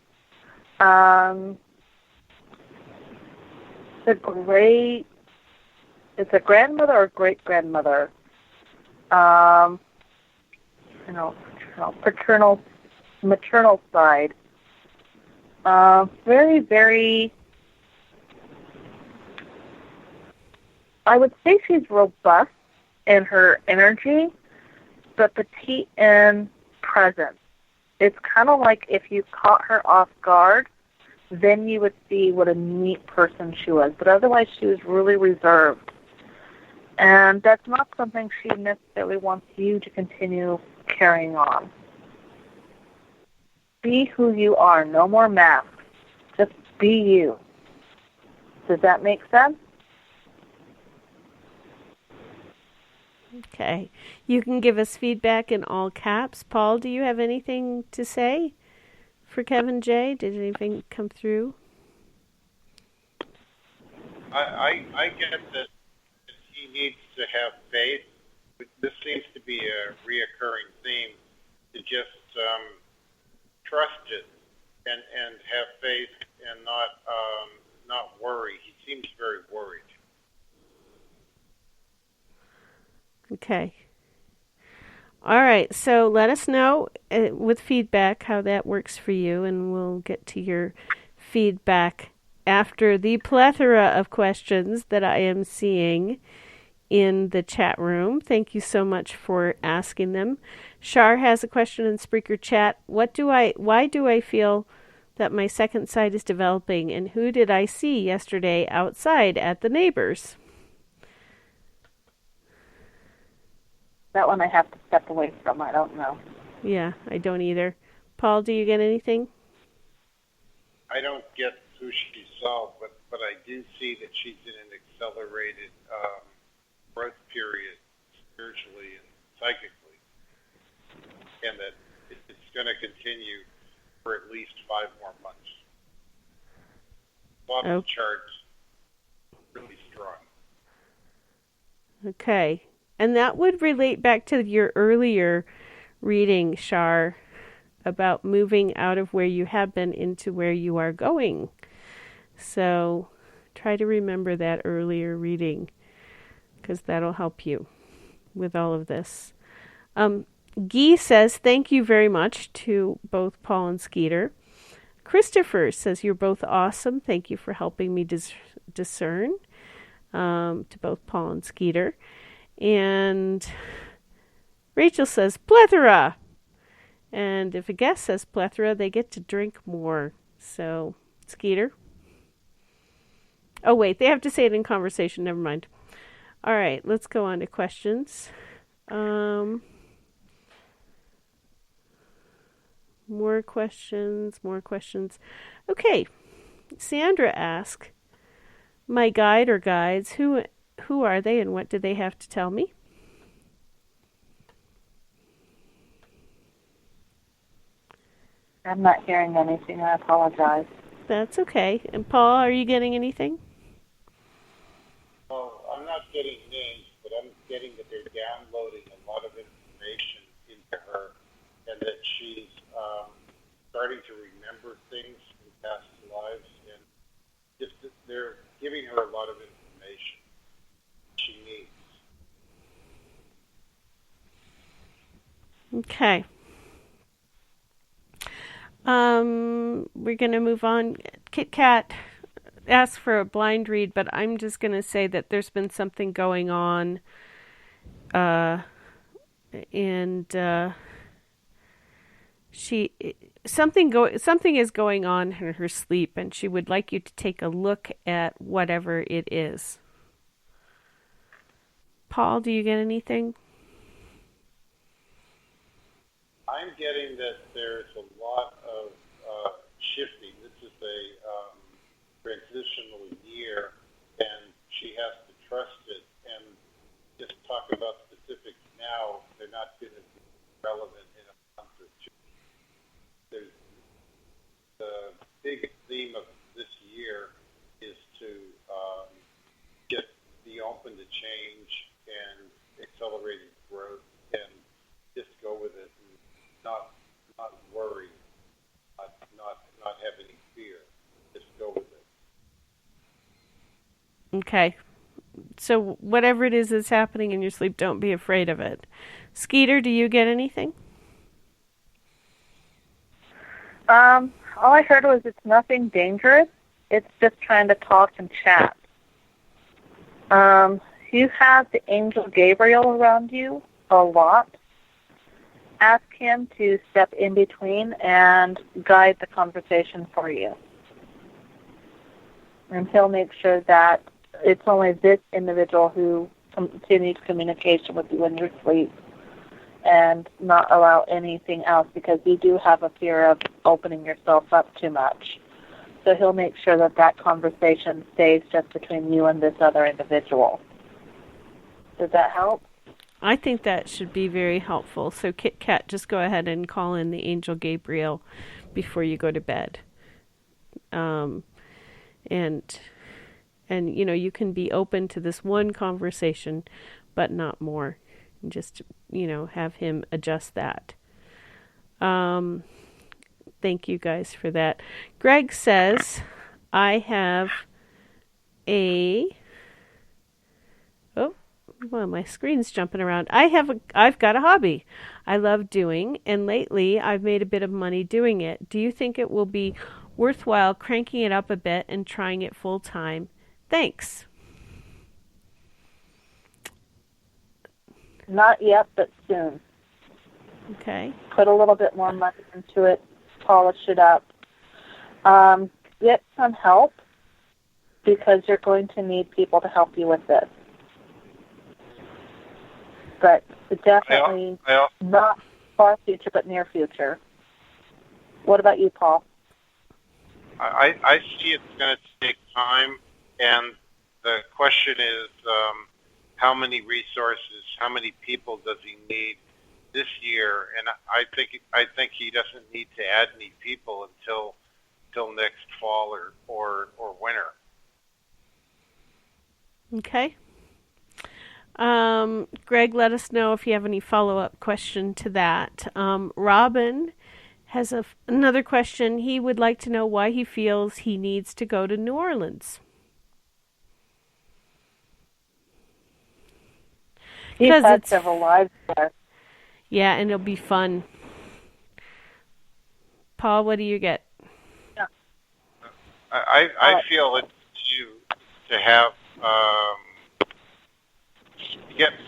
It's a grandmother or great-grandmother, paternal, maternal side. Very, very, I would say she's robust in her energy, but petite and present. It's kind of like if you caught her off guard, then you would see what a neat person she was. But otherwise, she was really reserved. And that's not something she necessarily wants you to continue carrying on. Be who you are. No more masks. Just be you. Does that make sense? Okay. You can give us feedback in all caps. Paul, do you have anything to say for Kevin J? Did anything come through? I get that he needs to have faith. This seems to be a reoccurring theme, to just trust it and have faith and not worry. He seems very worried. Okay. All right. So let us know with feedback how that works for you, and we'll get to your feedback after the plethora of questions that I am seeing in the chat room. Thank you so much for asking them. Shar has a question in Spreaker chat. Why do I feel that my second sight is developing, and who did I see yesterday outside at the neighbors? That one I have to step away from. I don't know. Yeah, I don't either. Paul, do you get anything? I don't get who she saw, but I do see that she's in an accelerated growth period spiritually and psychically, and that it's going to continue for at least 5 more months. Bottom charts really strong. Okay. And that would relate back to your earlier reading, Shar, about moving out of where you have been into where you are going. So try to remember that earlier reading, because that'll help you with all of this. Guy says, thank you very much to both Paul and Skeeter. Christopher says, you're both awesome. Thank you for helping me discern, to both Paul and Skeeter. And Rachel says, plethora. And if a guest says plethora, they get to drink more. So, Skeeter. Oh, wait, they have to say it in conversation. Never mind. All right, let's go on to questions. More questions. Okay. Sandra asked, my guide or guides, who are they and what do they have to tell me? I'm not hearing anything. I apologize. That's okay. And Paul, are you getting anything? Well, I'm not getting names, but I'm getting that they're downloading a lot of information into her, and that she's starting to remember things from past lives, and just that they're giving her a lot of information she needs. Okay. We're going to move on. Kit Kat asked for a blind read, but I'm just going to say that there's been something going on, and something is going on in her sleep, and she would like you to take a look at whatever it is. Paul, do you get anything? I'm getting that there's a lot of shifting. This is a transitional year, and she has to trust it. And just talk about specifics now, they're not going to be relevant in a month or two. There's the big theme of this year is to be open to change and accelerated growth, and just go with it and not worry, not have any fear. Just go with it. Okay. So whatever it is that's happening in your sleep, don't be afraid of it. Skeeter, do you get anything? All I heard was it's nothing dangerous. It's just trying to talk and chat. You have the angel Gabriel around you a lot. Ask him to step in between and guide the conversation for you. And he'll make sure that it's only this individual who continues communication with you in your sleep and not allow anything else, because you do have a fear of opening yourself up too much. So he'll make sure that conversation stays just between you and this other individual. Does that help? I think that should be very helpful. So Kit Kat, just go ahead and call in the angel Gabriel before you go to bed. And you can be open to this one conversation, but not more. And just, have him adjust that. Thank you guys for that. Greg says, I have my screen's jumping around. I've got a hobby I love doing, and lately I've made a bit of money doing it. Do you think it will be worthwhile cranking it up a bit and trying it full time? Thanks. Not yet, but soon. Okay. Put a little bit more money into it, polish it up. Get some help, because you're going to need people to help you with this. But definitely not far future, but near future. What about you, Paul? I see it's going to take time, and the question is how many resources, how many people does he need this year? And I think he doesn't need to add any people until next fall or winter. Okay. Greg, let us know if you have any follow-up question to that. Robin has another question. He would like to know why he feels he needs to go to New Orleans. He's had several lives there. Yeah, and it'll be fun. Paul, what do you get? Yeah. I feel it's to have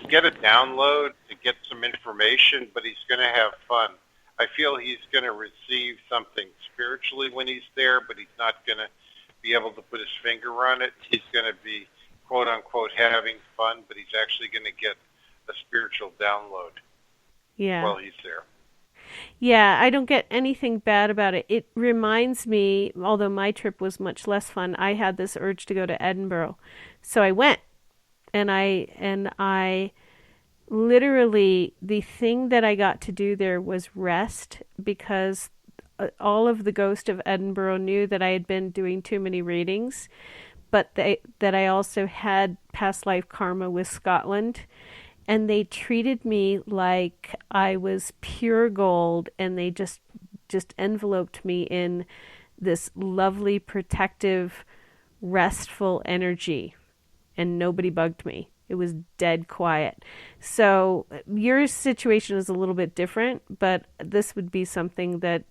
get a download to get some information, but he's going to have fun. I feel he's going to receive something spiritually when he's there, but he's not going to be able to put his finger on it. He's going to be, quote unquote, having fun, but he's actually going to get a spiritual download while he's there. Yeah, I don't get anything bad about it. It reminds me, although my trip was much less fun, I had this urge to go to Edinburgh. So I went, and I literally, the thing that I got to do there was rest, because all of the Ghost of Edinburgh knew that I had been doing too many readings, but that I also had past life karma with Scotland. And they treated me like I was pure gold, and they just enveloped me in this lovely, protective, restful energy, and nobody bugged me. It was dead quiet. So your situation is a little bit different, but this would be something that,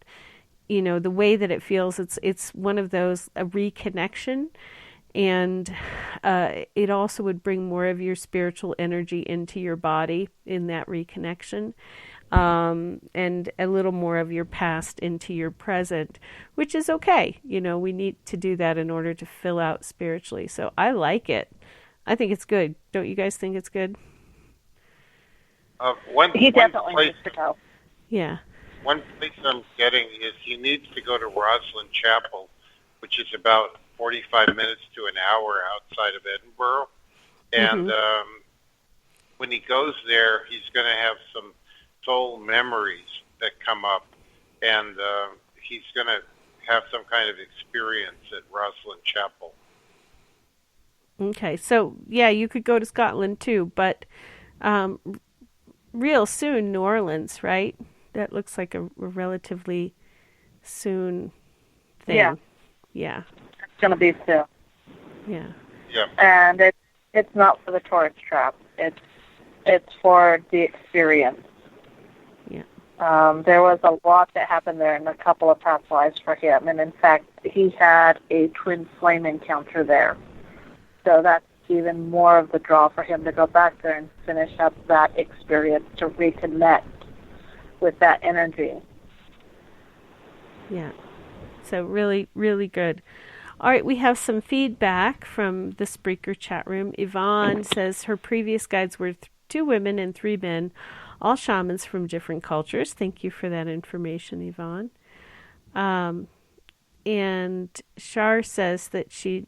the way that it feels, it's one of those, a reconnection. And it also would bring more of your spiritual energy into your body in that reconnection. and a little more of your past into your present, which is okay. You know, we need to do that in order to fill out spiritually. So I like it. I think it's good. Don't you guys think it's good? He definitely needs to go. Yeah. One place I'm getting is he needs to go to Roslyn Chapel, which is about 45 minutes to an hour outside of Edinburgh. And when he goes there, he's going to have some soul memories that come up. And he's going to have some kind of experience at Roslyn Chapel. Okay. So, yeah, you could go to Scotland too, but real soon, New Orleans, right? That looks like a relatively soon thing. Yeah. Yeah. It's going to be soon. Yeah. Yeah. And it's not for the tourist trap. It's for the experience. Yeah. There was a lot that happened there in a couple of past lives for him, and in fact, he had a twin flame encounter there. So that's even more of the draw for him to go back there and finish up that experience, to reconnect with that energy. Yeah. So really, really good. All right, we have some feedback from the Spreaker chat room. Yvonne says her previous guides were 2 women and 3 men, all shamans from different cultures. Thank you for that information, Yvonne. And Shar says that she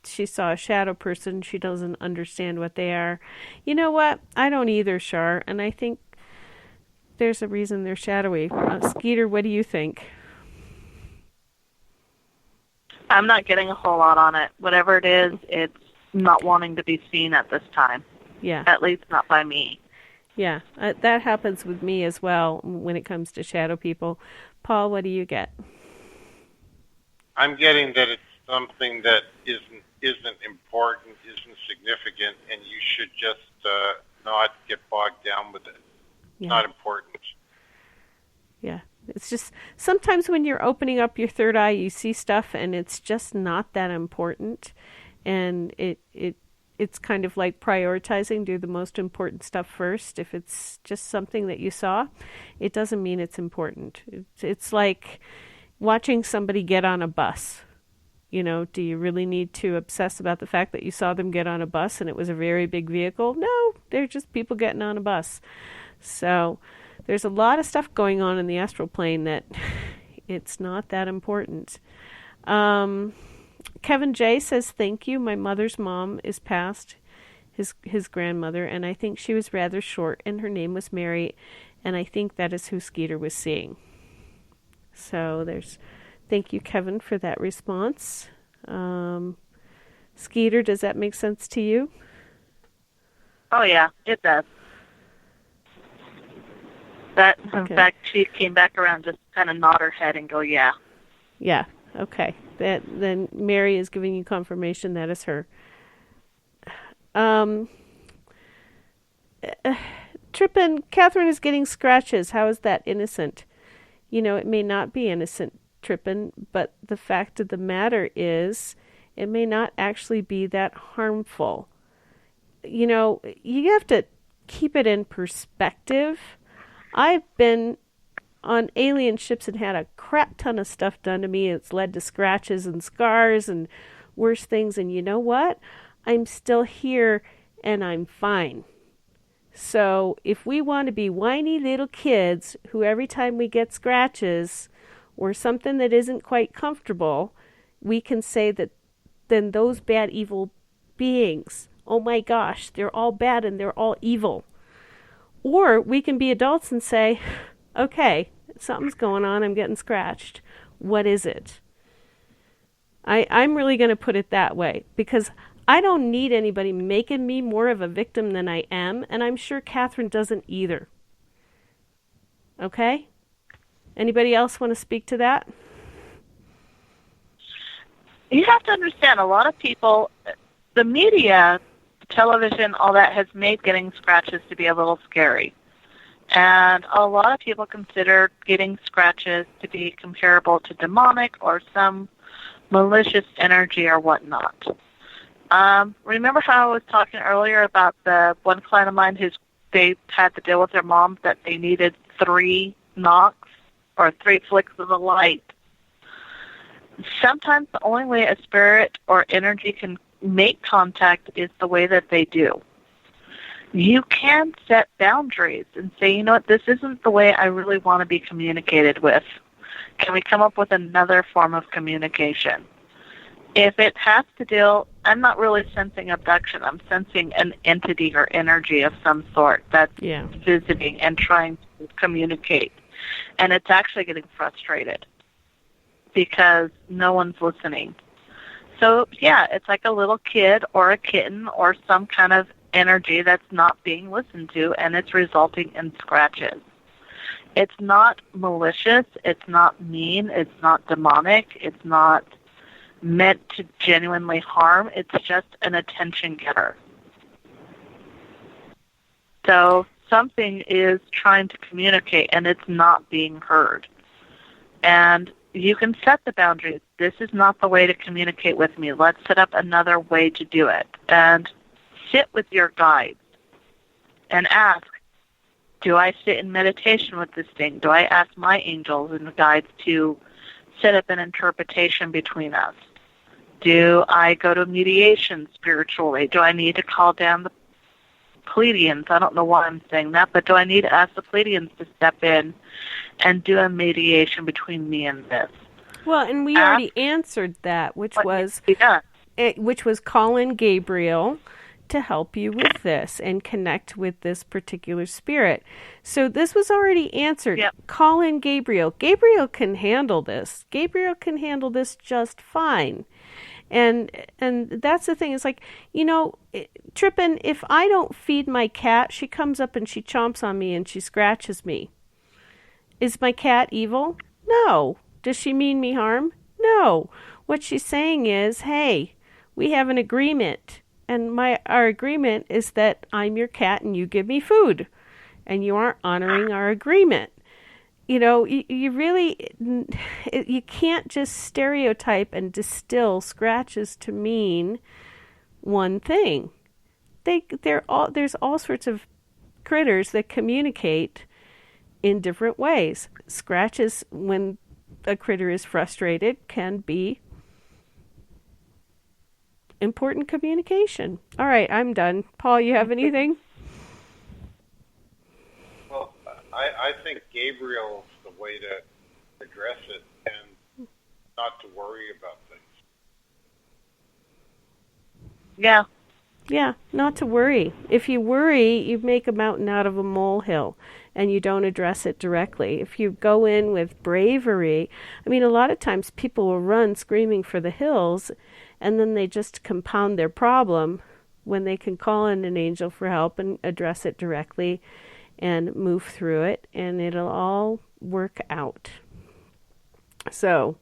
saw a shadow person. She doesn't understand what they are. You know what? I don't either, Shar, and I think there's a reason they're shadowy. Skeeter, what do you think? I'm not getting a whole lot on it. Whatever it is, it's not wanting to be seen at this time. Yeah. At least not by me. Yeah, that happens with me as well when it comes to shadow people. Paul, what do you get? I'm getting that it's something that isn't important, isn't significant, and you should just not get bogged down with it. Yeah. Not important. Yeah. It's just sometimes when you're opening up your third eye, you see stuff and it's just not that important. And it's kind of like prioritizing, do the most important stuff first. If it's just something that you saw, it doesn't mean it's important. It's like watching somebody get on a bus. You know, do you really need to obsess about the fact that you saw them get on a bus and it was a very big vehicle? No, they're just people getting on a bus. So there's a lot of stuff going on in the astral plane that it's not that important. Kevin J. says, thank you. My mother's mom is passed, his grandmother, and I think she was rather short, and her name was Mary, and I think that is who Skeeter was seeing. So thank you, Kevin, for that response. Skeeter, does that make sense to you? Oh, yeah, it does. That, in fact, she came back around, just kind of nod her head and go, yeah. Yeah, okay. Then Mary is giving you confirmation that is her. Trippin', Catherine is getting scratches. How is that innocent? You know, it may not be innocent, Trippin', but the fact of the matter is it may not actually be that harmful. You know, you have to keep it in perspective. I've been on alien ships and had a crap ton of stuff done to me. It's led to scratches and scars and worse things. And you know what? I'm still here and I'm fine. So if we want to be whiny little kids who every time we get scratches or something that isn't quite comfortable, we can say that then those bad evil beings, oh my gosh, they're all bad and they're all evil. Or we can be adults and say, okay, something's going on, I'm getting scratched. What is it? I'm really going to put it that way because I don't need anybody making me more of a victim than I am, and I'm sure Catherine doesn't either. Okay? Anybody else want to speak to that? You have to understand, a lot of people, the media, television, all that has made getting scratches to be a little scary. And a lot of people consider getting scratches to be comparable to demonic or some malicious energy or whatnot. Remember how I was talking earlier about the one client of mine whose they had to deal with their mom that they needed 3 knocks or 3 flicks of the light. Sometimes the only way a spirit or energy can make contact is the way that they do. You can set boundaries and say, you know what, this isn't the way I really want to be communicated with. Can we come up with another form of communication? If it has to deal, I'm not really sensing abduction. I'm sensing an entity or energy of some sort that's visiting and trying to communicate. And it's actually getting frustrated because no one's listening. So, yeah, it's like a little kid or a kitten or some kind of energy that's not being listened to, and it's resulting in scratches. It's not malicious. It's not mean. It's not demonic. It's not meant to genuinely harm. It's just an attention getter. So something is trying to communicate, and it's not being heard. And you can set the boundaries. This is not the way to communicate with me. Let's set up another way to do it. And sit with your guides and ask, do I sit in meditation with this thing? Do I ask my angels and guides to set up an interpretation between us? Do I go to mediation spiritually? Do I need to call down the Pleiadians? I don't know why I'm saying that, but do I need to ask the Pleiadians to step in and do a mediation between me and this? Well, and we already answered that, which was call in Gabriel to help you with this and connect with this particular spirit. So this was already answered. Yep. Call in Gabriel. Gabriel can handle this. Gabriel can handle this just fine. And that's the thing. It's like, you know, Trippin', if I don't feed my cat, she comes up and she chomps on me and she scratches me. Is my cat evil? No. Does she mean me harm? No. What she's saying is, hey, we have an agreement. And our agreement is that I'm your cat and you give me food. And you aren't honoring our agreement. You know, you really, you can't just stereotype and distill scratches to mean one thing. There's all sorts of critters that communicate in different ways. Scratches, when a critter is frustrated, can be important communication. All right, I'm done. Paul, you have anything? Well, I think Gabriel's the way to address it and not to worry about things. Yeah. Yeah, not to worry. If you worry, you make a mountain out of a molehill and you don't address it directly. If you go in with bravery, I mean, a lot of times people will run screaming for the hills and then they just compound their problem when they can call in an angel for help and address it directly and move through it, and it'll all work out. So,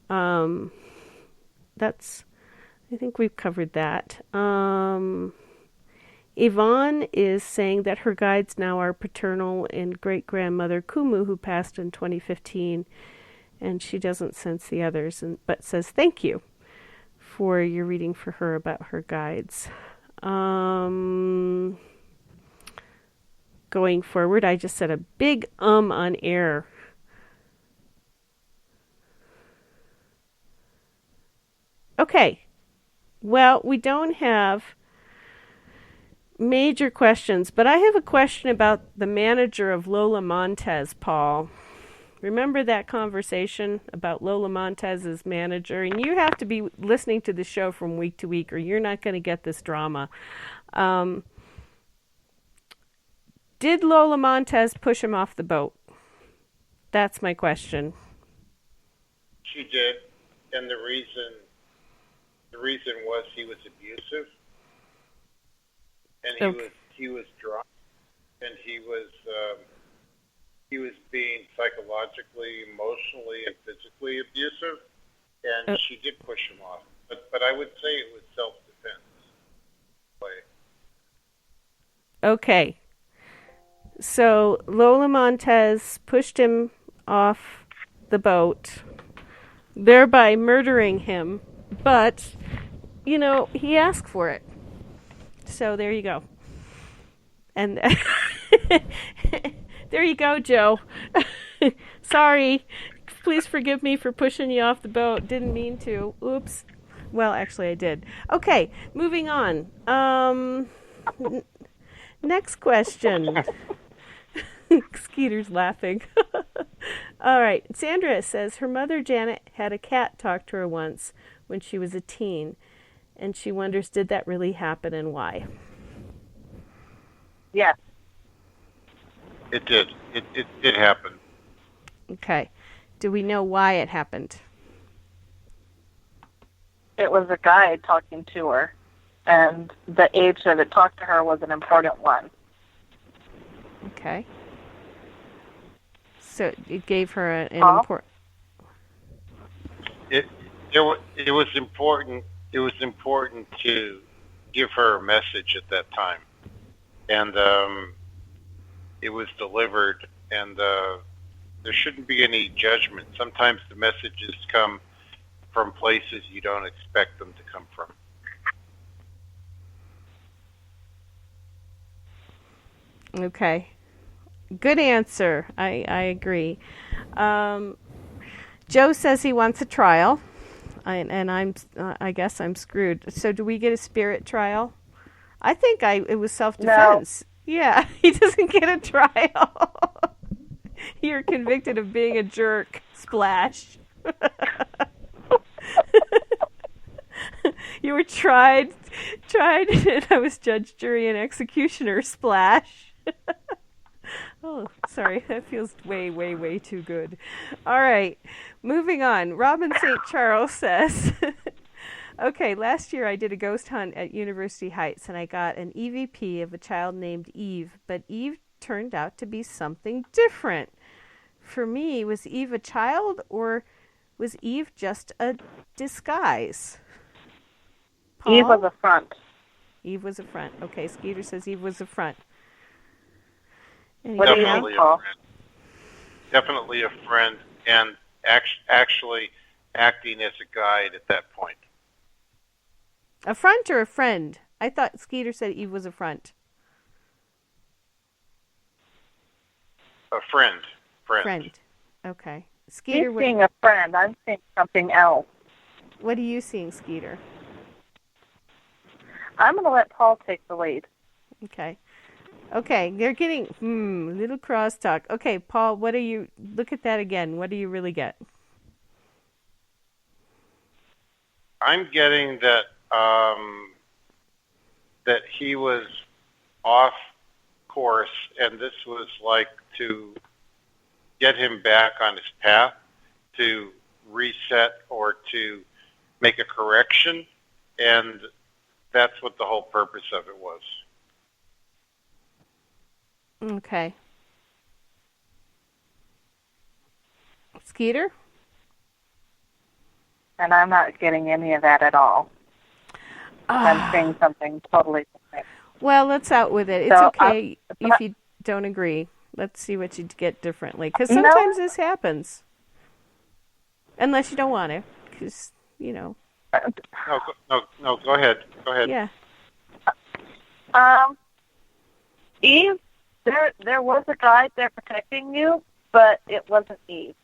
that's, I think we've covered that. Yvonne is saying that her guides now are paternal and great-grandmother Kumu, who passed in 2015, and she doesn't sense the others, but says thank you for your reading for her about her guides. Going forward, I just said a big on air. Okay. Well, we don't have major questions, but I have a question about the manager of Lola Montez, Paul. Remember that conversation about Lola Montez's manager? And you have to be listening to the show from week to week or you're not going to get this drama. Did Lola Montez push him off the boat? That's my question. She did, and the reason was he was abusive, and he was drunk, and he was being psychologically, emotionally, and physically abusive, and she did push him off. But I would say it was self-defense. Okay. So Lola Montez pushed him off the boat, thereby murdering him. But, you know, he asked for it. So there you go. And there you go, Joe. Sorry. Please forgive me for pushing you off the boat. Didn't mean to. Oops. Well, actually, I did. Okay, moving on. Next question. Skeeter's laughing. All right. Sandra says her mother, Janet, had a cat talk to her once when she was a teen, and she wonders, did that really happen and why? Yes. It did. It happened. Okay. Do we know why it happened? It was a guy talking to her, and the age that it talked to her was an important one. Okay. So it gave her an important... It was important. It was important to give her a message at that time, and it was delivered. And there shouldn't be any judgment. Sometimes the messages come from places you don't expect them to come from. Okay. Good answer. I agree. Joe says he wants a trial, and I guess I'm screwed. So do we get a spirit trial? I think it was self-defense. No. Yeah, he doesn't get a trial. You're convicted of being a jerk. Splash. You were tried, and I was judge, jury, and executioner. Splash. Oh, sorry. That feels way, way, way too good. All right. Moving on. Robin St. Charles says, okay, last year I did a ghost hunt at University Heights, and I got an EVP of a child named Eve, but Eve turned out to be something different. For me, was Eve a child, or was Eve just a disguise? Paul? Eve was a front. Eve was a front. Okay, Skeeter says Eve was a front. Definitely a friend. Definitely a friend, and actually acting as a guide at that point. A front or a friend? I thought Skeeter said Eve was a front. A friend. Friend. Okay. Skeeter, he's seeing a friend. I'm seeing something else. What are you seeing, Skeeter? I'm going to let Paul take the lead. Okay. Okay, they're getting little crosstalk. Okay, Paul, what are you? Look at that again. What do you really get? I'm getting that that he was off course, and this was like to get him back on his path, to reset or to make a correction, and that's what the whole purpose of it was. Okay. Skeeter? And I'm not getting any of that at all. I'm saying something totally different. Well, let's out with it. It's okay if you don't agree. Let's see what you get differently. Because sometimes this happens. Unless you don't want to. Because, No, go ahead. Go ahead. Yeah. Eve, there was a guide there protecting you, but it wasn't Eve.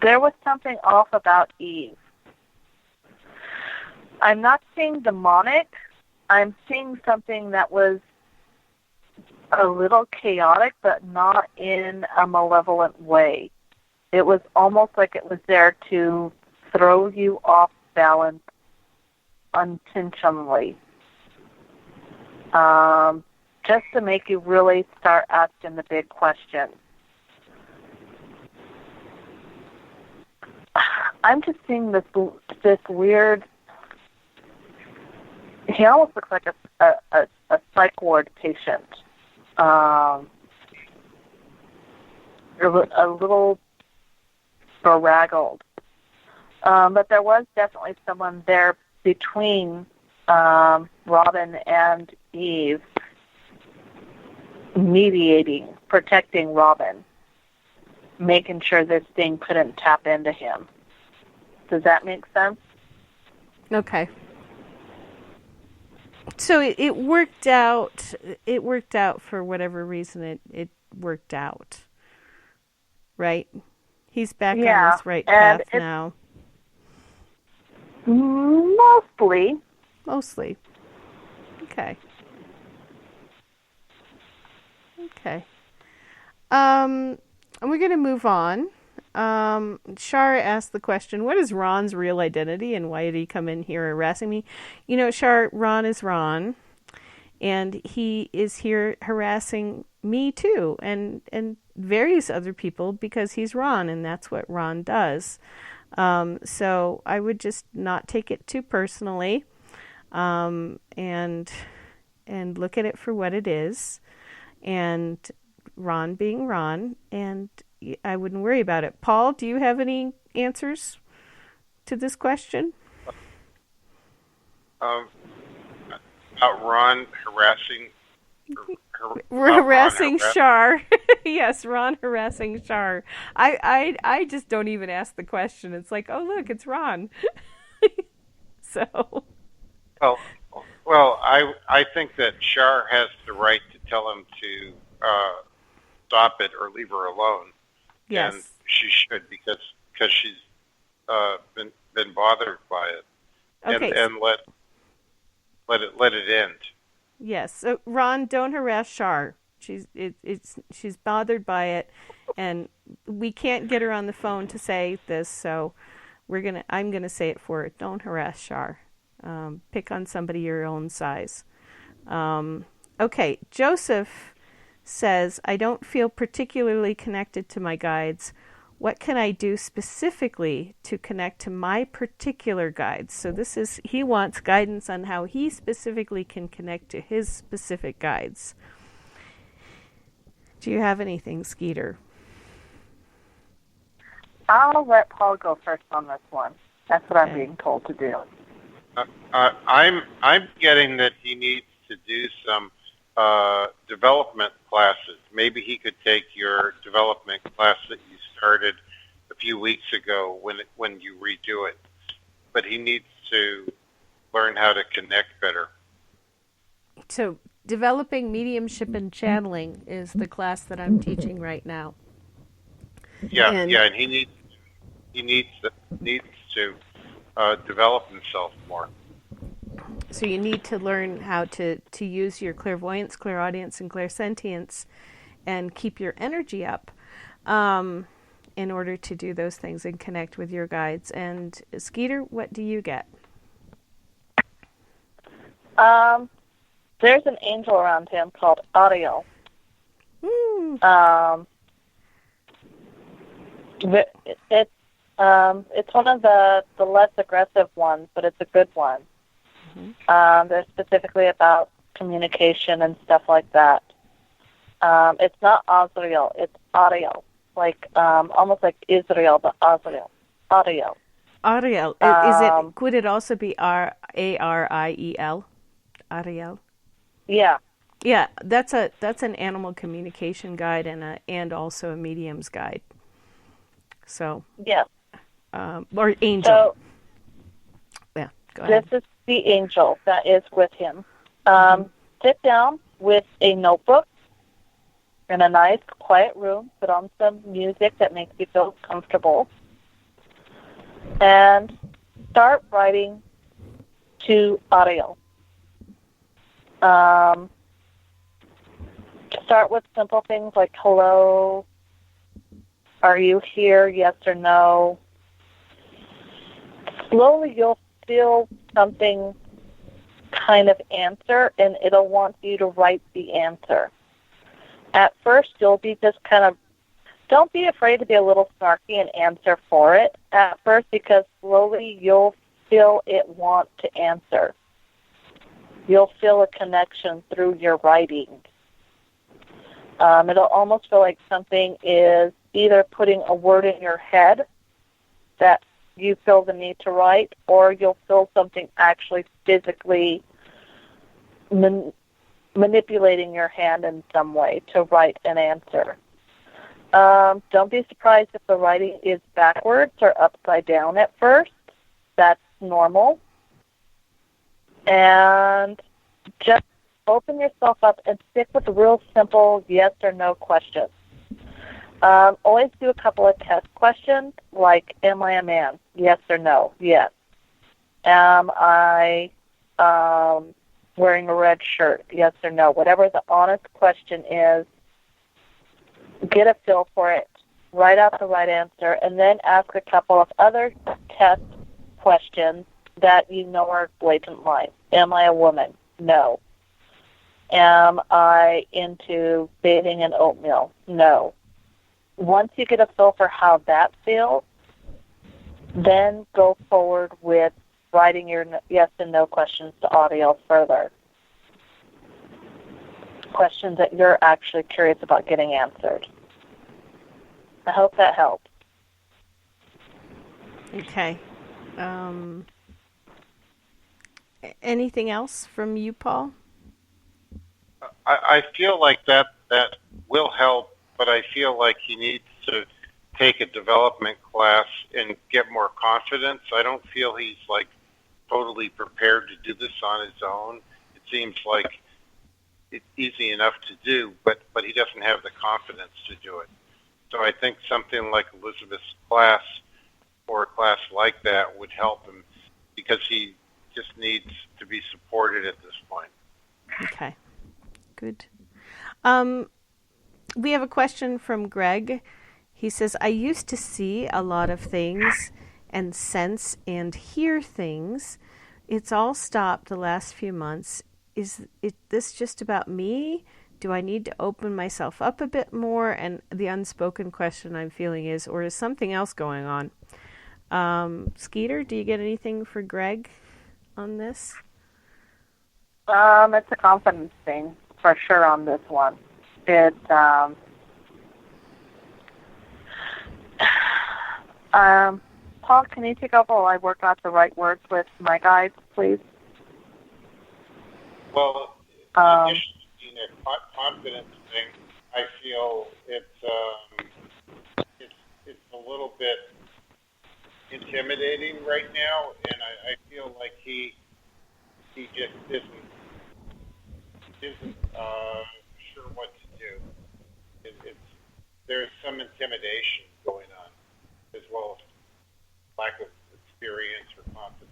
There was something off about Eve. I'm not seeing demonic. I'm seeing something that was a little chaotic, but not in a malevolent way. It was almost like it was there to throw you off balance unintentionally. Just to make you really start asking the big questions. I'm just seeing this weird. He almost looks like a psych ward patient. A little beraggled. But there was definitely someone there between Robin and Eve, mediating, protecting Robin, making sure this thing couldn't tap into him. Does that make sense? Okay. So it worked out. It worked out for whatever reason it worked out. Right? He's back on this right path now. Mostly. Okay. And we're going to move on. Shar asked the question, what is Ron's real identity and why did he come in here harassing me? You know, Shar, Ron is Ron, and he is here harassing me too, and various other people because he's Ron, and that's what Ron does. So I would just not take it too personally, and look at it for what it is, and Ron being Ron, and I wouldn't worry about it. Paul, do you have any answers to this question? About Ron harassing... harassing Shar. Yes, Ron harassing Shar. I just don't even ask the question. It's like, oh, look, it's Ron. So... Well, I think that Shar has the right to tell him to stop it or leave her alone. Yes. And she should because she's been bothered by it. Okay. And let it end. Yes. So Ron, don't harass Shar. She's bothered by it, and we can't get her on the phone to say this, so I'm gonna say it for her. Don't harass Shar. Pick on somebody your own size. Okay, Joseph says, I don't feel particularly connected to my guides. What can I do specifically to connect to my particular guides? So he wants guidance on how he specifically can connect to his specific guides. Do you have anything, Skeeter? I'll let Paul go first on this one. That's what I'm being told to do. I'm getting that he needs to do some development classes. Maybe he could take your development class that you started a few weeks ago when you redo it. But he needs to learn how to connect better. So developing mediumship and channeling is the class that I'm teaching right now. And he needs to develop himself more. So you need to learn how to use your clairvoyance, clairaudience, and clairsentience and keep your energy up in order to do those things and connect with your guides. And Skeeter, what do you get? There's an angel around him called Audio. It's one of the less aggressive ones, but it's a good one. They're specifically about communication and stuff like that. It's not Azrael, it's Audio, like almost like Israel, but Azrael. Audio. Ariel. Could it also be Ariel? Ariel. Yeah. Yeah, that's an animal communication guide and also a medium's guide. So. Yeah. Or angel. So, yeah, go ahead. This is the angel that is with him. Sit down with a notebook in a nice, quiet room. Put on some music that makes you feel comfortable. And start writing to Audio. Start with simple things like, hello, are you here, yes or no? Slowly you'll feel something kind of answer, and it'll want you to write the answer. At first, you'll be just kind of, don't be afraid to be a little snarky and answer for it at first, because slowly you'll feel it want to answer. You'll feel a connection through your writing. It'll almost feel like something is either putting a word in your head that you feel the need to write, or you'll feel something actually physically manipulating your hand in some way to write an answer. Don't be surprised if the writing is backwards or upside down at first. That's normal. And just open yourself up and stick with the real simple yes or no questions. Always do a couple of test questions, like, am I a man? Yes or no? Yes. Am I wearing a red shirt? Yes or no? Whatever the honest question is, get a feel for it, write out the right answer, and then ask a couple of other test questions that you know are blatant lies. Am I a woman? No. Am I into bathing in oatmeal? No. Once you get a feel for how that feels, then go forward with writing your yes and no questions to audio further. Questions that you're actually curious about getting answered. I hope that helps. Okay. Anything else from you, Paul? I feel like that will help, but I feel like he needs to take a development class and get more confidence. I don't feel he's like totally prepared to do this on his own. It seems like it's easy enough to do, but he doesn't have the confidence to do it. So I think something like Elizabeth's class or a class like that would help him, because he just needs to be supported at this point. Okay, good. We have a question from Greg. He says, I used to see a lot of things and sense and hear things. It's all stopped the last few months. Is this just about me? Do I need to open myself up a bit more? And the unspoken question I'm feeling is, or is something else going on? Skeeter, do you get anything for Greg on this? It's a confidence thing, for sure, on this one. It's, Paul, can you take over while I work out the right words with my guides, please? Well, in addition to being a confidence thing, I feel it's a little bit intimidating right now, and I feel like he just isn't sure what to do. There's some intimidation going on, as well as lack of experience or confidence.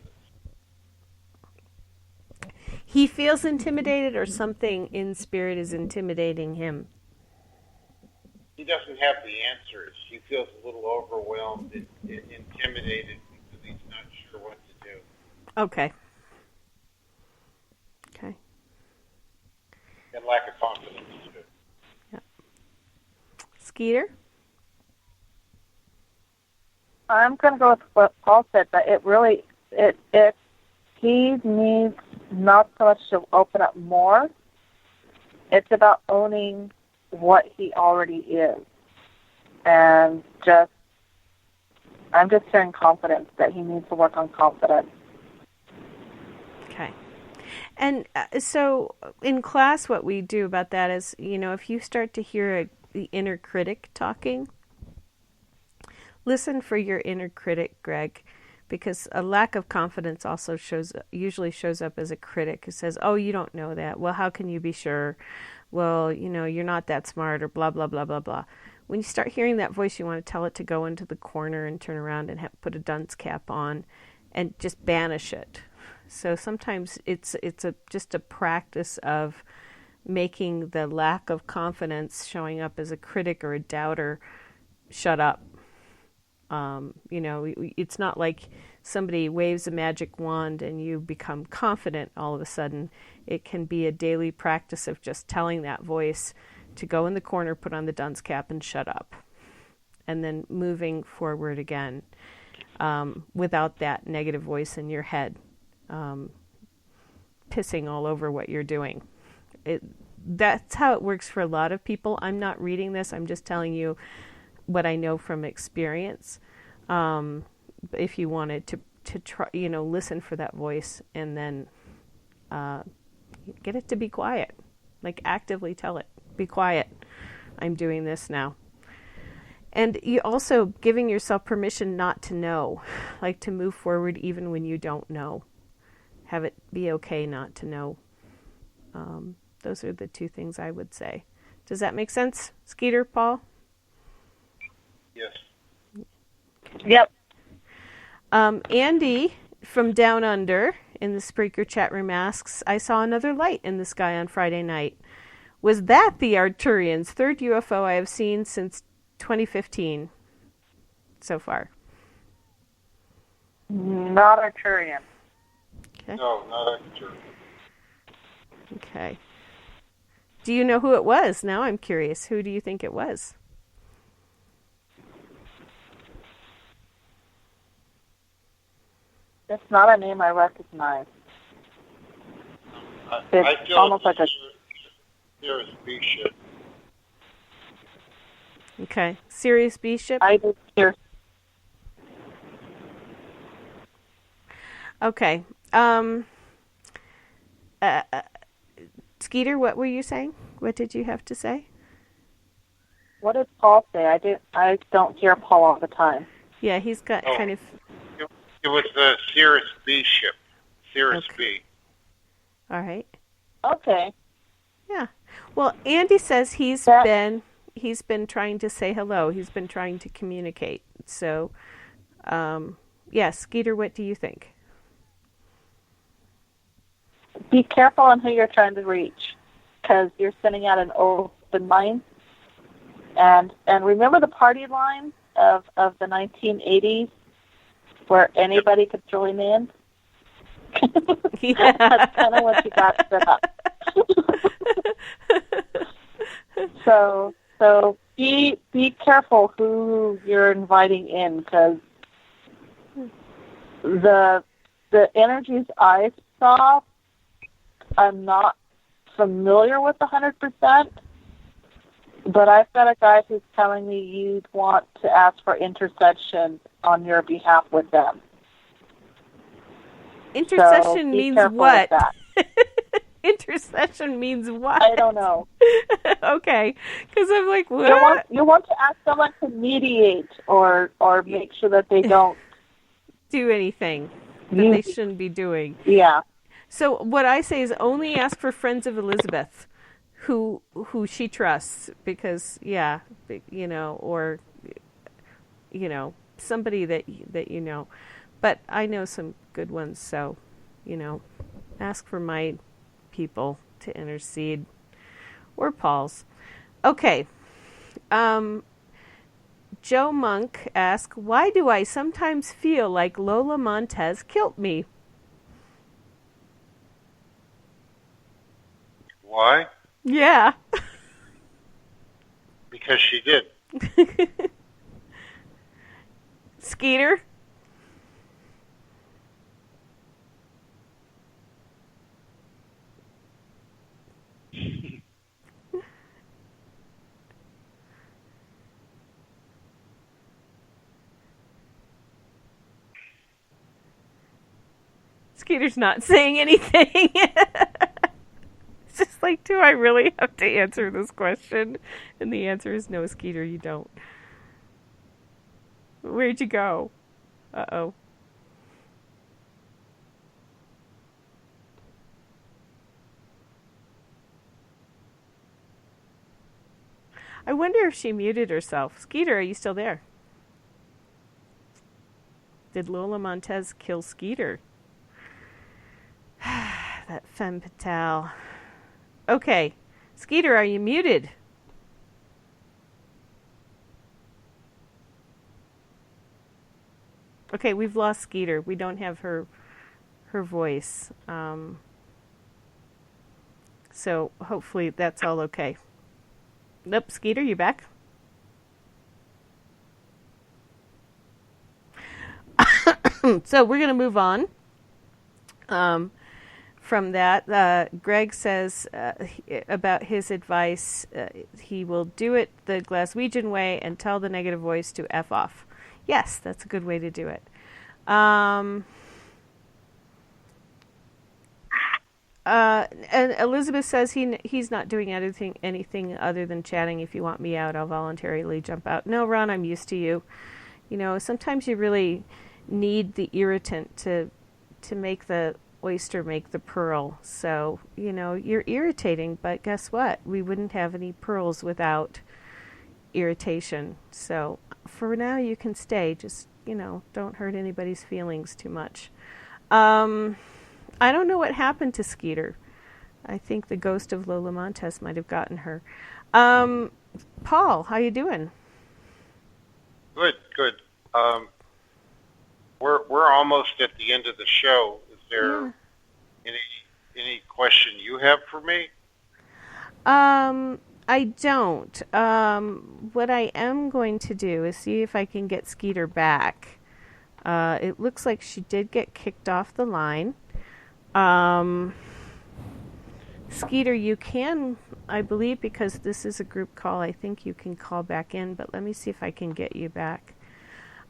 He feels intimidated, or something in spirit is intimidating him? He doesn't have the answers. He feels a little overwhelmed and intimidated because he's not sure what to do. Okay. Okay. And lack of confidence, too. Yeah. Skeeter? I'm going to go with what Paul said, but he needs not so much to open up more. It's about owning what he already is. And I'm just hearing confidence, that he needs to work on confidence. Okay. And so in class, what we do about that is, if you start to hear the inner critic talking, listen for your inner critic, Greg, because a lack of confidence also usually shows up as a critic who says, oh, you don't know that. Well, how can you be sure? Well, you're not that smart, or blah, blah, blah, blah, blah. When you start hearing that voice, you want to tell it to go into the corner and turn around and put a dunce cap on and just banish it. So sometimes it's just a practice of making the lack of confidence showing up as a critic or a doubter shut up. It's not like somebody waves a magic wand and you become confident all of a sudden. It can be a daily practice of just telling that voice to go in the corner, put on the dunce cap, and shut up. And then moving forward again without that negative voice in your head pissing all over what you're doing. That's how it works for a lot of people. I'm not reading this. I'm just telling you what I know from experience. If you wanted to try, listen for that voice and then get it to be quiet. Like, actively tell it, be quiet. I'm doing this now. And you also giving yourself permission not to know, like to move forward even when you don't know. Have it be okay not to know. Those are the two things I would say. Does that make sense, Skeeter, Paul? Yes. Yep. Andy from Down Under in the Spreaker chat room asks, I saw another light in the sky on Friday night. Was that the Arcturians' third UFO I have seen since 2015 so far? Not Arcturian. Okay. No, not Arcturian. Okay. Do you know who it was? Now I'm curious. Who do you think it was? It's not a name I recognize. It's I feel almost like a... Sirius B ship. Okay. Sirius B ship? I do hear. Okay. Skeeter, what were you saying? What did you have to say? What did Paul say? I don't hear Paul all the time. Yeah, he's got kind of... It was the Sirius B ship. Sirius B. All right. Okay. Yeah. Well, Andy says he's been trying to say hello. He's been trying to communicate. So, Skeeter, what do you think? Be careful on who you're trying to reach, because you're sending out an open mind. And remember the party line of the 1980s, where anybody could join in? Yeah. That's kind of what you got set up. So be careful who you're inviting in, because the energies I saw, I'm not familiar with 100%, but I've got a guy who's telling me you'd want to ask for intercession on your behalf with them. Intercession means what? Intercession means what? I don't know. Okay, because I'm like, what? You want to ask someone to mediate or make sure that they don't do anything that they shouldn't be doing. Yeah. So what I say is only ask for friends of Elizabeth, who she trusts, because or somebody that you know. But I know some good ones, so ask for my people to intercede, or Paul's. Okay. Joe Monk asks, why do I sometimes feel like Lola Montez killed me? Why? Yeah. Because she did. Skeeter? Skeeter's not saying anything. It's just like, do I really have to answer this question? And the answer is no, Skeeter, you don't. Where'd you go? Uh-oh. I wonder if she muted herself. Skeeter, are you still there? Did Lola Montez kill Skeeter? That femme fatale. Okay. Skeeter, are you muted? Okay, we've lost Skeeter. We don't have her voice. So hopefully that's all okay. Nope, Skeeter, you back? So we're going to move on from that. Greg says about his advice, he will do it the Glaswegian way and tell the negative voice to F off. Yes, that's a good way to do it. And Elizabeth says he's not doing anything other than chatting. If you want me out, I'll voluntarily jump out. No, Ron, I'm used to you. Sometimes you really need the irritant to make the oyster make the pearl. So, you're irritating, but guess what? We wouldn't have any pearls without irritation. So for now you can stay. Just, don't hurt anybody's feelings too much. I don't know what happened to Skeeter. I think the ghost of Lola Montez might have gotten her. Paul, how you doing? Good. We're almost at the end of the show. Is there any question you have for me? I don't. What I am going to do is see if I can get Skeeter back. It looks like she did get kicked off the line. Skeeter, you can, I believe, because this is a group call, I think you can call back in, but let me see if I can get you back.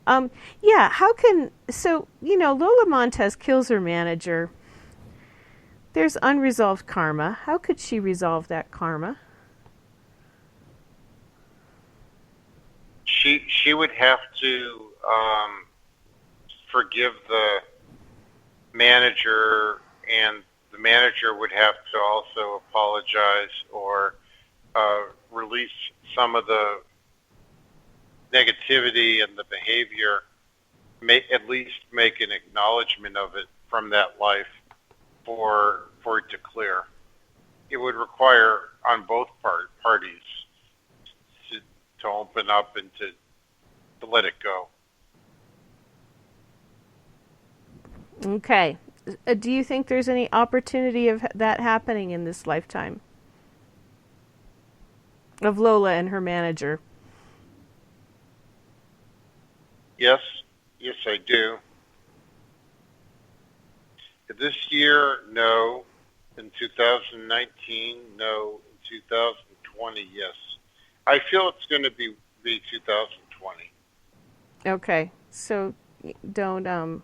Lola Montez kills her manager. There's unresolved karma. How could she resolve that karma? She would have to forgive the manager, and the manager would have to also apologize or release some of the negativity and the behavior, at least make an acknowledgement of it from that life for it to clear. It would require on both parties to open up and to let it go. Okay. Do you think there's any opportunity of that happening in this lifetime? Of Lola and her manager? Yes, I do. This year, no. In 2019, no. In 2020, yes. I feel it's going to be 2020. Okay, so don't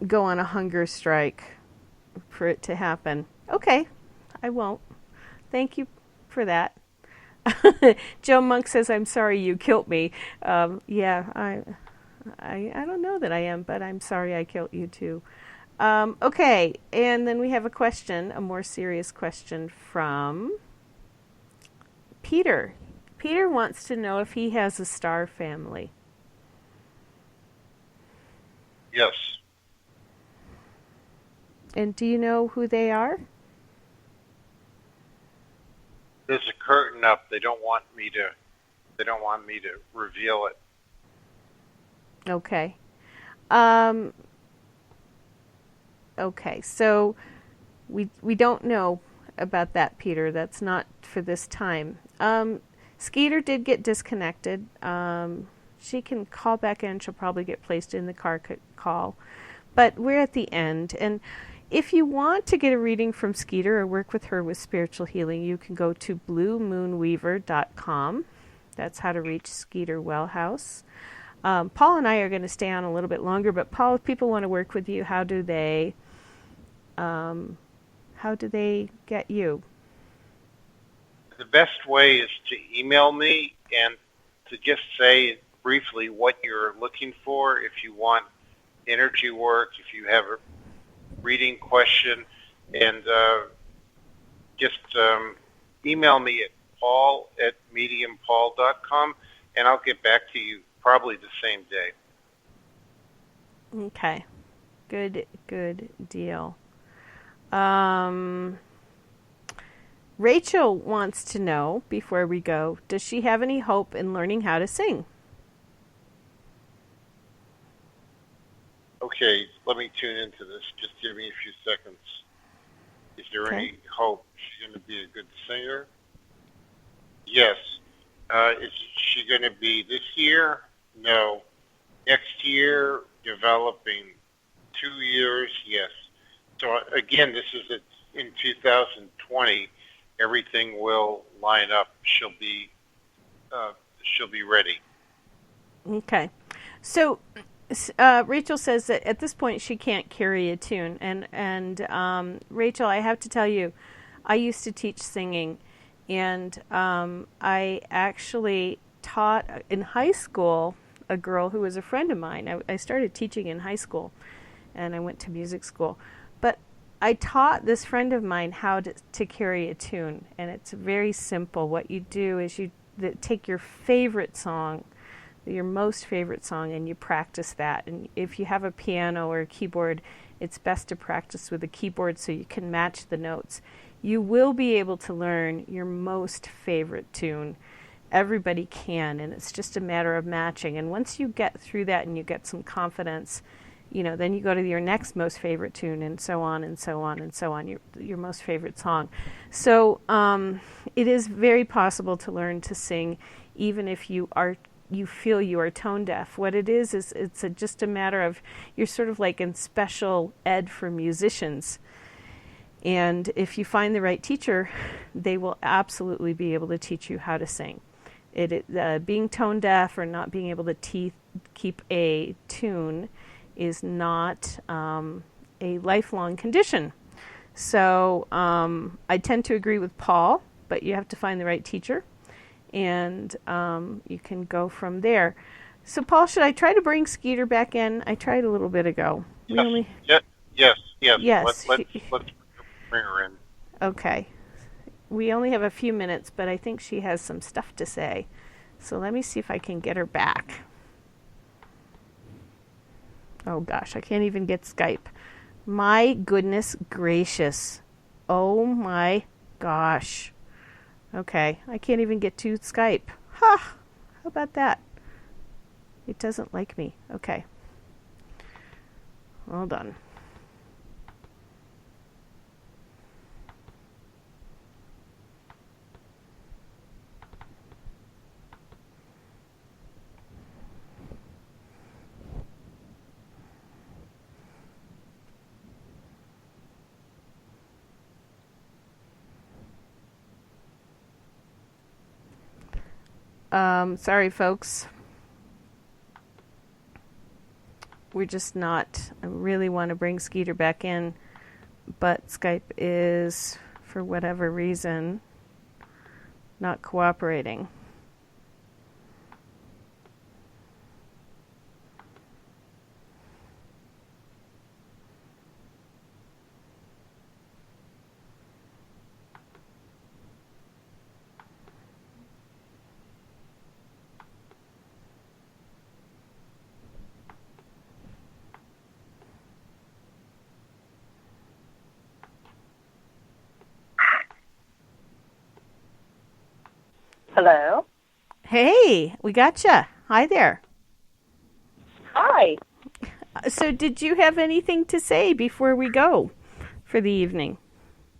go on a hunger strike for it to happen. Okay, I won't. Thank you for that. Joe Monk says, "I'm sorry you killed me." Yeah, I don't know that I am, but I'm sorry I killed you too. Okay, and then we have a question, a more serious question from Peter. Peter wants to know if he has a star family. Yes. And do you know who they are? There's a curtain up. They don't want me to reveal it. Okay. Okay, so we don't know about that, Peter. That's not for this time. Skeeter did get disconnected. She can call back in. She'll probably get placed in the car call. But we're at the end. And if you want to get a reading from Skeeter or work with her with spiritual healing, you can go to bluemoonweaver.com. That's how to reach Skeeter Welhouse. Paul and I are going to stay on a little bit longer, but Paul, if people want to work with you, how do they get you? The best way is to email me and to just say briefly what you're looking for. If you want energy work, if you have a reading question, and just email me at paul@mediumpaul.com, and I'll get back to you probably the same day. Okay. Good deal. Rachel wants to know, before we go, does she have any hope in learning how to sing? Okay, let me tune into this. Just give me a few seconds. Is there any hope she's going to be a good singer? Yes. Is she going to be this year? No. Next year, developing. 2 years? Yes. So again, this is in 2020. Everything will line up. She'll be ready. Okay. So Rachel says that at this point she can't carry a tune, and Rachel, I have to tell you, I used to teach singing, and I actually taught in high school a girl who was a friend of mine. I started teaching in high school, and I went to music school. But I taught this friend of mine how to carry a tune, and it's very simple. What you do is you take your favorite song, your most favorite song, and you practice that. And if you have a piano or a keyboard, it's best to practice with a keyboard so you can match the notes. You will be able to learn your most favorite tune. Everybody can, and it's just a matter of matching. And once you get through that and you get some confidence, then you go to your next most favorite tune, and so on and so on and so on, your most favorite song. So it is very possible to learn to sing even if you feel you are tone deaf. What it is it's just a matter of, you're sort of like in special ed for musicians. And if you find the right teacher, they will absolutely be able to teach you how to sing. Being tone deaf or not being able to keep a tune is not a lifelong condition. So I tend to agree with Paul, but you have to find the right teacher, and you can go from there. So Paul, should I try to bring Skeeter back in? I tried a little bit ago. Yes. Let's bring her in. Okay. We only have a few minutes, but I think she has some stuff to say. So let me see if I can get her back. Oh gosh, I can't even get Skype. My goodness gracious. Oh my gosh. Okay, I can't even get to Skype. Ha! How about that? It doesn't like me. Okay. Hold on. Sorry, folks. We're just not. I really want to bring Skeeter back in, but Skype is, for whatever reason, not cooperating. Hello. Hey, we gotcha. Hi there. Hi. So did you have anything to say before we go for the evening?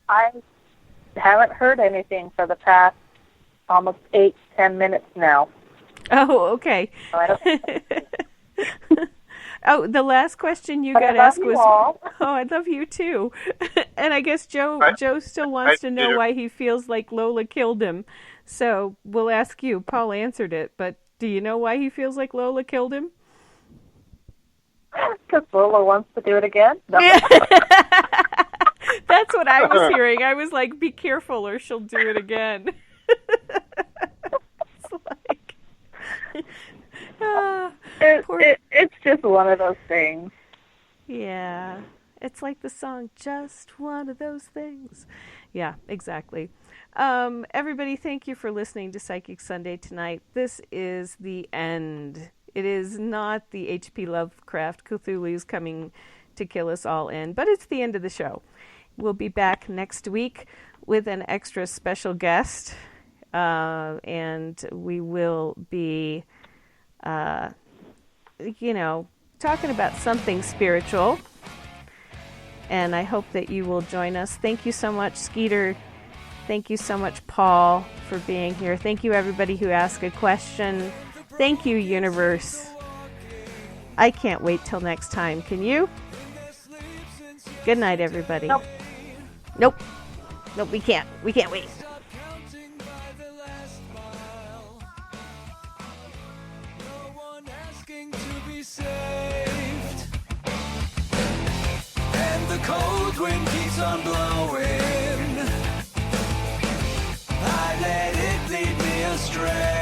I haven't heard anything for the past almost 8-10 minutes now. Oh, okay. So I don't... Oh, the last question you got asked was, "Oh, I love you too," and I guess Joe still wants to know why he feels like Lola killed him. So we'll ask you. Paul answered it, but do you know why he feels like Lola killed him? Because Lola wants to do it again. No. That's what I was hearing. I was like, "Be careful, or she'll do it again." It's like. It's just one of those things. Yeah. It's like the song, "Just One of Those Things." Yeah, exactly. Everybody, thank you for listening to Psychic Sunday tonight. This is the end. It is not the H.P. Lovecraft Cthulhu's coming to kill us all in, but it's the end of the show. We'll be back next week with an extra special guest, and we will be... talking about something spiritual. And I hope that you will join us. Thank you so much, Skeeter. Thank you so much, Paul, for being here. Thank you, everybody who asked a question. Thank you, universe. I can't wait till next time. Can you? Good night, everybody. Nope, we can't. We can't wait. The cold wind keeps on blowing. I let it lead me astray.